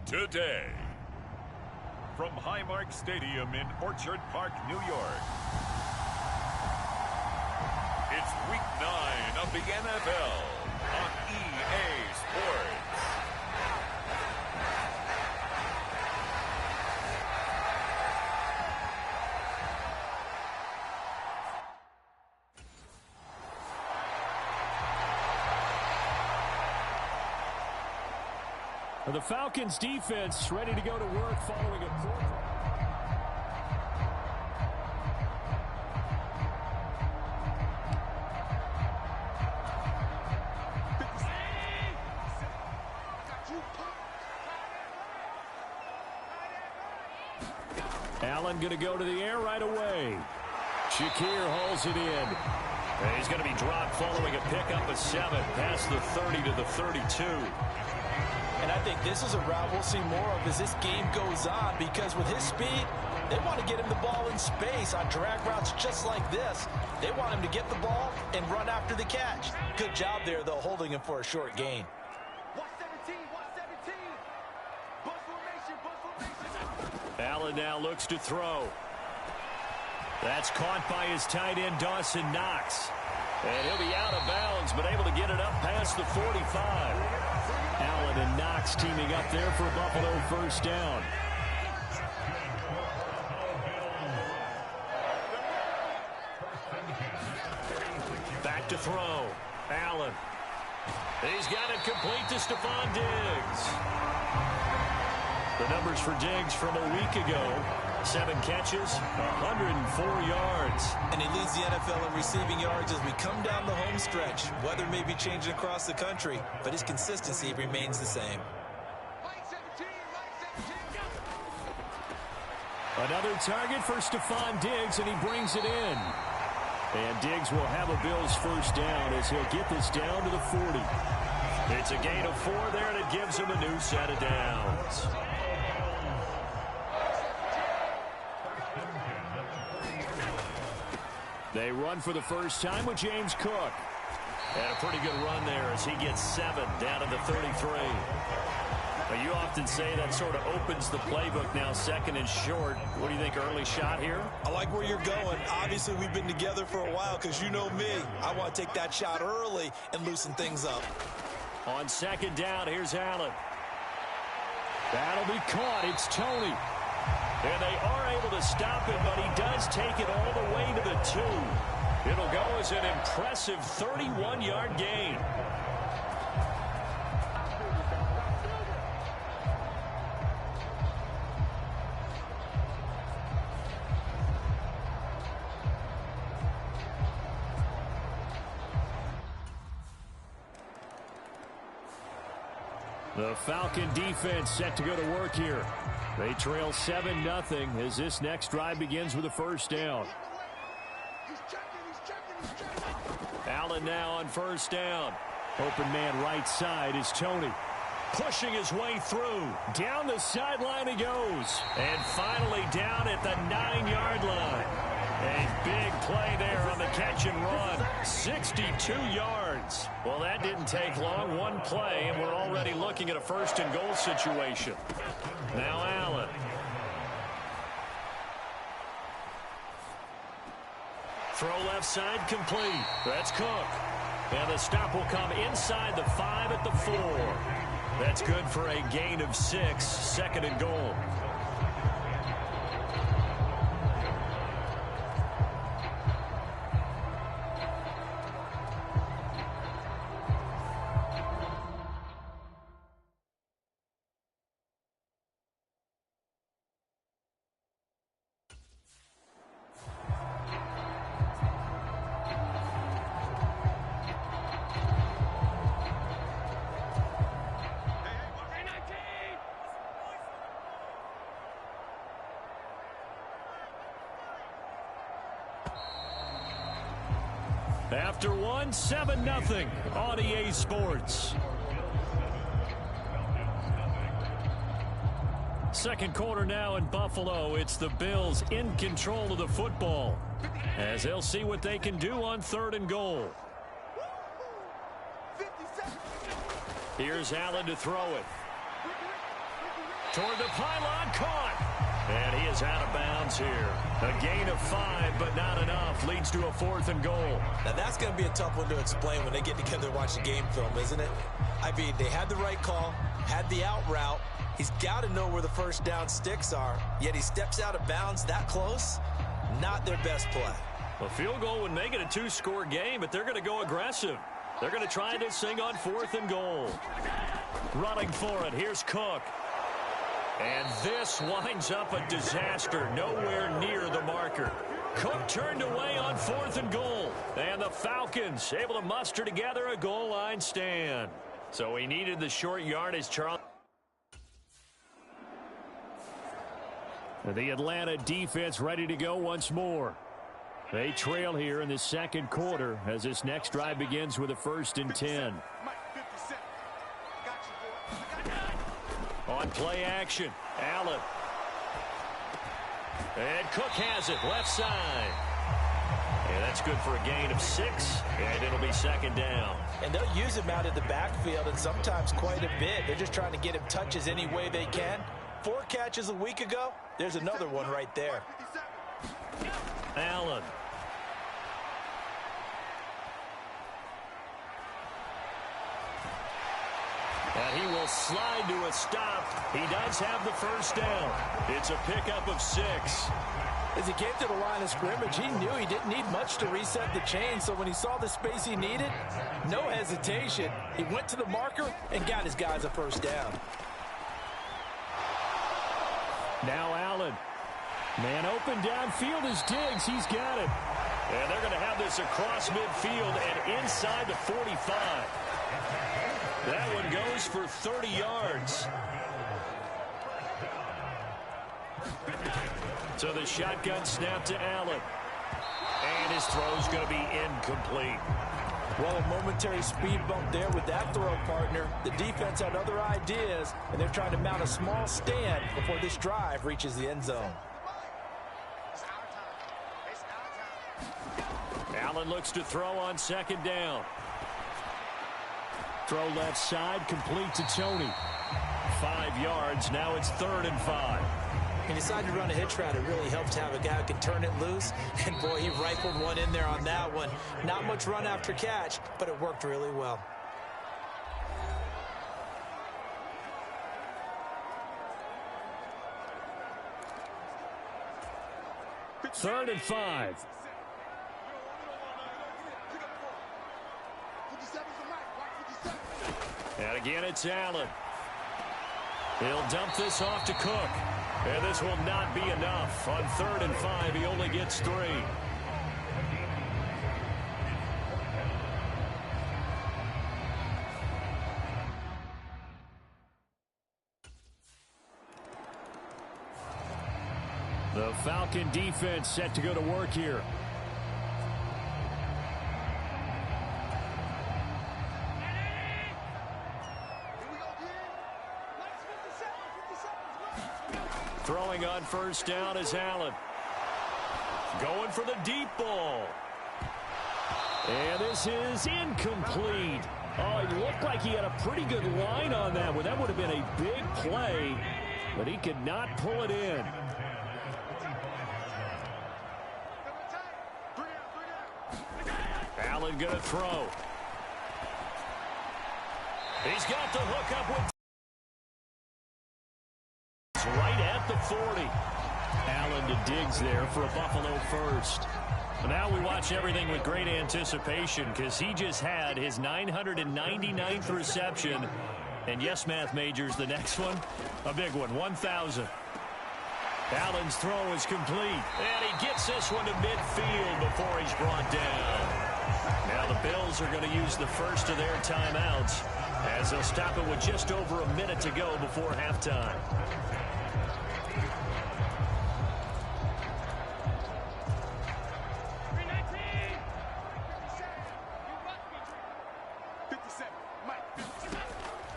today. From Highmark Stadium in Orchard Park, New York, it's Week 9 of the NFL on EA Sports. The Falcons defense ready to go to work following a quarter. Allen going to go to the air right away. Shakir hauls it in. And he's going to be dropped following a pickup of 7 past the 30 to the 32. And I think this is a route we'll see more of as this game goes on, because with his speed, they want to get him the ball in space on drag routes just like this. They want him to get the ball and run after the catch. Good job there, though, holding him for a short gain. Allen now looks to throw. That's caught by his tight end, Dawson Knox. And he'll be out of bounds, but able to get it up past the 45. Allen and Knox teaming up there for Buffalo first down. Back to throw. Allen. He's got it complete to Stephon Diggs. The numbers for Diggs from a week ago: 7 catches, 104 yards. And he leads the NFL in receiving yards as we come down the home stretch. Weather may be changing across the country, but his consistency remains the same. Another target for Stephon Diggs, and he brings it in. And Diggs will have a Bills first down as he'll get this down to the 40. It's a gain of 4 there, and it gives him a new set of downs. They run for the first time with James Cook. And a pretty good run there as he gets 7 down to the 33. Well, you often say that sort of opens the playbook now, 2nd and short. What do you think, early shot here? I like where you're going. Obviously, we've been together for a while because you know me. I want to take that shot early and loosen things up. On 2nd down, here's Allen. That'll be caught. It's Tony. And they are able to stop it, but he does take it all the way to the 2. It'll go as an impressive 31-yard gain. The Falcon defense set to go to work here. They trail 7-0 as this next drive begins with a first down. Allen now on first down. Open man right side is Tony. Pushing his way through. Down the sideline he goes. And finally down at the 9-yard line. A big play there on the catch and run. 62 yards. Well, that didn't take long. One play, and we're already looking at a 1st and goal situation. Now Allen. Throw left side complete. That's Cook. And the stop will come inside the 5 at the 4. That's good for a gain of 6. 2nd and goal. After one, 7-0 on EA Sports. 2nd quarter now in Buffalo. It's the Bills in control of the football as they'll see what they can do on 3rd and goal. Here's Allen to throw it. toward the pylon, caught. And he is out of bounds here. A gain of 5, but not enough. Leads to a 4th and goal. Now, that's going to be a tough one to explain when they get together and watch the game film, isn't it? I mean, they had the right call, had the out route. He's got to know where the first down sticks are, yet he steps out of bounds that close. Not their best play. A field goal would make it a 2-score game, but they're going to go aggressive. They're going to try this thing on 4th and goal. Running for it, here's Cook. And this winds up a disaster, nowhere near the marker. Cook turned away on 4th and goal. And the Falcons able to muster together a goal line stand. So he needed the short yardage, Charles. The Atlanta defense ready to go once more. They trail here in the second quarter as this next drive begins with a 1st and 10. On play action, Allen. And Cook has it, left side. And that's good for a gain of 6, and it'll be 2nd down. And they'll use him out in the backfield, and sometimes quite a bit. They're just trying to get him touches any way they can. 4 catches a week ago, there's another one right there. Allen. And he will slide to a stop. He does have the 1st down. It's a pickup of 6. As he came to the line of scrimmage, he knew he didn't need much to reset the chain, so when he saw the space he needed, no hesitation. He went to the marker and got his guys a 1st down. Now Allen. Man open downfield is Diggs. He's got it. And they're going to have this across midfield and inside the 45. That one goes for 30 yards. So the shotgun snap to Allen. And his throw's going to be incomplete. Well, a momentary speed bump there with that throw partner. The defense had other ideas, and they're trying to mount a small stand before this drive reaches the end zone. Allen looks to throw on 2nd down. Throw left side, complete to Tony. 5 yards, now it's 3rd and 5. He decided to run a hitch route. It really helps to have a guy who can turn it loose. And, boy, he rifled one in there on that one. Not much run after catch, but it worked really well. Third and 5. And again, it's Allen. He'll dump this off to Cook. And this will not be enough. On 3rd and 5, he only gets 3. The Falcon defense set to go to work here. Throwing on 1st down is Allen. Going for the deep ball. And this is incomplete. Oh, it looked like he had a pretty good line on that one. That would have been a big play, but he could not pull it in. Allen going to throw. He's got the hook up with right at the 40. Allen to Diggs there for a Buffalo 1st. Now we watch everything with great anticipation because he just had his 999th reception. And yes, math majors, the next one, a big one, 1,000. Allen's throw is complete. And he gets this one to midfield before he's brought down. Now the Bills are going to use the first of their timeouts as they'll stop it with just over a minute to go before halftime.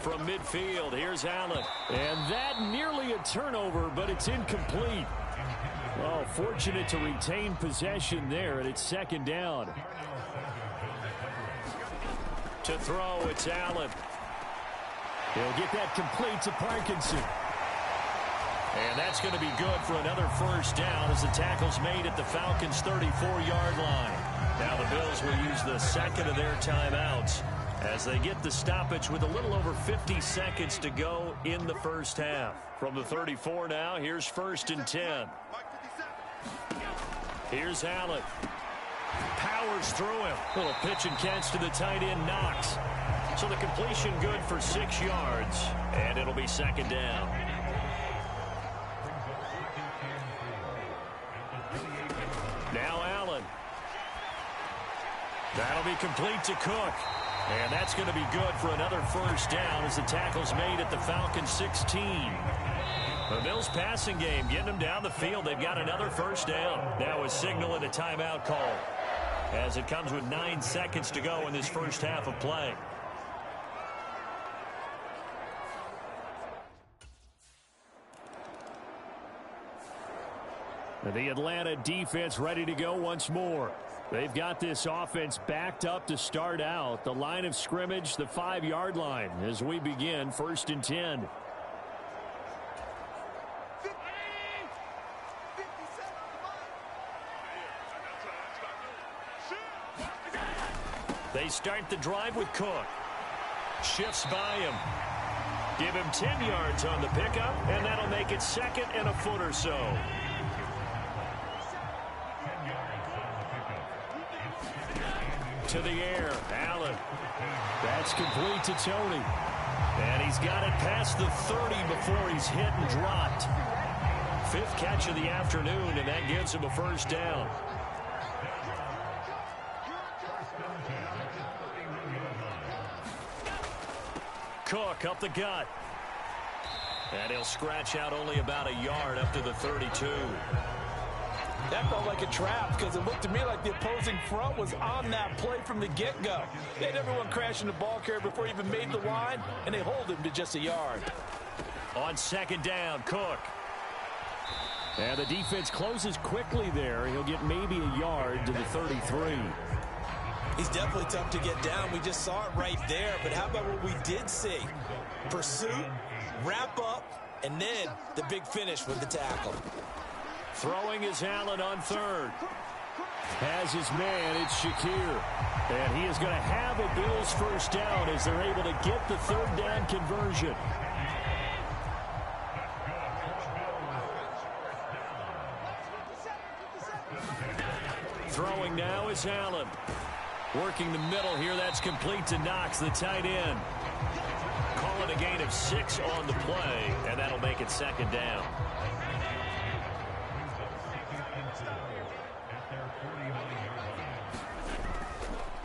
From midfield, here's Allen. And that nearly a turnover, but it's incomplete. Well, fortunate to retain possession there, and it's 2nd down. To throw, it's Allen. He'll get that complete to Parkinson. And that's going to be good for another first down as the tackle's made at the Falcons' 34-yard line. Now the Bills will use the second of their timeouts as they get the stoppage with a little over 50 seconds to go in the first half. From the 34 now, here's 1st and 10. Here's Allen. Powers through him. Little pitch and catch to the tight end, Knox. So the completion good for 6 yards, and it'll be 2nd down. Now Allen. That'll be complete to Cook. And that's going to be good for another first down as the tackle's made at the Falcons' 16. The Bills passing game getting them down the field. They've got another first down. Now a signal and a timeout call as it comes with 9 seconds to go in this first half of play. The Atlanta defense ready to go once more. They've got this offense backed up to start out. The line of scrimmage, the 5-yard line as we begin 1st and 10. They start the drive with Cook. Shifts by him. Give him 10 yards on the pickup, and that'll make it 2nd and a foot or so. To the air, Allen. That's complete to Tony. And he's got it past the 30 before he's hit and dropped. 5th catch of the afternoon, and that gives him a first down. Cook up the gut. And he'll scratch out only about a yard up to the 32. That felt like a trap because it looked to me like the opposing front was on that play from the get-go. They had everyone crashing the ball carrier before he even made the line, and they hold him to just a yard. On 2nd down, Cook. And the defense closes quickly there. He'll get maybe a yard to the 33. He's definitely tough to get down. We just saw it right there. But how about what we did see? Pursuit, wrap up, and then the big finish with the tackle. Throwing is Allen on 3rd. Has his man, it's Shakir. And he is going to have a Bills first down as they're able to get the 3rd down conversion. Throwing now is Allen. Working the middle here, that's complete to Knox, the tight end. Call it a gain of 6 on the play, and that'll make it 2nd down.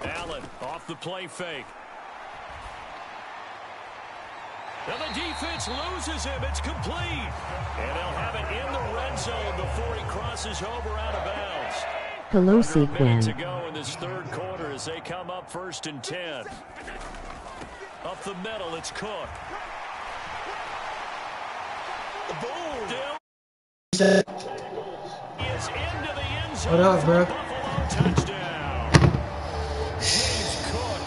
Allen off the play fake. And the defense loses him. It's complete. And they'll have it in the red zone before he crosses over out of bounds. Hello, Under a minute to Sequan. go in this 3rd quarter as they come up 1st and 10. Up the middle, it's Cook. Boom. He is into the end zone. What up, bro? Buffalo touchdown. James Cook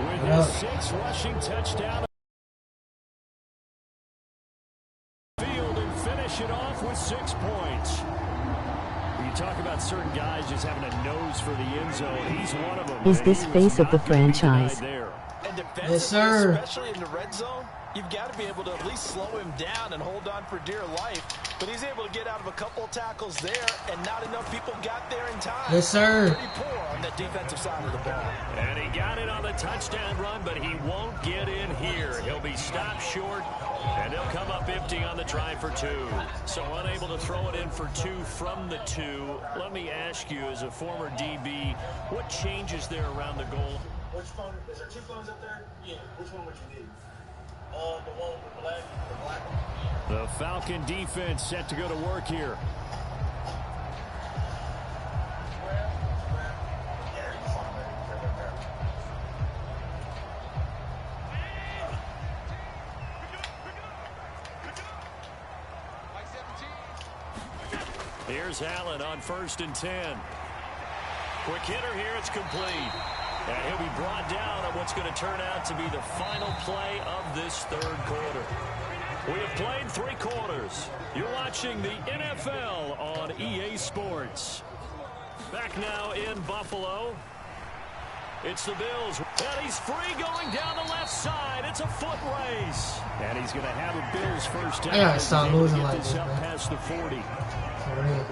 with his 6th rushing touchdown. Field and finish it off with 6 points. You talk about certain guys just having a nose for the end zone. He's one of them. Is this face of the franchise? And Yes, sir. especially in the red zone, you've got to be able to at least slow him down and hold on for dear life. But he's able to get out of a couple of tackles there, and not enough people got there in time. Yes, sir. Pretty poor on the defensive side of the ball. And he got it on the touchdown run, but he won't get in here. He'll be stopped short, and he'll come up empty on the try for 2. So unable to throw it in for 2 from the 2. Let me ask you, as a former DB, what changes there around the goal? Which phone? Is there 2 phones up there? Yeah. Which one would you need? The one with the black one. The Falcon defense set to go to work here. Here's Allen on 1st and 10. Quick hitter here, it's complete. And he'll be brought down on what's going to turn out to be the final play of this 3rd quarter. We have played 3 quarters. You're watching the NFL on EA Sports. Back now in Buffalo. It's the Bills. And he's free going down the left side. It's a foot race. And he's going to have a Bills first down. I gotta stop losing like this, up man. past the 40. For real.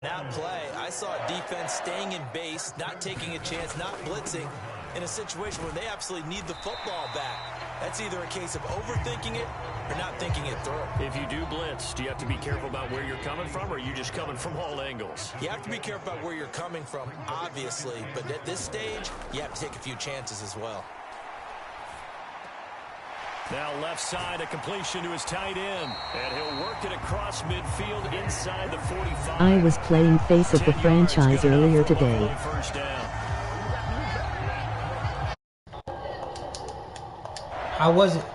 That play, I saw a defense staying in base, not taking a chance, not blitzing in a situation where they absolutely need the football back. That's either a case of overthinking it or not thinking it through. If you do blitz, do you have to be careful about where you're coming from, or are you just coming from all angles? You have to be careful about where you're coming from, obviously, but at this stage, you have to take a few chances as well. Now left side, a completion to his tight end. And he'll work it across midfield inside the 45. I was playing Face of the Franchise earlier today. First down. I wasn't.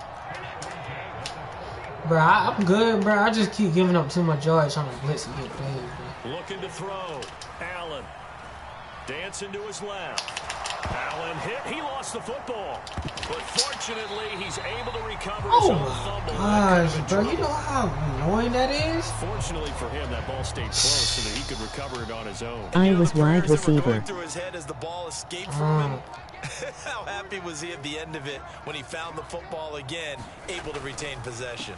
Bro, I'm good, bro. I just keep giving up too much yards trying to blitz and get plays, bro. Looking to throw. Allen. Dancing to his left. Allen hit. He lost the football. But fortunately, he's able to recover his Oh own my fumble. gosh, bro. You know how annoying that is? Fortunately for him, that ball stayed close so that he could recover it on his own. I was wide Prayers that were receiver. going through his head as the ball escaped from him. How happy was he at the end of it when he found the football again, able to retain possession?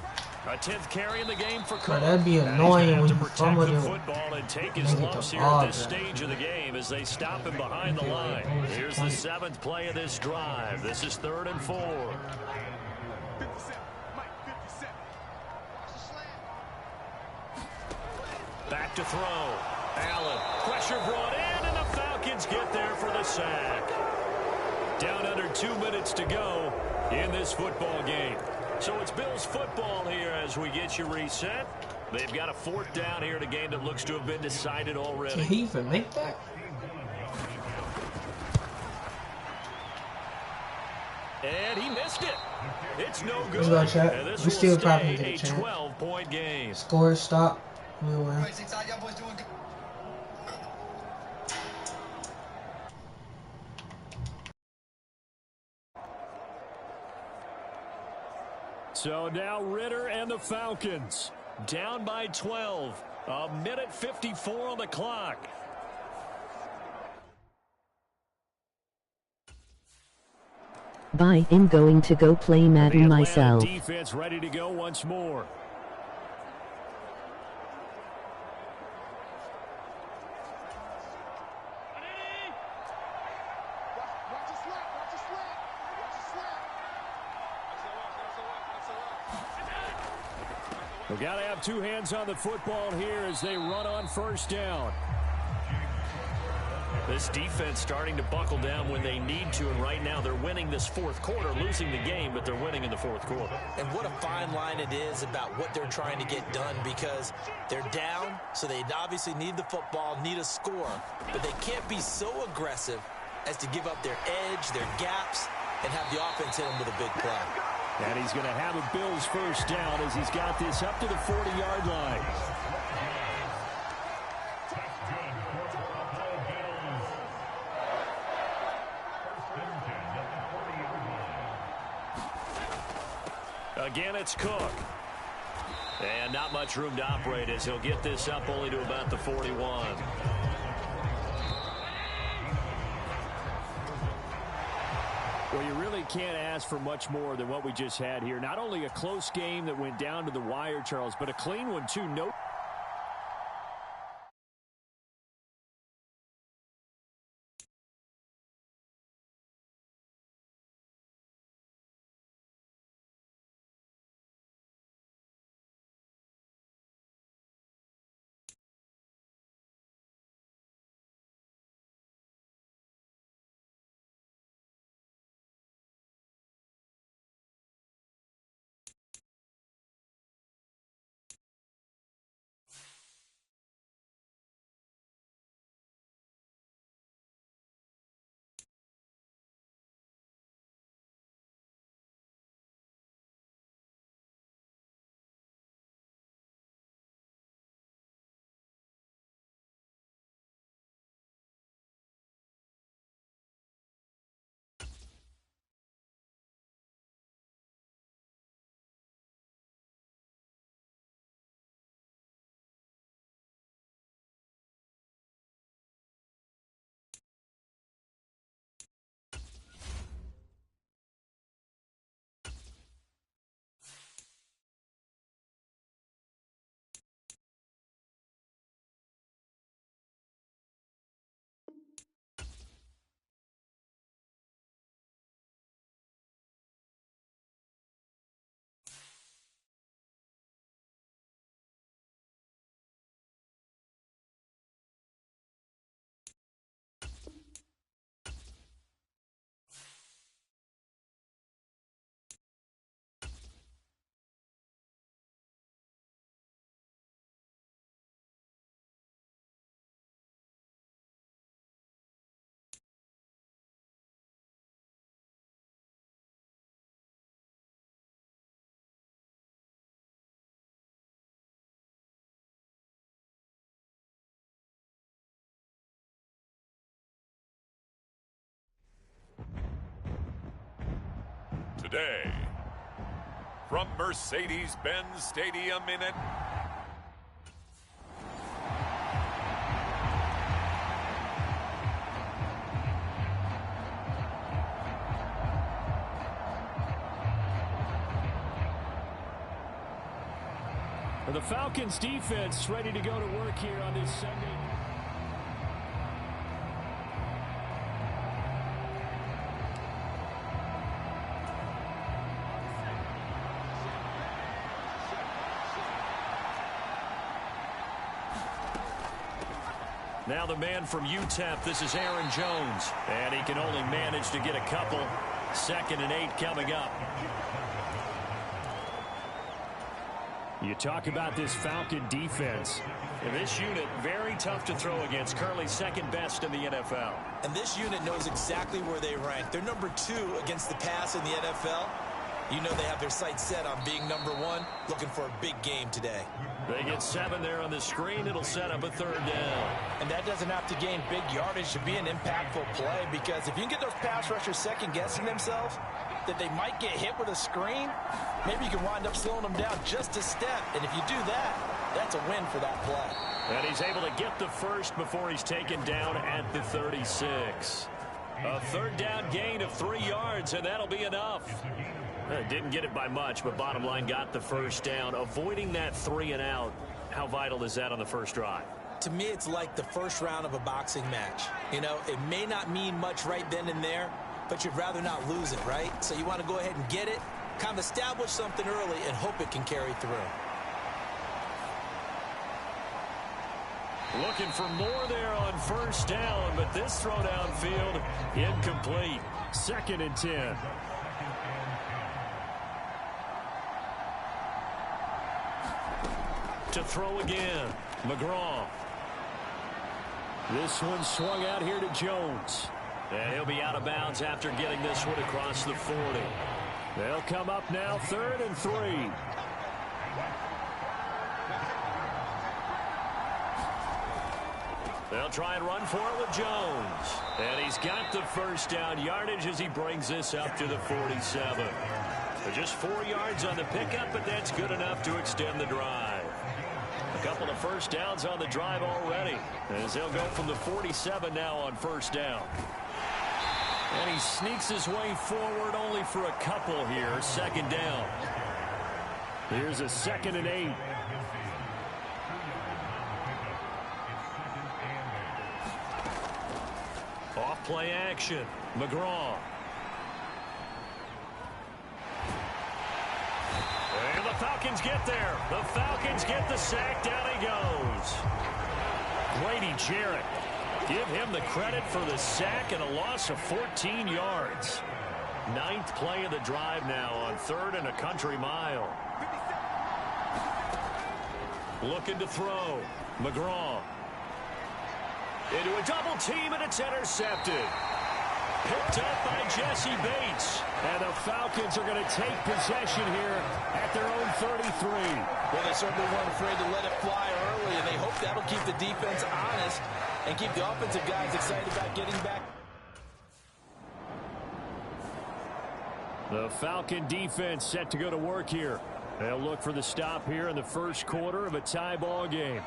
A 10th carry in the game for Bro, Cook. that'd be And he's annoying gonna when have you to protect fumble the the football and take his make it lumps the here at this ball, stage of the game as they stop him behind the line. Here's the 7th play of this drive. This is 3rd and 4. Back to throw. Allen. Pressure brought in, and the Falcons get there for the sack. Down under 2 minutes to go in this football game. So it's Bills football here as we get you reset. They've got a 4th down here in a game that looks to have been decided already. Can he even make that? And he missed it. It's no good. Let's go, chat. And this We will still probably stay get a a chance. 12-point game. Score, stop. We win. So now Ritter and the Falcons down by 12. A minute 54 on the clock. Bye, I'm going to go play Madden The Atlanta myself. defense ready to go once more. We've got to have 2 hands on the football here as they run on 1st down. This defense starting to buckle down when they need to, and right now they're winning this 4th quarter, losing the game, but they're winning in the 4th quarter. And what a fine line it is about what they're trying to get done, because they're down, so they obviously need the football, need a score, but they can't be so aggressive as to give up their edge, their gaps, and have the offense hit them with a big play. And he's going to have a Bills first down as he's got this up to the 40-yard line. Again, it's Cook. And not much room to operate as he'll get this up only to about the 41. Well, you really can't ask for much more than what we just had here. Not only a close game that went down to the wire, Charles, but a clean one, too. No day. From Mercedes-Benz Stadium in it. The Falcons defense ready to go to work here on this Sunday. Now the man from UTEP, this is Aaron Jones. And he can only manage to get a couple. 2nd and 8 coming up. You talk about this Falcon defense. And this unit, very tough to throw against. Currently 2nd best in the NFL. And this unit knows exactly where they rank. They're number 2 against the pass in the NFL. You know they have their sights set on being number 1, looking for a big game today. They get 7 there on the screen. It'll set up a 3rd down. And that doesn't have to gain big yardage to be an impactful play, because if you can get those pass rushers second-guessing themselves, that they might get hit with a screen, maybe you can wind up slowing them down just a step. And if you do that, that's a win for that play. And he's able to get the first before he's taken down at the 36. A 3rd down gain of 3 yards, and that'll be enough. Didn't get it by much, but bottom line got the first down. Avoiding that 3 and out, how vital is that on the first drive? To me, it's like the first round of a boxing match. You know, it may not mean much right then and there, but you'd rather not lose it, right? So you want to go ahead and get it, kind of establish something early, and hope it can carry through. Looking for more there on first down, but this throw downfield incomplete. 2nd and 10. To throw again, McGraw. This one swung out here to Jones. And he'll be out of bounds after getting this one across the 40. They'll come up now 3rd and 3. They'll try and run for it with Jones. And he's got the first down yardage as he brings this up to the 47. But just 4 yards on the pickup, but that's good enough to extend the drive. A couple of first downs on the drive already, as they'll go from the 47 now on first down. And he sneaks his way forward only for a couple here. 2nd down. Here's a 2nd and 8. Off play action. McGraw. And the Falcons get there. The Falcons get the sack. Down he goes. Grady Jarrett. Give him the credit for the sack and a loss of 14 yards. 9th play of the drive now on 3rd and a country mile. Looking to throw. McGraw. Into a double team, and it's intercepted. Picked up by Jesse Bates. And the Falcons are going to take possession here at their own 33. Well, they certainly weren't afraid to let it fly early, and they hope that'll keep the defense honest and keep the offensive guys excited about getting back. The Falcon defense set to go to work here. They'll look for the stop here in the first quarter of a tie ball game.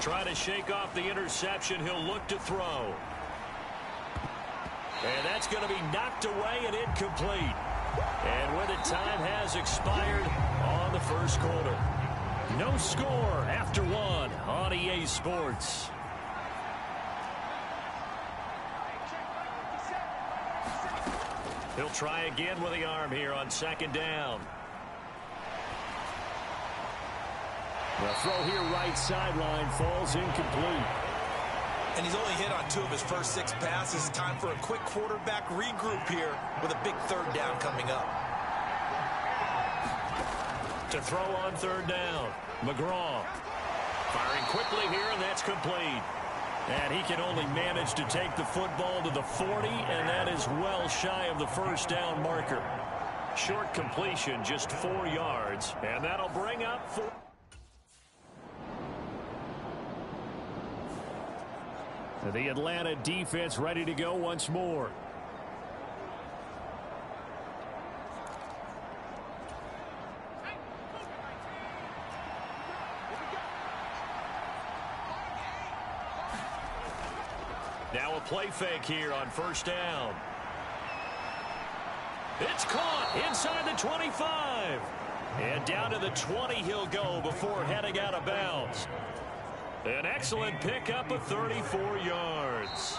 Try to shake off the interception. He'll look to throw. And that's going to be knocked away and incomplete. And with it, time has expired on the first quarter. No score after 1 on EA Sports. He'll try again with the arm here on 2nd down. The throw here right sideline falls incomplete. And he's only hit on 2 of his first 6 passes. Time for a quick quarterback regroup here with a big 3rd down coming up. To throw on 3rd down, McGraw. Firing quickly here, and that's complete. And he can only manage to take the football to the 40, and that is well shy of the first down marker. Short completion, just 4 yards, and that'll bring up 4. The Atlanta defense ready to go once more. Now a play fake here on first down. It's caught inside the 25. And down to the 20 he'll go before heading out of bounds. An excellent pickup of 34 yards.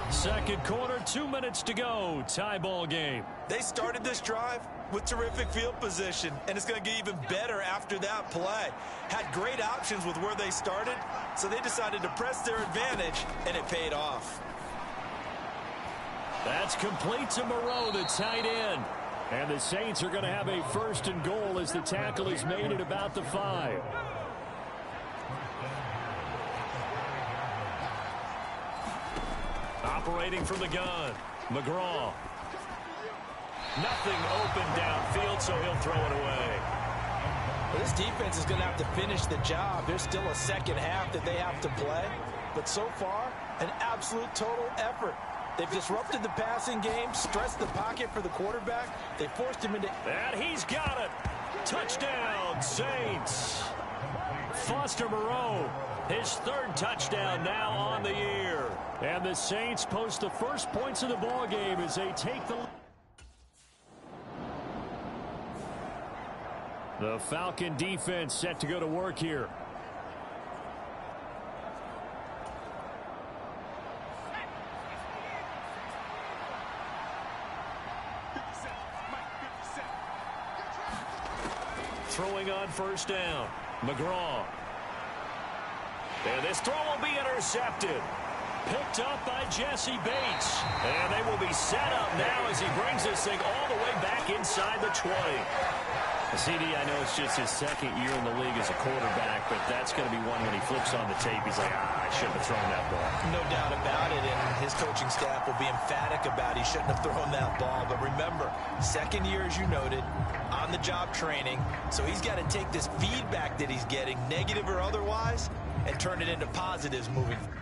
Second quarter, 2 minutes to go. Tie ball game. They started this drive with terrific field position, and it's going to get even better after that play. Had great options with where they started, so they decided to press their advantage, and it paid off. That's complete to Moreau, the tight end. And the Saints are going to have a first and goal as the tackle is made at about the 5. Operating from the gun, McGraw. Nothing open downfield, so he'll throw it away. Well, this defense is going to have to finish the job. There's still a second half that they have to play. But so far, an absolute total effort. They've disrupted the passing game, stressed the pocket for the quarterback. They forced him into... And he's got it. Touchdown, Saints. Foster Moreau, his third touchdown now on the year. And the Saints post the first points of the ball game as they take the... The Falcon defense set to go to work here. Throwing on first down, McGraw. And this throw will be intercepted. Picked up by Jesse Bates. And they will be set up now as he brings this thing all the way back inside the 20. CD, I know it's just his second year in the league as a quarterback, but that's going to be one when he flips on the tape. He's like, I shouldn't have thrown that ball. No doubt about it, and his coaching staff will be emphatic about he shouldn't have thrown that ball. But remember, second year, as you noted, on-the-job training, so he's got to take this feedback that he's getting, negative or otherwise, and turn it into positives moving forward.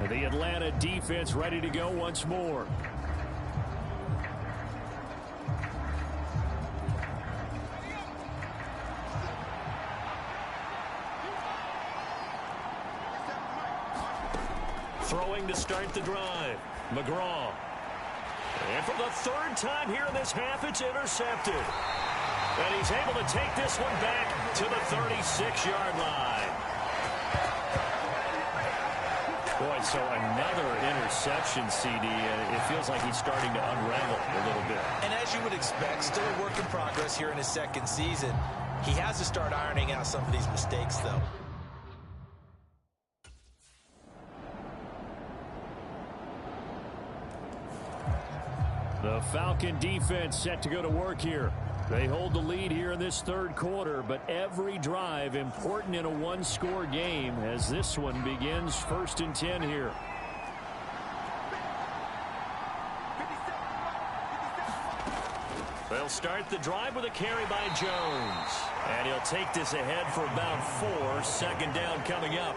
The Atlanta defense ready to go once more. Throwing to start the drive, McGraw. And for the third time here in this half, it's intercepted. And he's able to take this one back to the 36-yard line. Boy, so another interception, CD. It feels like he's starting to unravel a little bit. And as you would expect, still a work in progress here in his second season. He has to start ironing out some of these mistakes, though. The Falcon defense set to go to work here. They hold the lead here in this third quarter, but every drive important in a one-score game as this one begins 1st and 10 here. They'll start the drive with a carry by Jones. And he'll take this ahead for about 4. Second down coming up.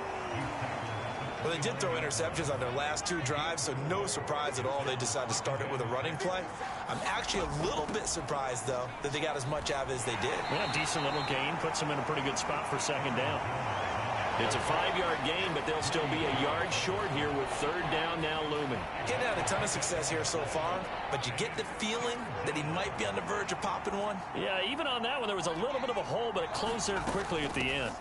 Well, they did throw interceptions on their last 2 drives, so no surprise at all they decided to start it with a running play. I'm actually a little bit surprised, though, that they got as much out of it as they did. Yeah, decent little gain. Puts them in a pretty good spot for second down. It's a 5-yard gain, but they'll still be a yard short here with third down now looming. Getting out a ton of success here so far, but you get the feeling that he might be on the verge of popping one. Yeah, even on that one, there was a little bit of a hole, but it closed there quickly at the end.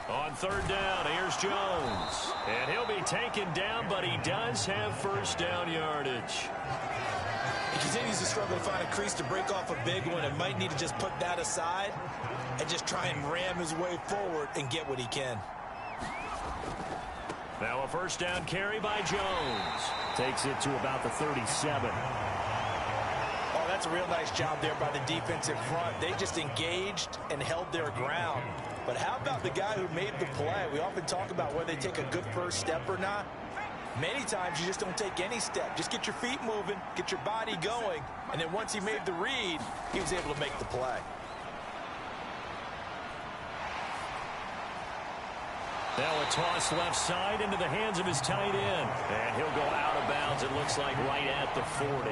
On third down, here's Jones. And he'll be taken down, but he does have first down yardage. He continues to struggle to find a crease to break off a big one and might need to just put that aside and just try and ram his way forward and get what he can. Now a first down carry by Jones. Takes it to about the 37. Oh, that's a real nice job there by the defense in front. They just engaged and held their ground. But how about the guy who made the play? We often talk about whether they take a good first step or not. Many times you just don't take any step. Just get your feet moving, get your body going, and then once he made the read, he was able to make the play. Now a toss left side into the hands of his tight end. And he'll go out of bounds, it looks like, right at the 40.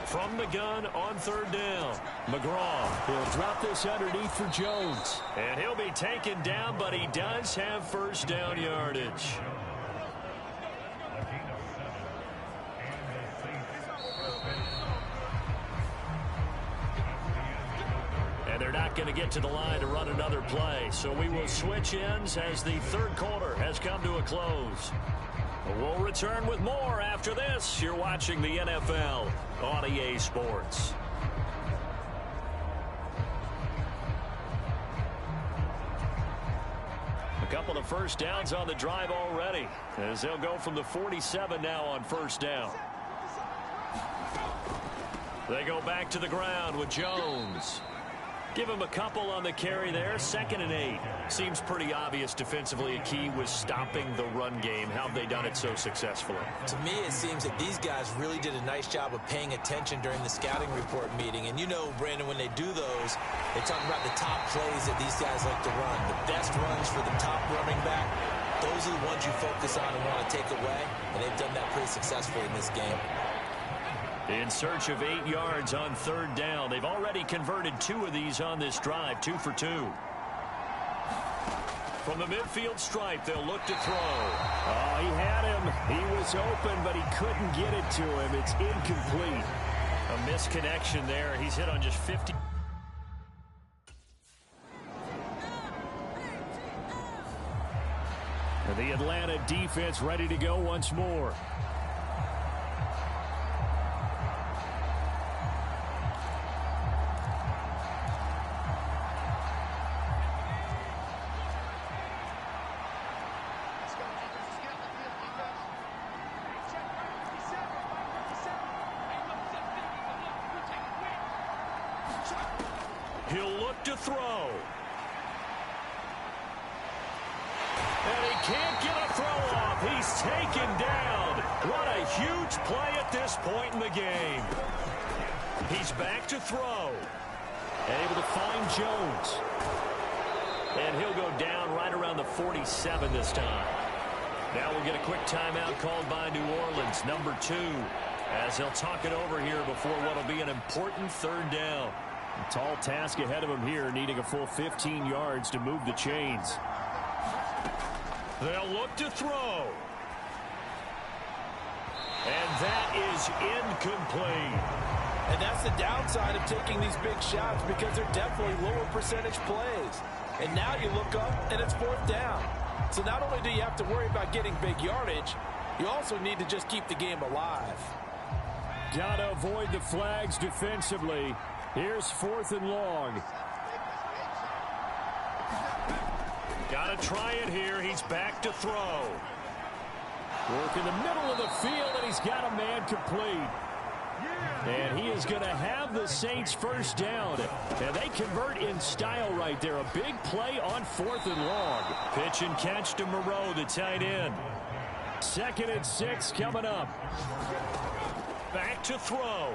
From the gun on third down, McGraw will drop this underneath for Jones. And he'll be taken down, but he does have first down yardage. And they're not going to get to the line to run another play. So we will switch ends as the third quarter has come to a close. We'll return with more after this. You're watching the NFL on EA Sports. A couple of first downs on the drive already, as they'll go from the 47 now on first down. They go back to the ground with Jones. Give him a couple on the carry there. 2nd and 8. Seems pretty obvious defensively a key was stopping the run game. How have they done it so successfully? To me, it seems that these guys really did a nice job of paying attention during the scouting report meeting. And you know, Brandon, when they do those, they talk about the top plays that these guys like to run. The best runs for the top running back. Those are the ones you focus on and want to take away. And they've done that pretty successfully in this game. In search of 8 yards on third down. They've already converted 2 of these on this drive, 2 for 2. From the midfield stripe, they'll look to throw. Oh, he had him. He was open, but he couldn't get it to him. It's incomplete. A misconnection there. He's hit on just 50. And the Atlanta defense ready to go once more. He'll look to throw. And he can't get a throw off. He's taken down. What a huge play at this point in the game. He's back to throw. Able to find Jones. And he'll go down right around the 47 this time. Now we'll get a quick timeout called by New Orleans, number 2, as they'll talk it over here before what will be an important third down. A tall task ahead of him here, needing a full 15 yards to move the chains. They'll look to throw. And that is incomplete. And that's the downside of taking these big shots, because they're definitely lower percentage plays. And now you look up and it's 4th down. So not only do you have to worry about getting big yardage, you also need to just keep the game alive. Gotta avoid the flags defensively. Here's 4th and long. Gotta try it here. He's back to throw. Work in the middle of the field, and he's got a man complete. And he is going to have the Saints first down. And they convert in style right there. A big play on 4th and long. Pitch and catch to Moreau, the tight end. 2nd and 6 coming up. Back to throw.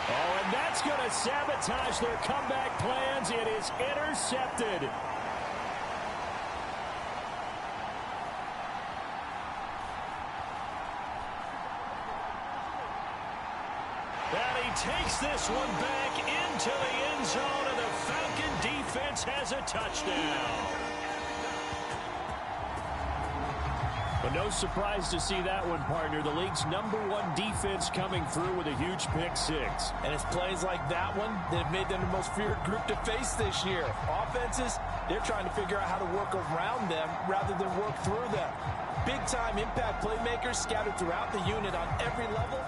Oh, and that's going to sabotage their comeback plans. It is intercepted. And he takes this one back into the end zone, and the Falcon defense has a touchdown. But no surprise to see that one, partner. The league's #1 defense coming through with a huge pick 6. And it's plays like that one that have made them the most feared group to face this year. Offenses, they're trying to figure out how to work around them rather than work through them. Big-time impact playmakers scattered throughout the unit on every level.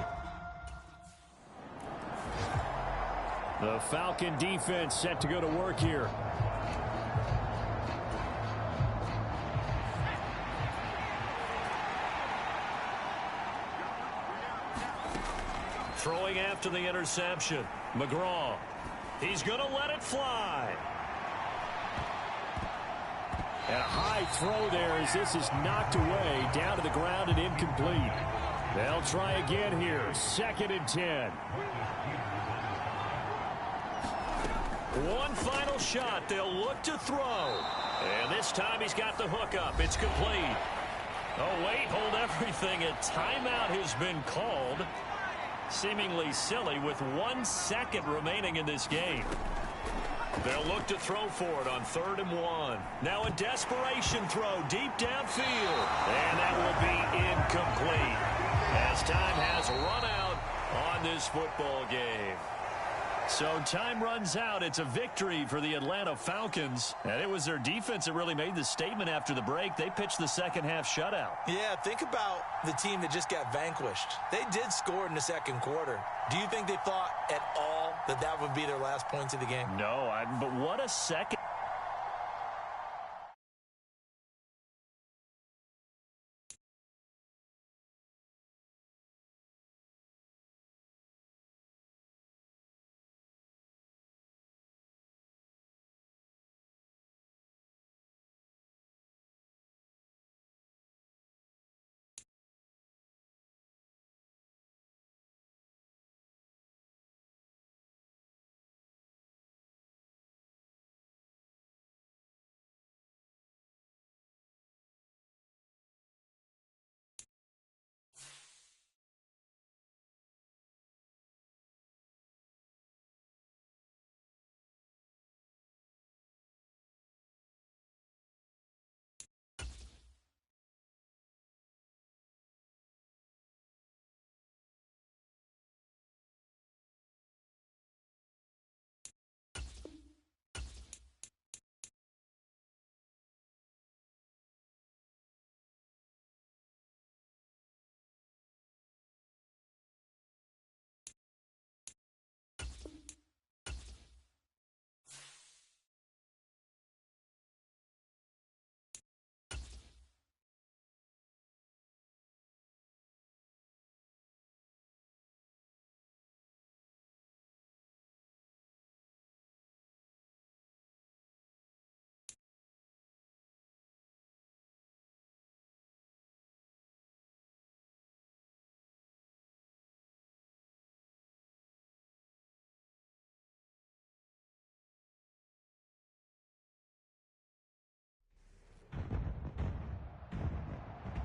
The Falcon defense set to go to work here. Throwing after the interception, McGraw. He's going to let it fly. And a high throw there as this is knocked away, down to the ground and incomplete. They'll try again here, 2nd and 10. One final shot. They'll look to throw. And this time he's got the hook up. It's complete. Oh, wait, hold everything. A timeout has been called. Seemingly silly with 1 second remaining in this game. They'll look to throw for it on 3rd and 1. Now a desperation throw deep downfield. And that will be incomplete as time has run out on this football game. So time runs out. It's a victory for the Atlanta Falcons. And it was their defense that really made the statement after the break. They pitched the second half shutout. Yeah, think about the team that just got vanquished. They did score in the second quarter. Do you think they thought at all that that would be their last points of the game? No, but what a second.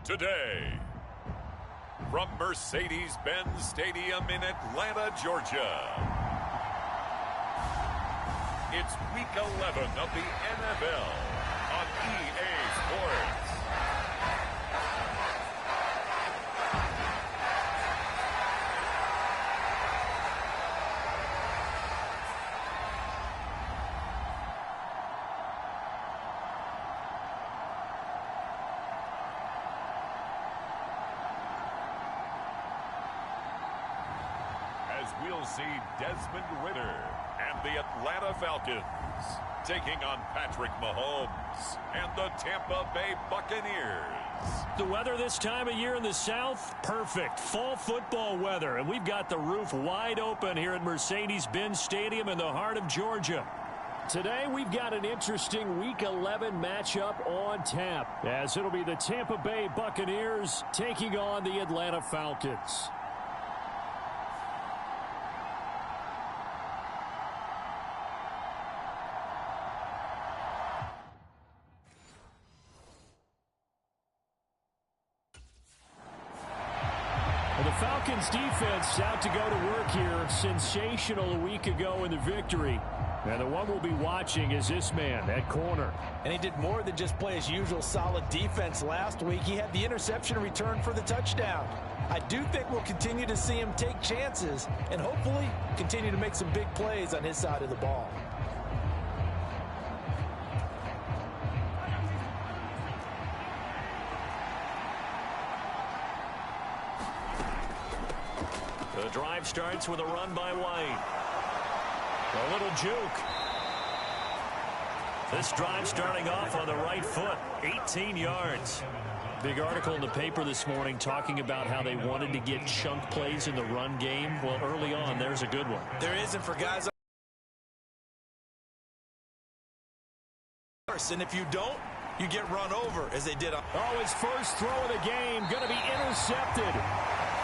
Today, from Mercedes-Benz Stadium in Atlanta, Georgia, it's Week 11 of the NFL on EA Sports. We'll see Desmond Ridder and the Atlanta Falcons taking on Patrick Mahomes and the Tampa Bay Buccaneers. The weather this time of year in the South, perfect. Fall football weather, and we've got the roof wide open here at Mercedes-Benz Stadium in the heart of Georgia. Today, we've got an interesting Week 11 matchup on tap, as it'll be the Tampa Bay Buccaneers taking on the Atlanta Falcons. The Falcons defense out to go to work here. Sensational a week ago in the victory. And the one we'll be watching is this man at corner. And he did more than just play his usual solid defense last week. He had the interception return for the touchdown. I do think we'll continue to see him take chances and hopefully continue to make some big plays on his side of the ball. The drive starts with a run by White. A little juke. This drive starting off on the right foot. 18 yards. Big article in the paper this morning talking about how they wanted to get chunk plays in the run game. Well, early on, there's a good one. There isn't for guys. And if you don't, you get run over as they did. Oh, his first throw of the game going to be intercepted.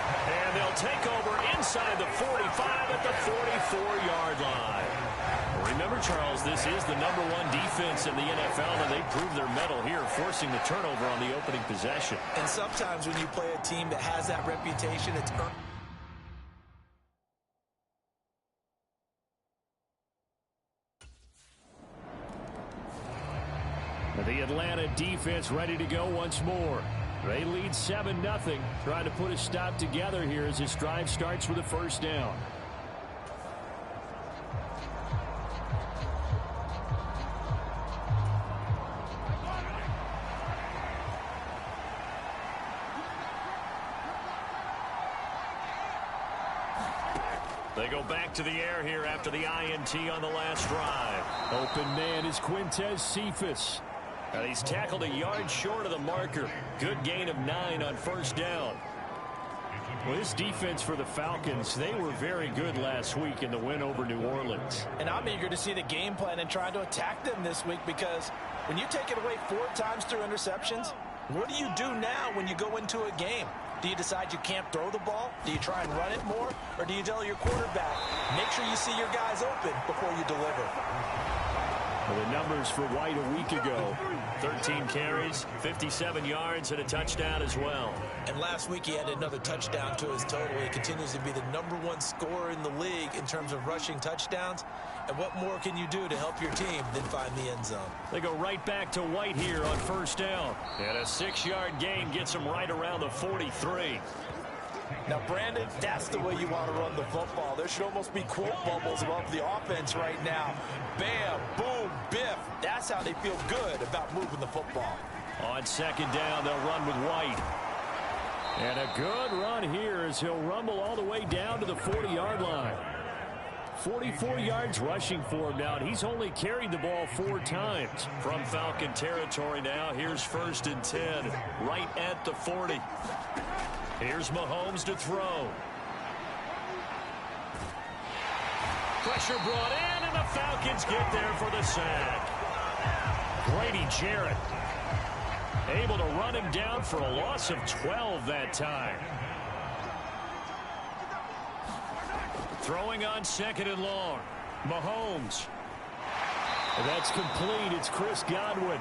And they'll take over inside the 45 at the 44-yard line. Remember, Charles, this is the #1 defense in the NFL, and they proved their mettle here, forcing the turnover on the opening possession. And sometimes when you play a team that has that reputation, it's earned. The Atlanta defense ready to go once more. They lead 7-0, trying to put a stop together here as this drive starts with a first down. They go back to the air here after the INT on the last drive. Open man is Quintez Cephas. And he's tackled a yard short of the marker. Good gain of 9 on first down. Well, this defense for the Falcons, they were very good last week in the win over New Orleans. And I'm eager to see the game plan and try to attack them this week, because when you take it away 4 times through interceptions, what do you do now when you go into a game? Do you decide you can't throw the ball? Do you try and run it more? Or do you tell your quarterback, make sure you see your guys open before you deliver? Well, the numbers for White a week ago. 13 carries, 57 yards, and a touchdown as well. And last week he had another touchdown to his total. He continues to be the #1 scorer in the league in terms of rushing touchdowns. And what more can you do to help your team than find the end zone? They go right back to White here on first down. And a 6-yard gain gets him right around the 43. Now, Brandon, that's the way you want to run the football. There should almost be quote bubbles above the offense right now. Bam, boom, biff. That's how they feel good about moving the football. On second down, they'll run with White. And a good run here as he'll rumble all the way down to the 40-yard line. 44 yards rushing for him now, and he's only carried the ball 4 times. From Falcon territory now, here's 1st and 10, right at the 40. Here's Mahomes to throw. Pressure brought in, and the Falcons get there for the sack. Grady Jarrett able to run him down for a loss of 12 that time. Throwing on 2nd and long. Mahomes. That's complete. It's Chris Godwin.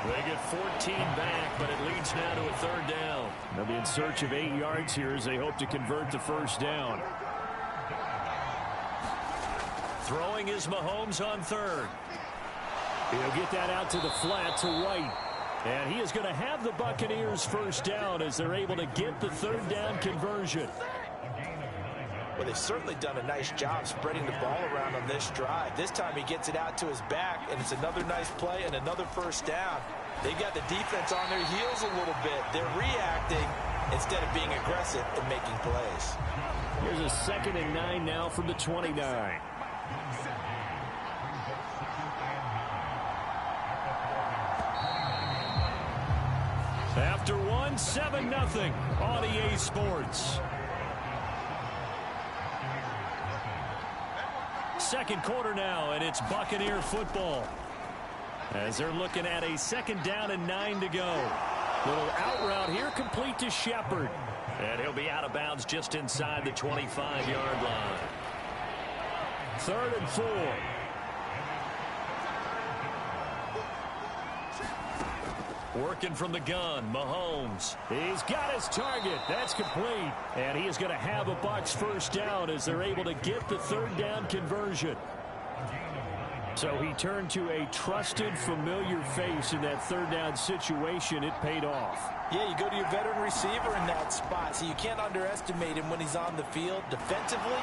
They get 14 back, but it leads now to a 3rd down. They'll be in search of 8 yards here as they hope to convert the first down. Throwing is Mahomes on 3rd. He'll get that out to the flat to White. And he is going to have the Buccaneers first down as they're able to get the 3rd down conversion. Well, they've certainly done a nice job spreading the ball around on this drive. This time he gets it out to his back, and it's another nice play and another first down. They've got the defense on their heels a little bit. They're reacting instead of being aggressive and making plays. Here's a 2nd and 9 now from the 29. After one, 7-0 on EA Sports. Second quarter now, and it's Buccaneer football. As they're looking at a 2nd down and 9 to go. Little out route here, complete to Shepard. And he'll be out of bounds just inside the 25-yard line. 3rd and 4. Working from the gun, Mahomes. He's got his target. That's complete. And he is going to have a Bucs first down as they're able to get the 3rd down conversion. So he turned to a trusted, familiar face in that 3rd down situation. It paid off. Yeah, you go to your veteran receiver in that spot, so you can't underestimate him when he's on the field defensively.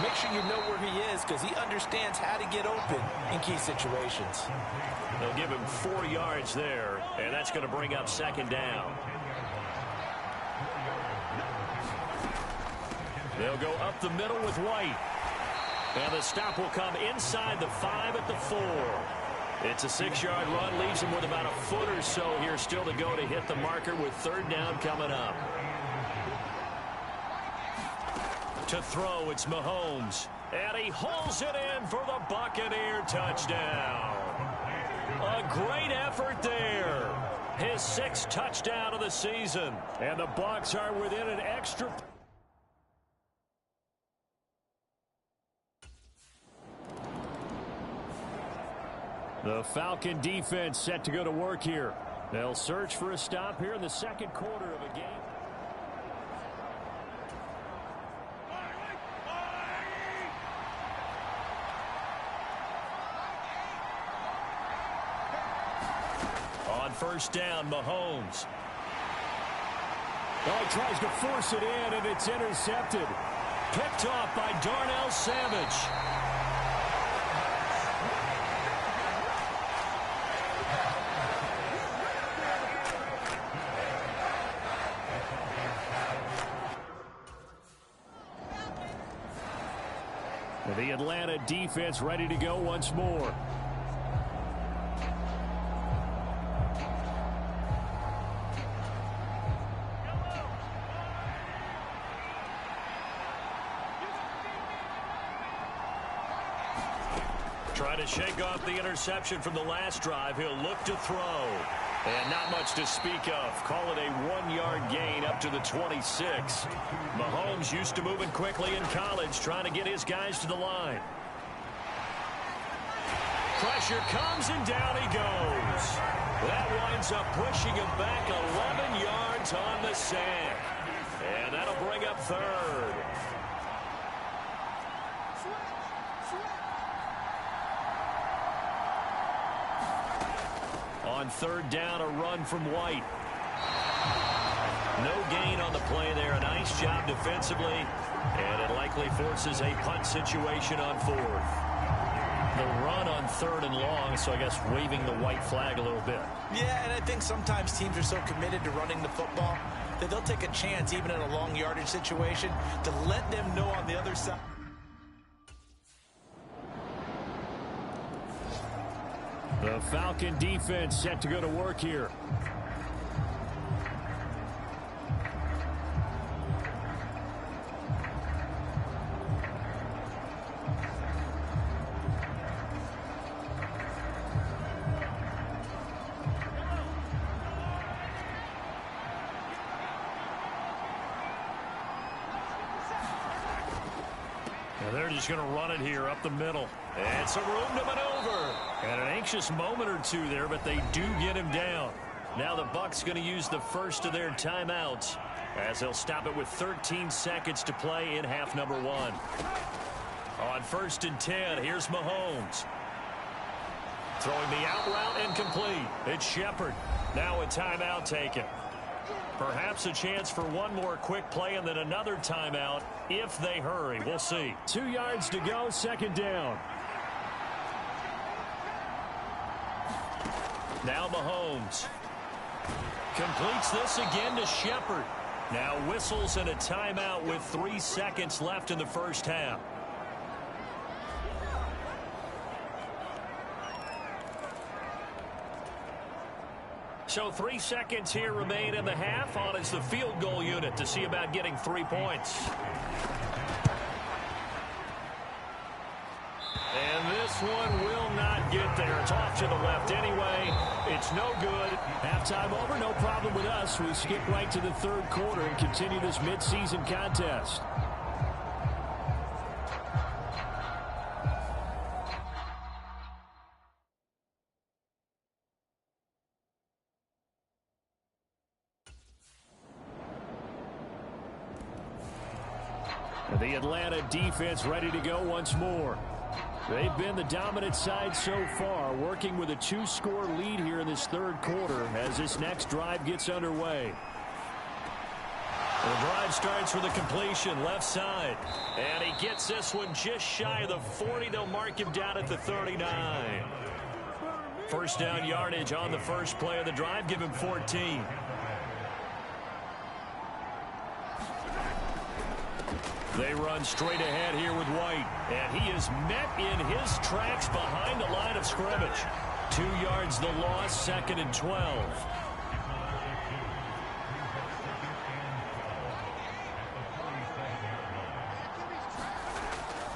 Make sure you know where he is, because he understands how to get open in key situations. They'll give him 4 yards there, and that's going to bring up 2nd down. They'll go up the middle with White. And the stop will come inside the 5 at the 4. It's a 6-yard run, leaves him with about a foot or so here still to go to hit the marker with 3rd down coming up. To throw, it's Mahomes. And he hauls it in for the Buccaneer touchdown. A great effort there. His 6th touchdown of the season. And the Bucs are within an extra... The Falcon defense set to go to work here. They'll search for a stop here in the second quarter of a game. On first down, Mahomes. Oh, he tries to force it in, and it's intercepted. Picked off by Darnell Savage. The Atlanta defense ready to go once more. Trying to shake off the interception from the last drive. He'll look to throw. And not much to speak of. Call it a 1-yard gain up to the 26. Mahomes used to moving quickly in college, trying to get his guys to the line. Pressure comes, and down he goes. That winds up pushing him back 11 yards on the sack. And that'll bring up third. On third down, a run from White. No gain on the play there. A nice job defensively. And it likely forces a punt situation on fourth. The run on third and long, so I guess waving the white flag a little bit. Yeah, and I think sometimes teams are so committed to running the football that they'll take a chance, even in a long yardage situation, to let them know on the other side. The Falcon defense set to go to work here. Now they're just going to run it here up the middle. And some room to maneuver. And an anxious moment or two there, but they do get him down. Now the Bucs going to use the first of their timeouts as they'll stop it with 13 seconds to play in half number 1. On first and 10, here's Mahomes. Throwing the out route and complete. It's Shepard. Now a timeout taken. Perhaps a chance for one more quick play and then another timeout if they hurry. We'll see. 2 yards to go, second down. Now Mahomes completes this again to Shepard. Now whistles and a timeout with 3 seconds left in the first half. So 3 seconds here remain in the half. On is the field goal unit to see about getting 3 points. And this one will not get there. It's off to the left anyway. It's no good. Halftime over, no problem with us. We skip right to the third quarter and continue this midseason contest. The Atlanta defense ready to go once more. They've been the dominant side so far, working with a 2-score lead here in this third quarter as this next drive gets underway. The drive starts with a completion left side. And he gets this one just shy of the 40. They'll mark him down at the 39. First down yardage on the first play of the drive. Give him 14. They run straight ahead here with White. And he is met in his tracks behind the line of scrimmage. 2 yards the loss, second and 12.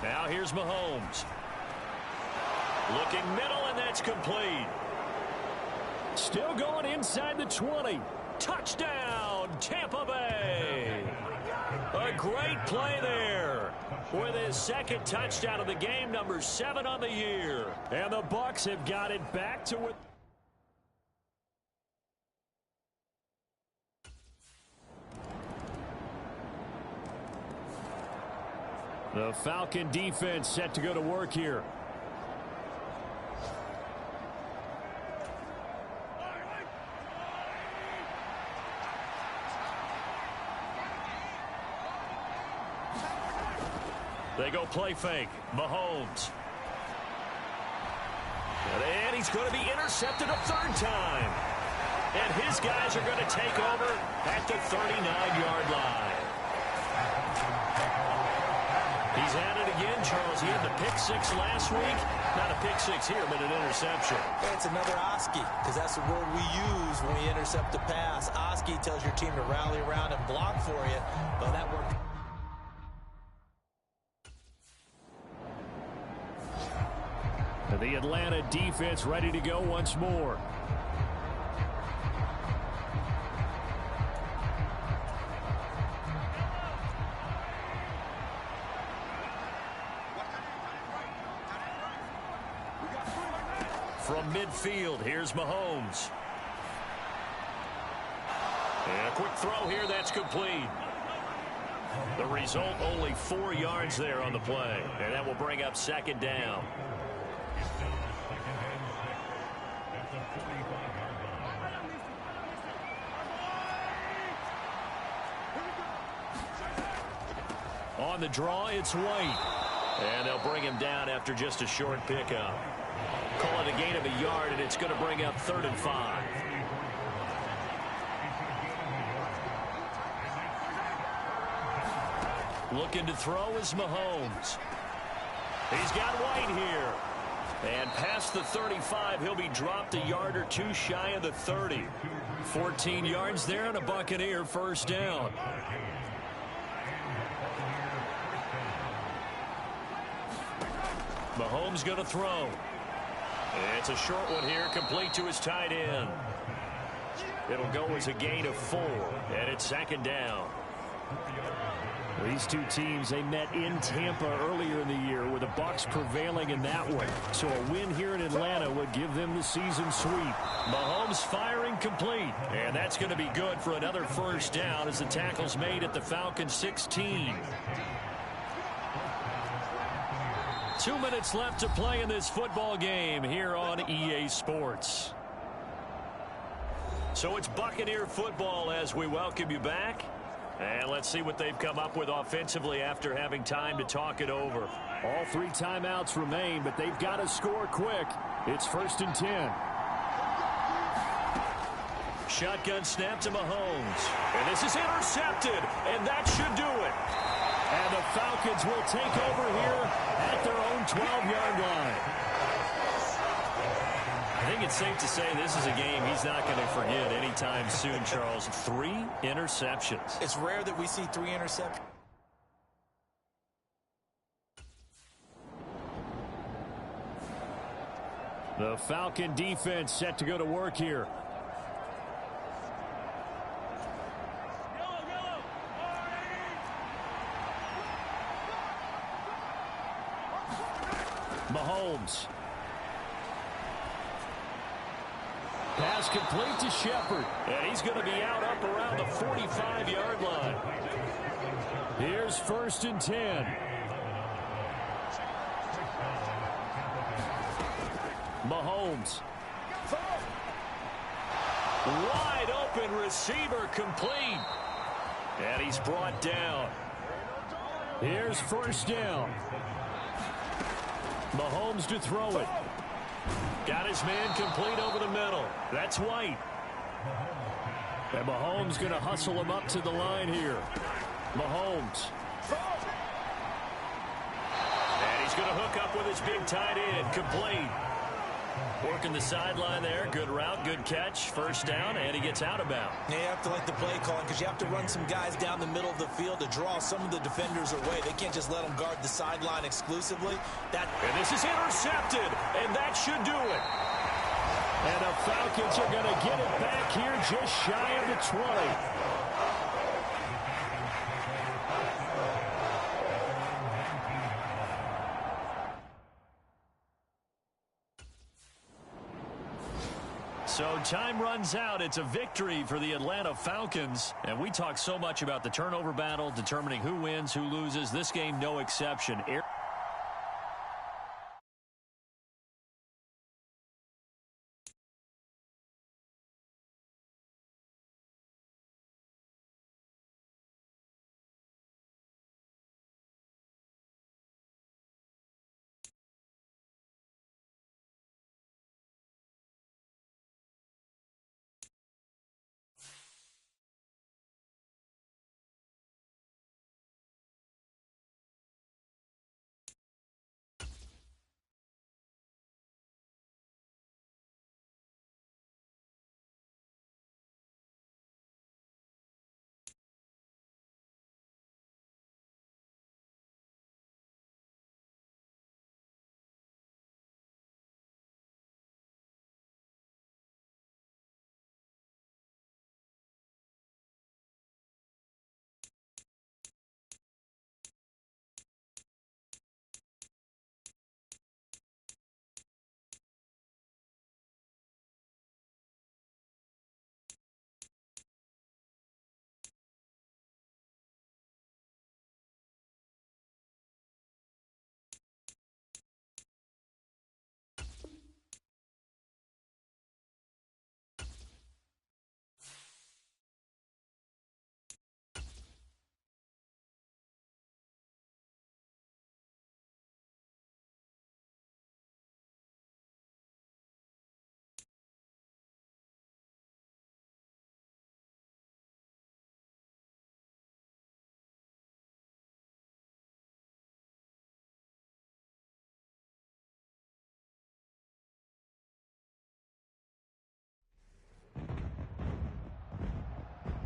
Now here's Mahomes. Looking middle, and that's complete. Still going inside the 20. Touchdown, Tampa Bay. A great play there. with his second touchdown of the game, number 7 on the year. And the Bucs have got it back to it. The Falcon defense set to go to work here. They go play fake. Mahomes. And he's going to be intercepted a third time. And his guys are going to take over at the 39-yard line. He's at it again, Charles. He had the pick 6 last week. Not a pick 6 here, but an interception. It's another Oski, because that's the word we use when we intercept a pass. Oski tells your team to rally around and block for you. Well, that worked. The Atlanta defense ready to go once more. From midfield, here's Mahomes. And a quick throw here, that's complete. The result, only 4 yards there on the play. And that will bring up second down. On the draw, it's White. And they'll bring him down after just a short pickup. Call it a gain of a yard, and it's going to bring up 3rd and 5. Looking to throw is Mahomes. He's got White here. And past the 35, he'll be dropped a yard or 2 shy of the 30. 14 yards there and a Buccaneer first down. Mahomes going to throw. It's a short one here, complete to his tight end. It'll go as a gain of 4, and it's second down. These two teams, they met in Tampa earlier in the year with the Bucs prevailing in that one. So a win here in Atlanta would give them the season sweep. Mahomes firing complete. And that's going to be good for another first down as the tackle's made at the Falcons 16. 2 minutes left to play in this football game here on EA Sports. So it's Buccaneer football as we welcome you back. And let's see what they've come up with offensively after having time to talk it over. All 3 timeouts remain, but they've got to score quick. It's 1st and 10. Shotgun snap to Mahomes. And this is intercepted, and that should do it. And the Falcons will take over here at their own 12-yard line. I think it's safe to say this is a game he's not going to forget anytime soon, Charles. 3 interceptions. It's rare that we see 3 interceptions. The Falcon defense set to go to work here. Mahomes. Pass complete to Shepard. And he's going to be out up around the 45-yard line. Here's 1st and 10. Mahomes. Wide open receiver complete. And he's brought down. Here's 1st down. Mahomes to throw it. Got his man complete over the middle. That's White. And Mahomes going to hustle him up to the line here. Mahomes. And he's going to hook up with his big tight end. Complete. Working the sideline there. Good route, good catch. 1st down, and he gets out of bounds. Yeah, you have to like the play calling because you have to run some guys down the middle of the field to draw some of the defenders away. They can't just let them guard the sideline exclusively. And this is intercepted, and that should do it. And the Falcons are going to get it back here just shy of the 20. time runs out. It's a victory for the Atlanta Falcons. And we talk so much about the turnover battle, determining who wins, who loses. This game, no exception.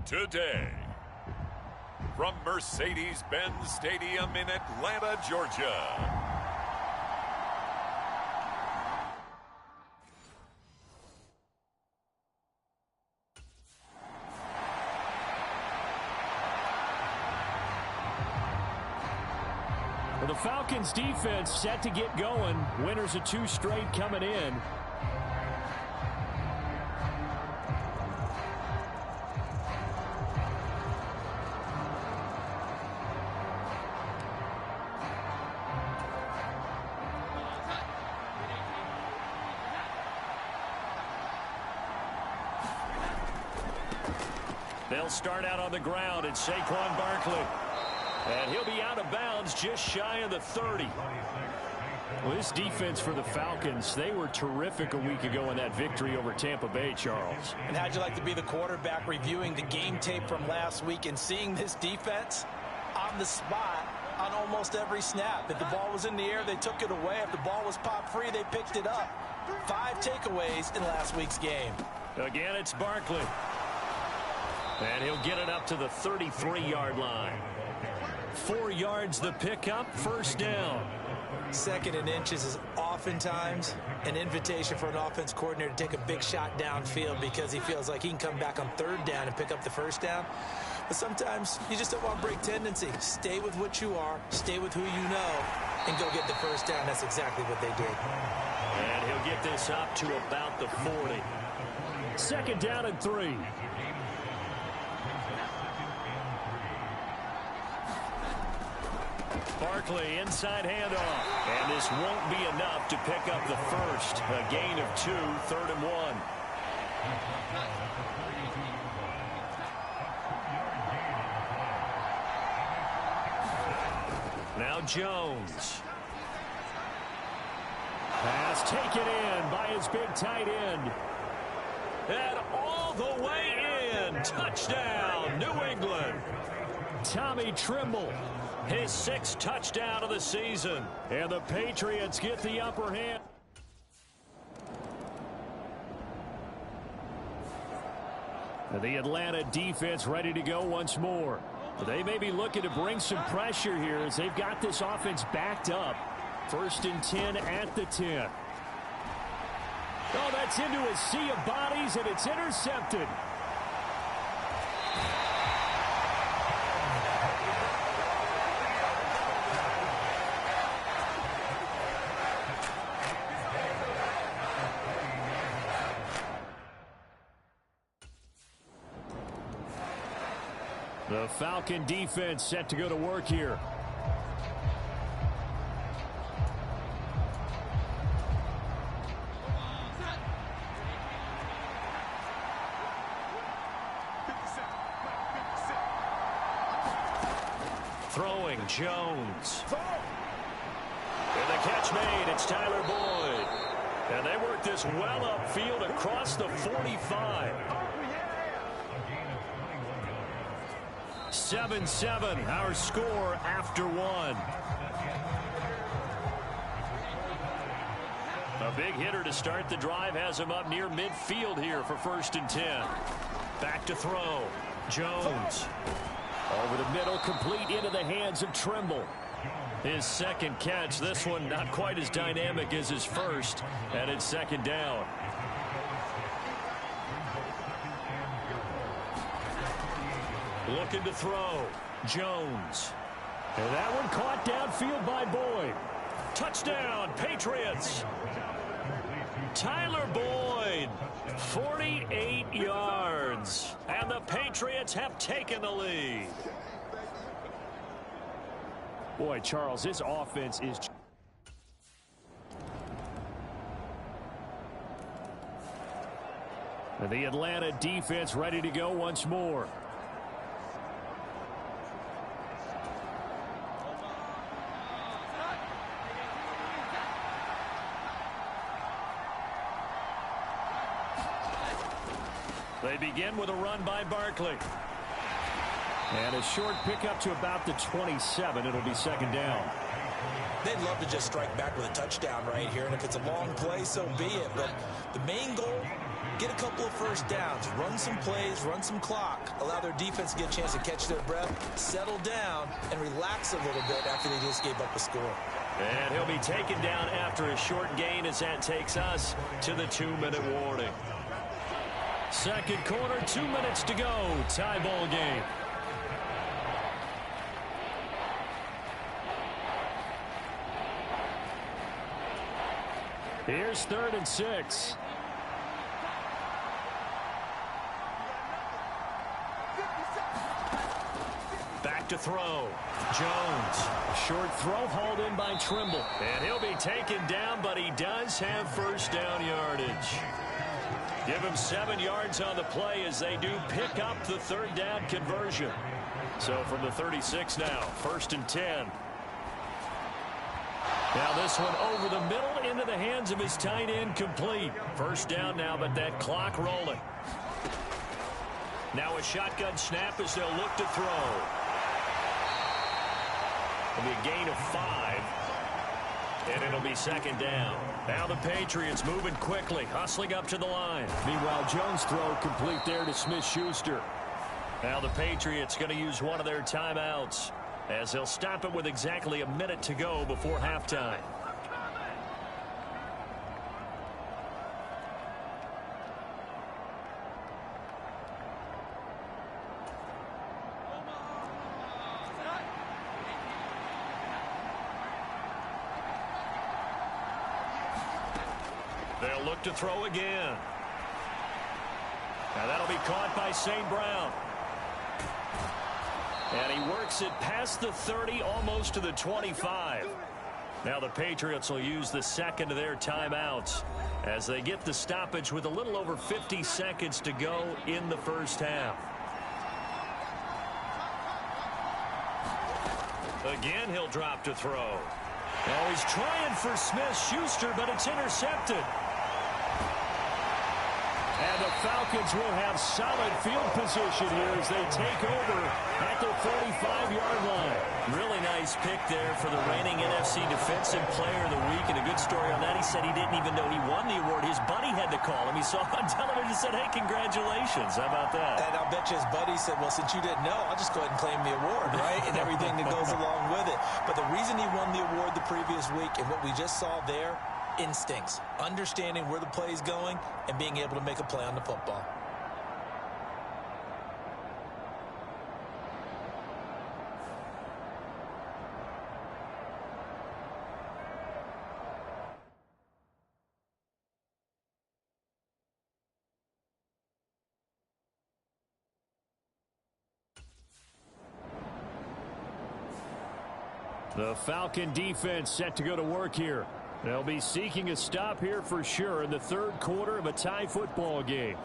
Today, from Mercedes-Benz Stadium in Atlanta, Georgia. The Falcons defense set to get going. Winners of 2 straight coming in. They'll start out on the ground. It's Saquon Barkley. And he'll be out of bounds just shy of the 30. Well, this defense for the Falcons, they were terrific a week ago in that victory over Tampa Bay, Charles. And how'd you like to be the quarterback reviewing the game tape from last week and seeing this defense on the spot on almost every snap? If the ball was in the air, they took it away. If the ball was popped free, they picked it up. 5 takeaways in last week's game. Again, it's Barkley. And he'll get it up to the 33-yard line. 4 yards the pickup, first down. 2nd and inches is oftentimes an invitation for an offense coordinator to take a big shot downfield because he feels like he can come back on 3rd down and pick up the 1st down. But sometimes you just don't want to break tendency. Stay with what you are, stay with who you know, and go get the 1st down. That's exactly what they did. And he'll get this up to about the 40. 2nd down and 3. Barkley, inside handoff. And this won't be enough to pick up the first. A gain of 2, 3rd and 1. Now Jones. Pass taken in by his big tight end. And all the way in. Touchdown, New England. Tommy Tremble. His 6th touchdown of the season. And the Patriots get the upper hand. The Atlanta defense ready to go once more. They may be looking to bring some pressure here as they've got this offense backed up. 1st and 10 at the 10. Oh, that's into a sea of bodies, and it's intercepted. The Falcon defense set to go to work here. Throwing Jones. And the catch made. It's Tyler Boyd. And they work this well upfield across the 45. 7-7, our score after one. A big hitter to start the drive has him up near midfield here for 1st and 10. Back to throw. Jones. Over the middle, complete into the hands of Trimble. His second catch, this one not quite as dynamic as his first, and it's 2nd down. Looking to throw. Jones. And that one caught downfield by Boyd. Touchdown, Patriots. Tyler Boyd, 48 yards. And the Patriots have taken the lead. Boy, Charles, this offense is... And the Atlanta defense ready to go once more. They begin with a run by Barkley. And a short pickup to about the 27. It'll be 2nd down. They'd love to just strike back with a touchdown right here, and if it's a long play, so be it. But the main goal, get a couple of first downs, run some plays, run some clock, allow their defense to get a chance to catch their breath, settle down, and relax a little bit after they just gave up a score. And he'll be taken down after a short gain as that takes us to the 2-minute warning. Second quarter, 2 minutes to go. Tie ball game. Here's 3rd and 6. Back to throw. Jones. Short throw hauled in by Trimble. And he'll be taken down, but he does have 1st down yardage. Give him 7 yards on the play as they do pick up the 3rd down conversion. So from the 36 now, 1st and 10. Now this one over the middle into the hands of his tight end, complete. 1st down now, but that clock rolling. Now a shotgun snap as they'll look to throw. It'll be a gain of 5. And it'll be 2nd down. Now the Patriots moving quickly, hustling up to the line. Meanwhile, Jones' throw complete there to Smith-Schuster. Now the Patriots going to use one of their timeouts as they'll stop it with exactly a minute to go before halftime. They'll look to throw again. Now that'll be caught by St. Brown. And he works it past the 30, almost to the 25. Now the Patriots will use the 2nd of their timeouts as they get the stoppage with a little over 50 seconds to go in the 1st half. Again, he'll drop to throw. Oh, he's trying for Smith-Schuster, but it's intercepted. And the Falcons will have solid field position here as they take over at the 45-yard line. Really nice pick there for the reigning NFC Defensive Player of the Week. And a good story on that, he said he didn't even know he won the award. His buddy had to call him. He saw it on television and said, hey, congratulations. How about that? And I'll bet you his buddy said, well, since you didn't know, I'll just go ahead and claim the award, right? And everything that goes along with it. But the reason he won the award the previous week and what we just saw there, instincts, understanding where the play is going and being able to make a play on the football. The Falcon defense set to go to work here. They'll be seeking a stop here for sure in the third quarter of a tie football game.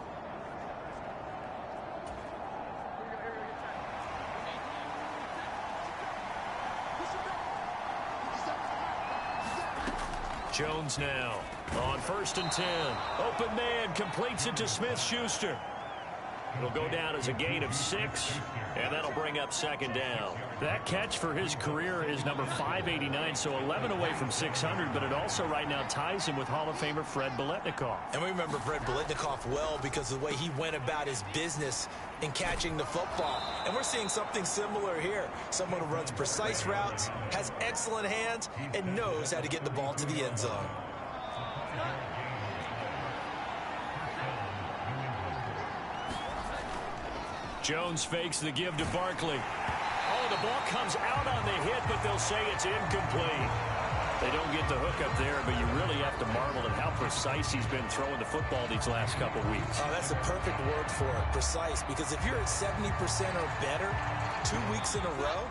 Jones now on 1st and 10. Open man completes it to Smith-Schuster. It'll go down as a gain of 6, and that'll bring up 2nd down. That catch for his career is number 589, so 11 away from 600, but it also right now ties him with Hall of Famer Fred Biletnikoff. And we remember Fred Biletnikoff well because of the way he went about his business in catching the football. And we're seeing something similar here. Someone who runs precise routes, has excellent hands, and knows how to get the ball to the end zone. Jones fakes the give to Barkley. Oh, the ball comes out on the hit, but they'll say it's incomplete. They don't get the hook up there, but you really have to marvel at how precise he's been throwing the football these last couple weeks. Oh, that's the perfect word for it, precise, because if you're at 70% or better 2 weeks in a row,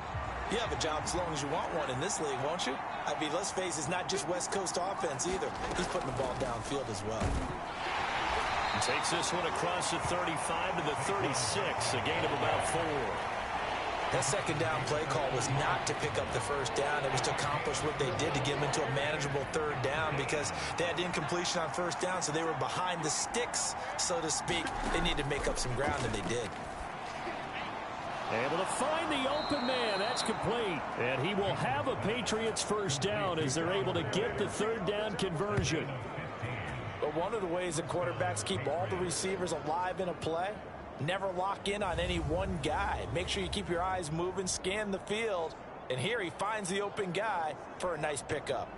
you have a job as long as you want one in this league, won't you? I mean, let's face it, it's not just West Coast offense either. He's putting the ball downfield as well. Takes this one across the 35 to the 36, a gain of about 4. That 2nd down play call was not to pick up the 1st down. It was to accomplish what they did to get them into a manageable 3rd down because they had incompletion on 1st down, so they were behind the sticks, so to speak. They needed to make up some ground, and they did. Able to find the open man. That's complete. And he will have a Patriots 1st down as they're able to get the 3rd down conversion. But one of the ways that quarterbacks keep all the receivers alive in a play, never lock in on any one guy. Make sure you keep your eyes moving, scan the field. And here he finds the open guy for a nice pickup.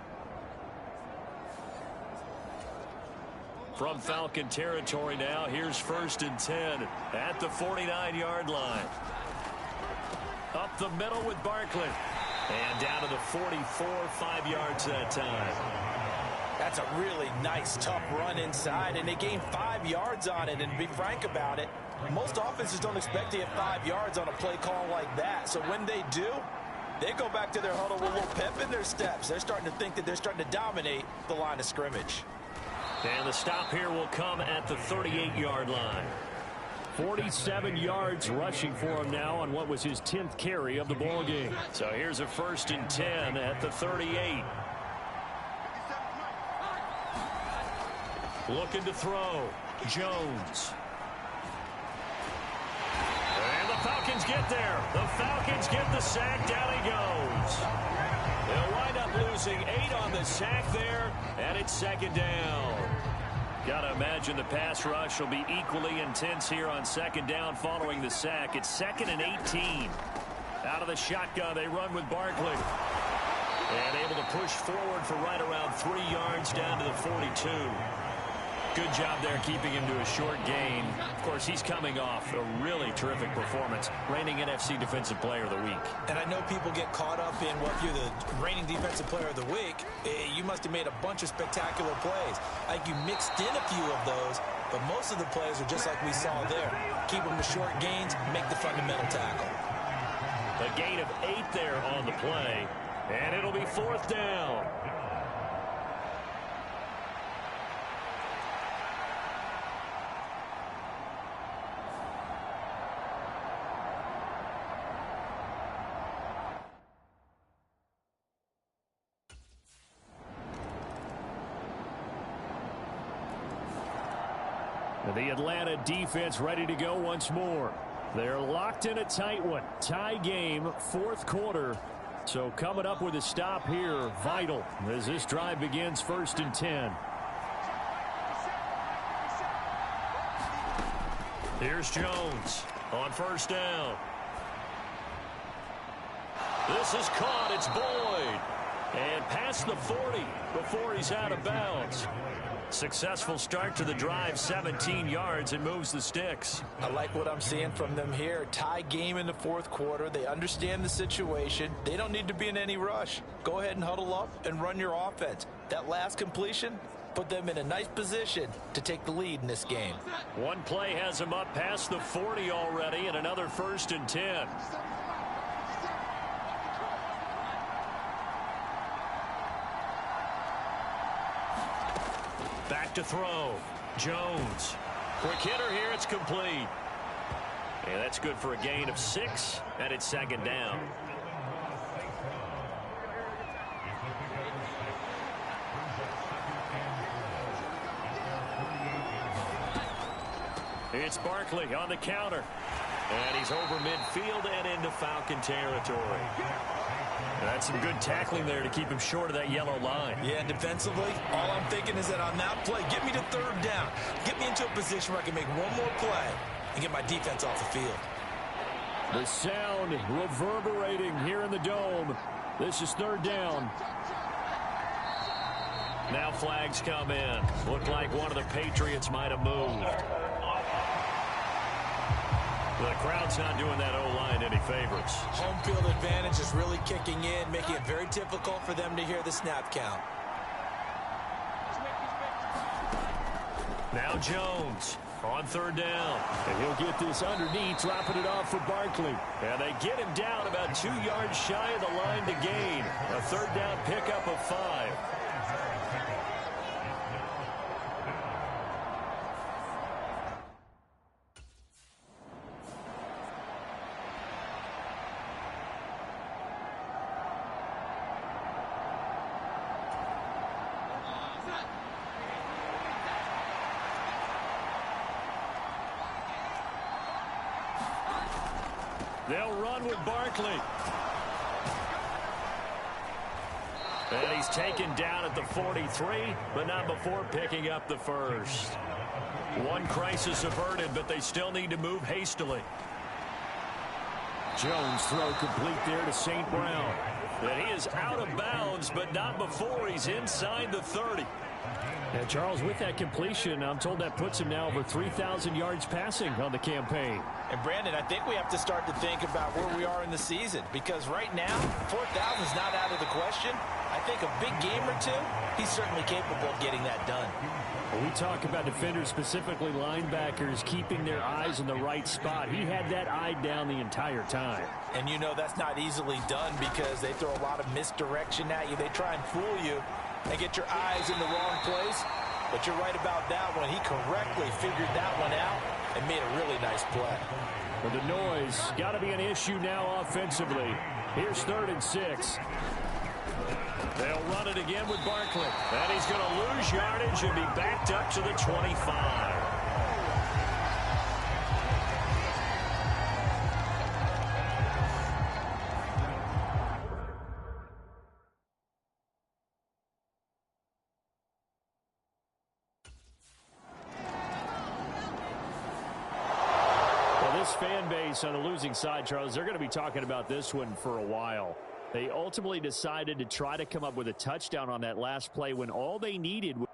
From Falcon territory now, here's 1st and 10 at the 49-yard line. Up the middle with Barkley. And down to the 44, 5 yards that time. That's a really nice, tough run inside, and they gained 5 yards on it. And to be frank about it, most offenses don't expect to get 5 yards on a play call like that. So when they do, they go back to their huddle with a little pep in their steps. They're starting to think that they're starting to dominate the line of scrimmage. And the stop here will come at the 38-yard line. 47 yards rushing for him now on what was his 10th carry of the ball game. So here's a 1st and 10 at the 38. Looking to throw. Jones. And the Falcons get there. The Falcons get the sack. Down he goes. They'll wind up losing 8 on the sack there, and it's 2nd down. Got to imagine the pass rush will be equally intense here on 2nd down following the sack. It's 2nd and 18. Out of the shotgun, they run with Barkley. And able to push forward for right around 3 yards down to the 42. Good job there keeping him to a short gain. Of course, he's coming off a really terrific performance, reigning NFC Defensive Player of the Week. And I know people get caught up in, well, if you're the reigning Defensive Player of the Week, you must have made a bunch of spectacular plays. I think you mixed in a few of those, but most of the plays are just like we saw there. Keep them to short gains, make the fundamental tackle. A gain of 8 there on the play, and it'll be 4th down. The Atlanta defense ready to go once more. They're locked in a tight one. Tie game, 4th quarter. So coming up with a stop here, vital as this drive begins 1st and 10. Here's Jones on 1st down. This is caught. It's Boyd. And past the 40 before he's out of bounds. Successful start to the drive, 17 yards, and moves the sticks. I like what I'm seeing from them here. Tie game in the 4th quarter. They understand the situation. They don't need to be in any rush. Go ahead and huddle up and run your offense. That last completion put them in a nice position to take the lead in this game. One play has them up past the 40 already, and another 1st and 10. to throw. Jones. Quick hitter here. It's complete. And that's good for a gain of 6, and it's second down. It's Barkley on the counter. And he's over midfield and into Falcon territory. That's some good tackling there to keep him short of that yellow line. Yeah, and defensively, all I'm thinking is that on that play, get me to third down. Get me into a position where I can make one more play and get my defense off the field. The sound reverberating here in the dome. This is third down. Now flags come in. Looked like one of the Patriots might have moved. The crowd's not doing that O-line any favors. Home field advantage is really kicking in, making it very difficult for them to hear the snap count. Now Jones on third down. And he'll get this underneath, dropping it off for Barkley. And they get him down about 2 yards shy of the line to gain. A third down pickup of 5. They'll run with Barkley. And he's taken down at the 43, but not before picking up the first. One crisis averted, but they still need to move hastily. Jones throw complete there to St. Brown. And he is out of bounds, but not before he's inside the 30. And Charles, with that completion, I'm told that puts him now over 3,000 yards passing on the campaign. And Brandon, I think we have to start to think about where we are in the season, because right now, 4,000 is not out of the question. I think a big game or two, he's certainly capable of getting that done. When we talk about defenders, specifically linebackers, keeping their eyes in the right spot. He had that eye down the entire time. And you know that's not easily done because they throw a lot of misdirection at you. They try and fool you and get your eyes in the wrong place. But you're right about that one. He correctly figured that one out and made a really nice play. But the noise got to be an issue now offensively. Here's 3rd and 6. They'll run it again with Barkley. And he's going to lose yardage and be backed up to the 25. This fan base on the losing side, Charles, they're going to be talking about this one for a while. They ultimately decided to try to come up with a touchdown on that last play when all they needed was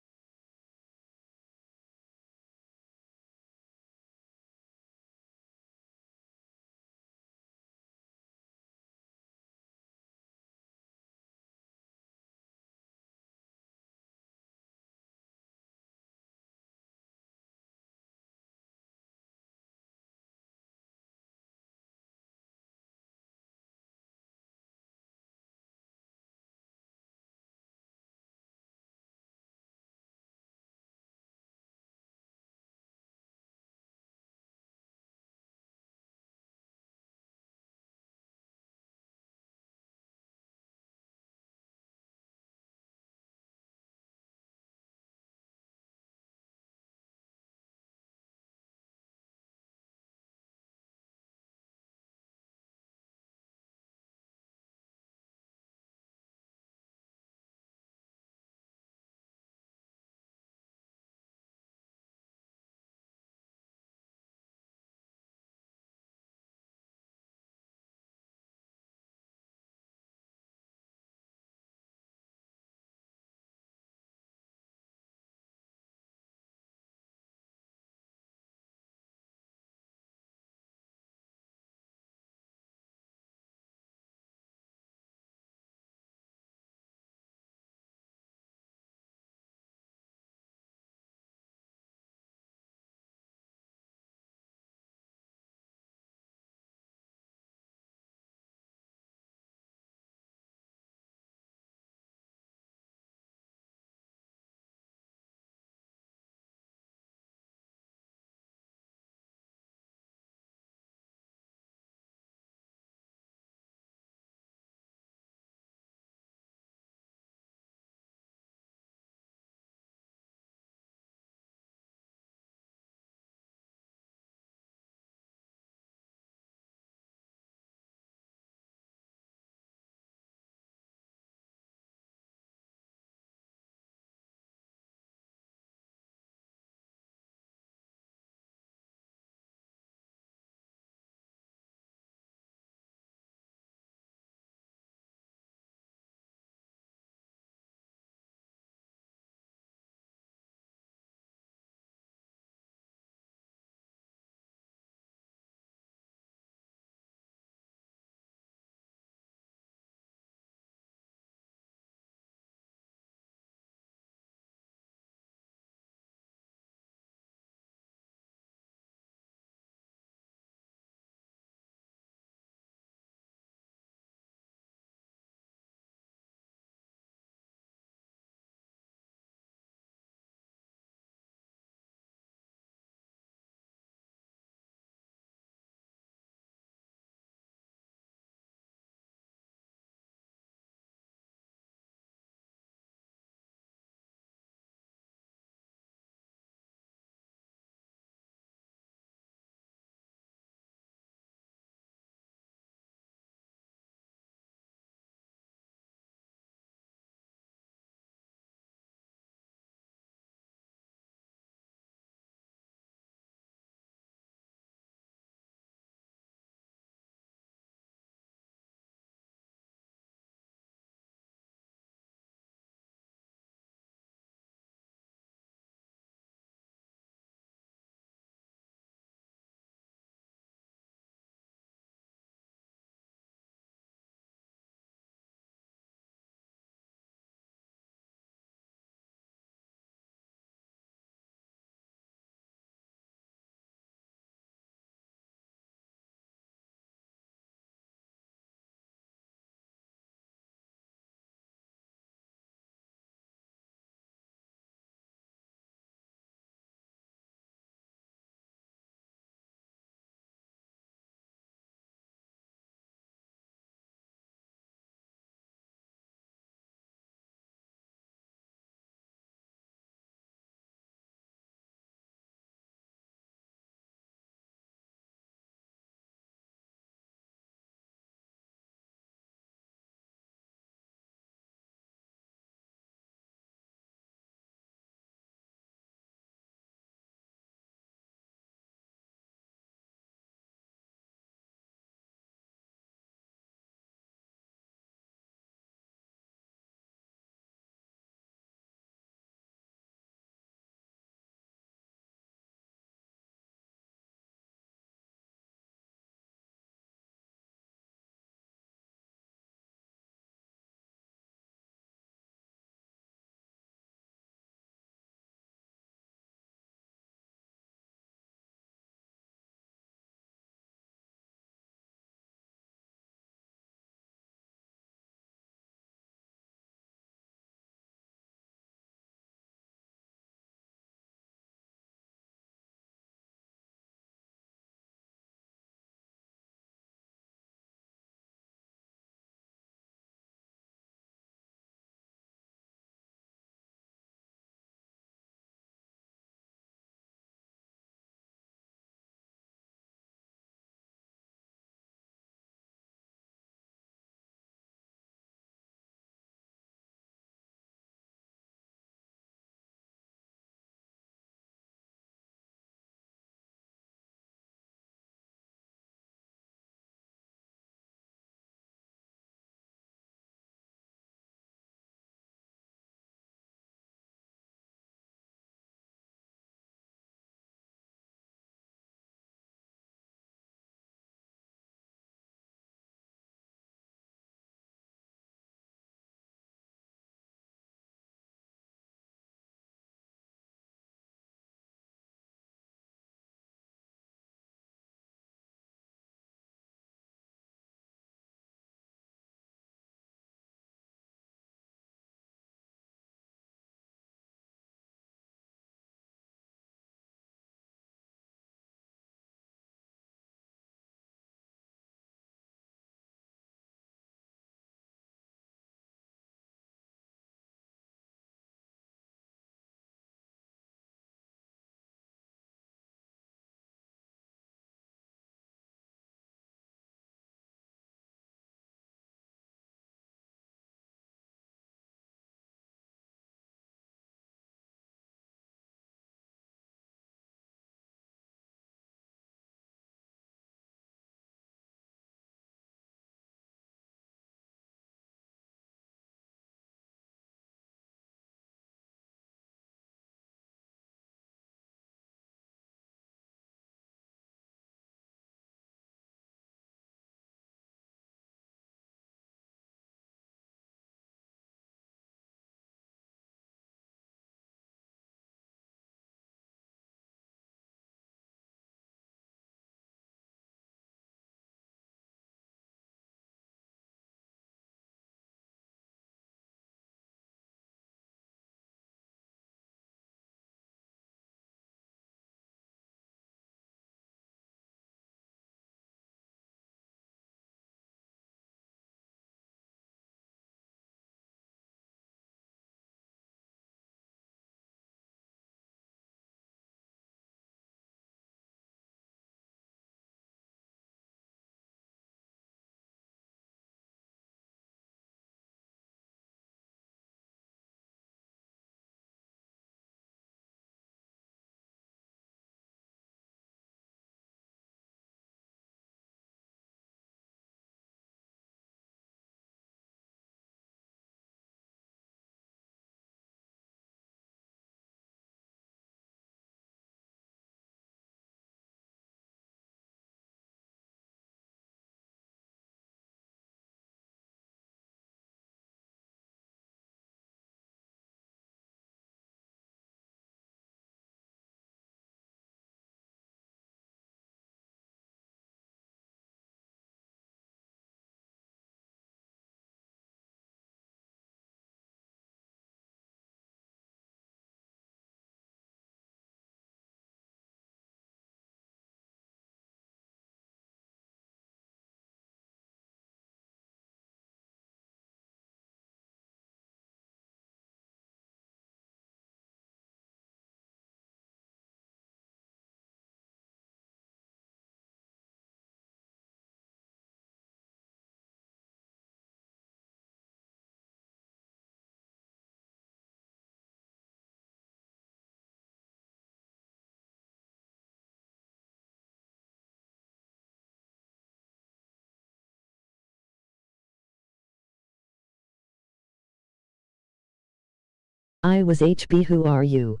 I was HB. Who are you?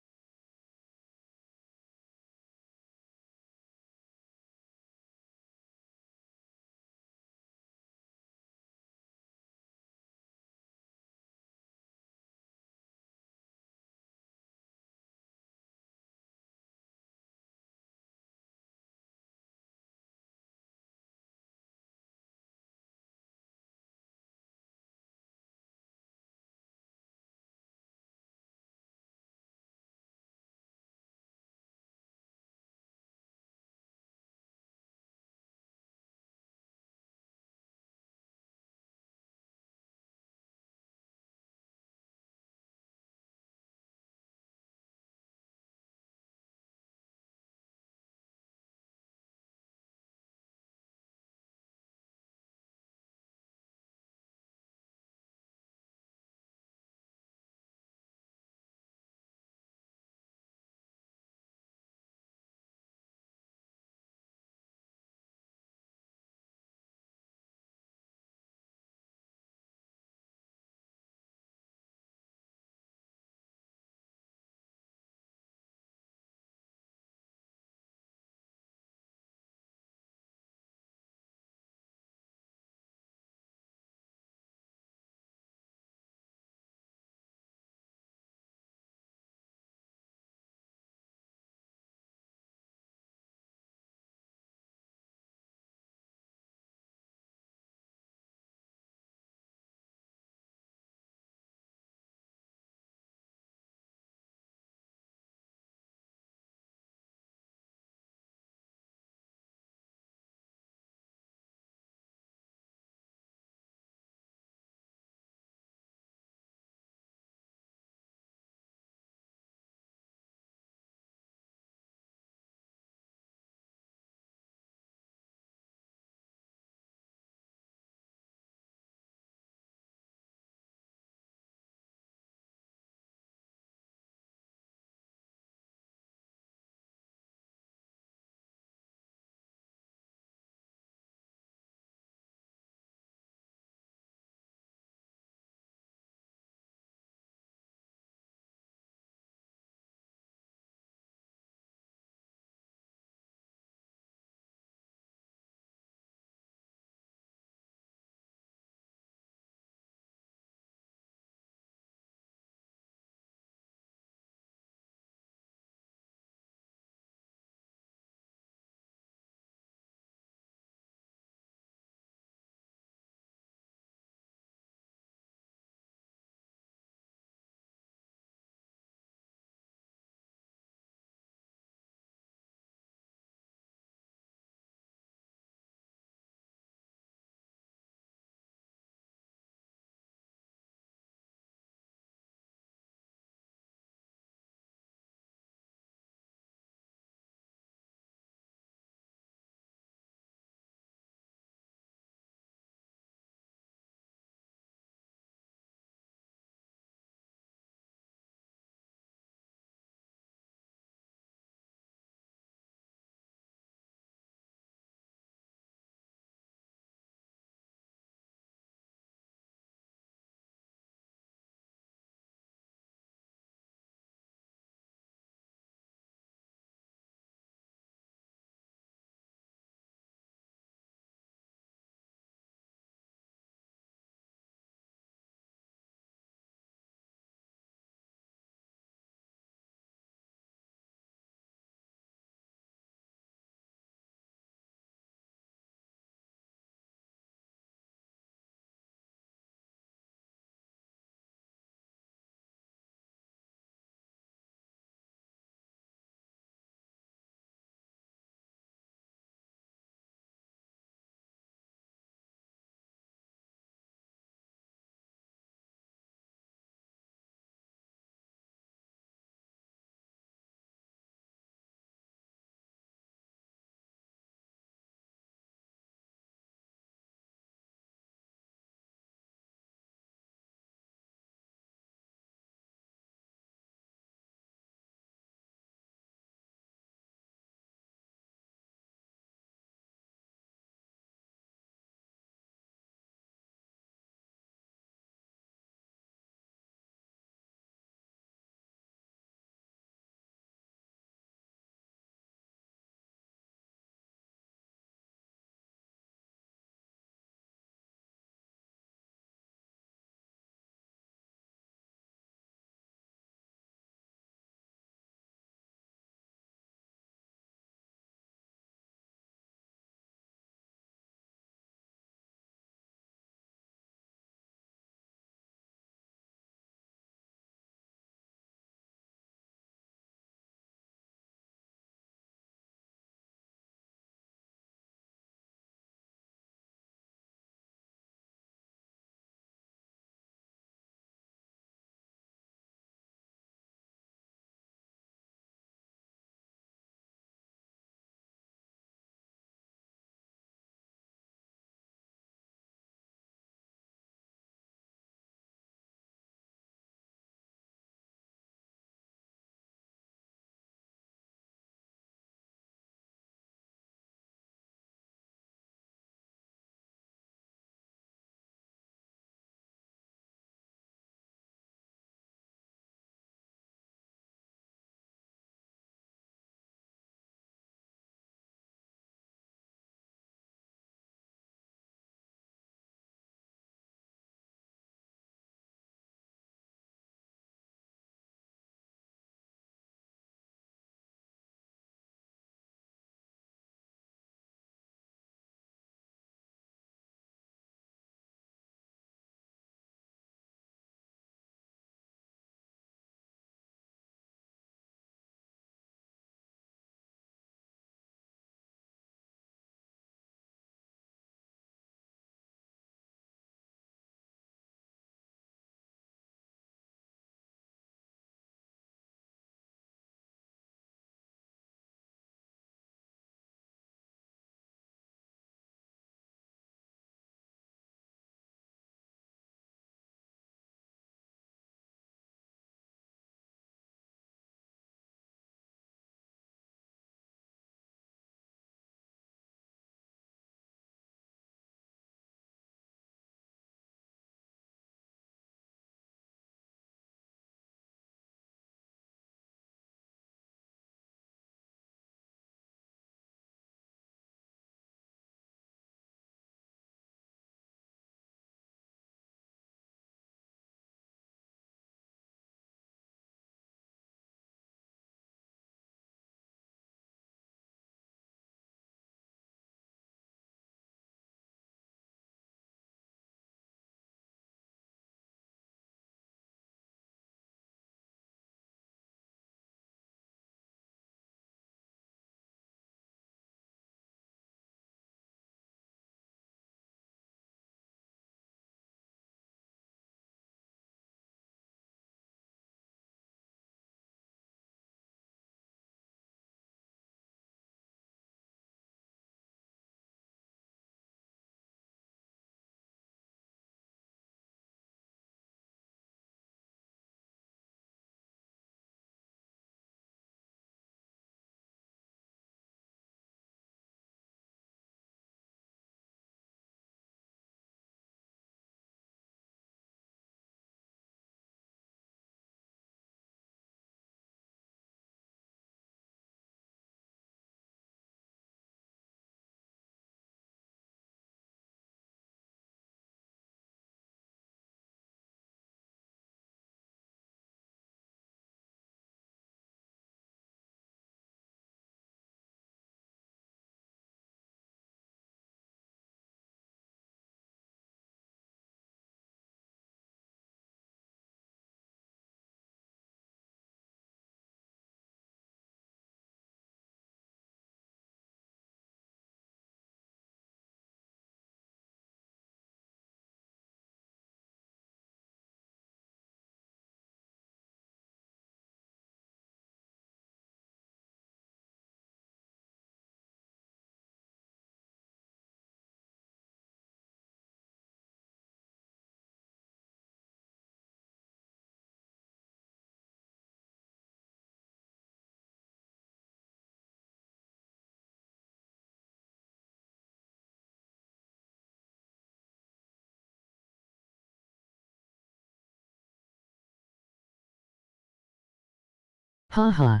Haha.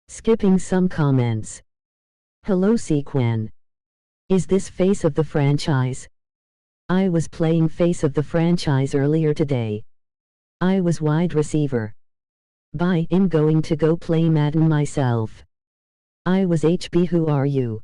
Skipping some comments. Hello Sequan. Is this face of the franchise? I was playing face of the franchise earlier today. I was wide receiver. Bye, I'm going to go play Madden myself. I was HB, who are you?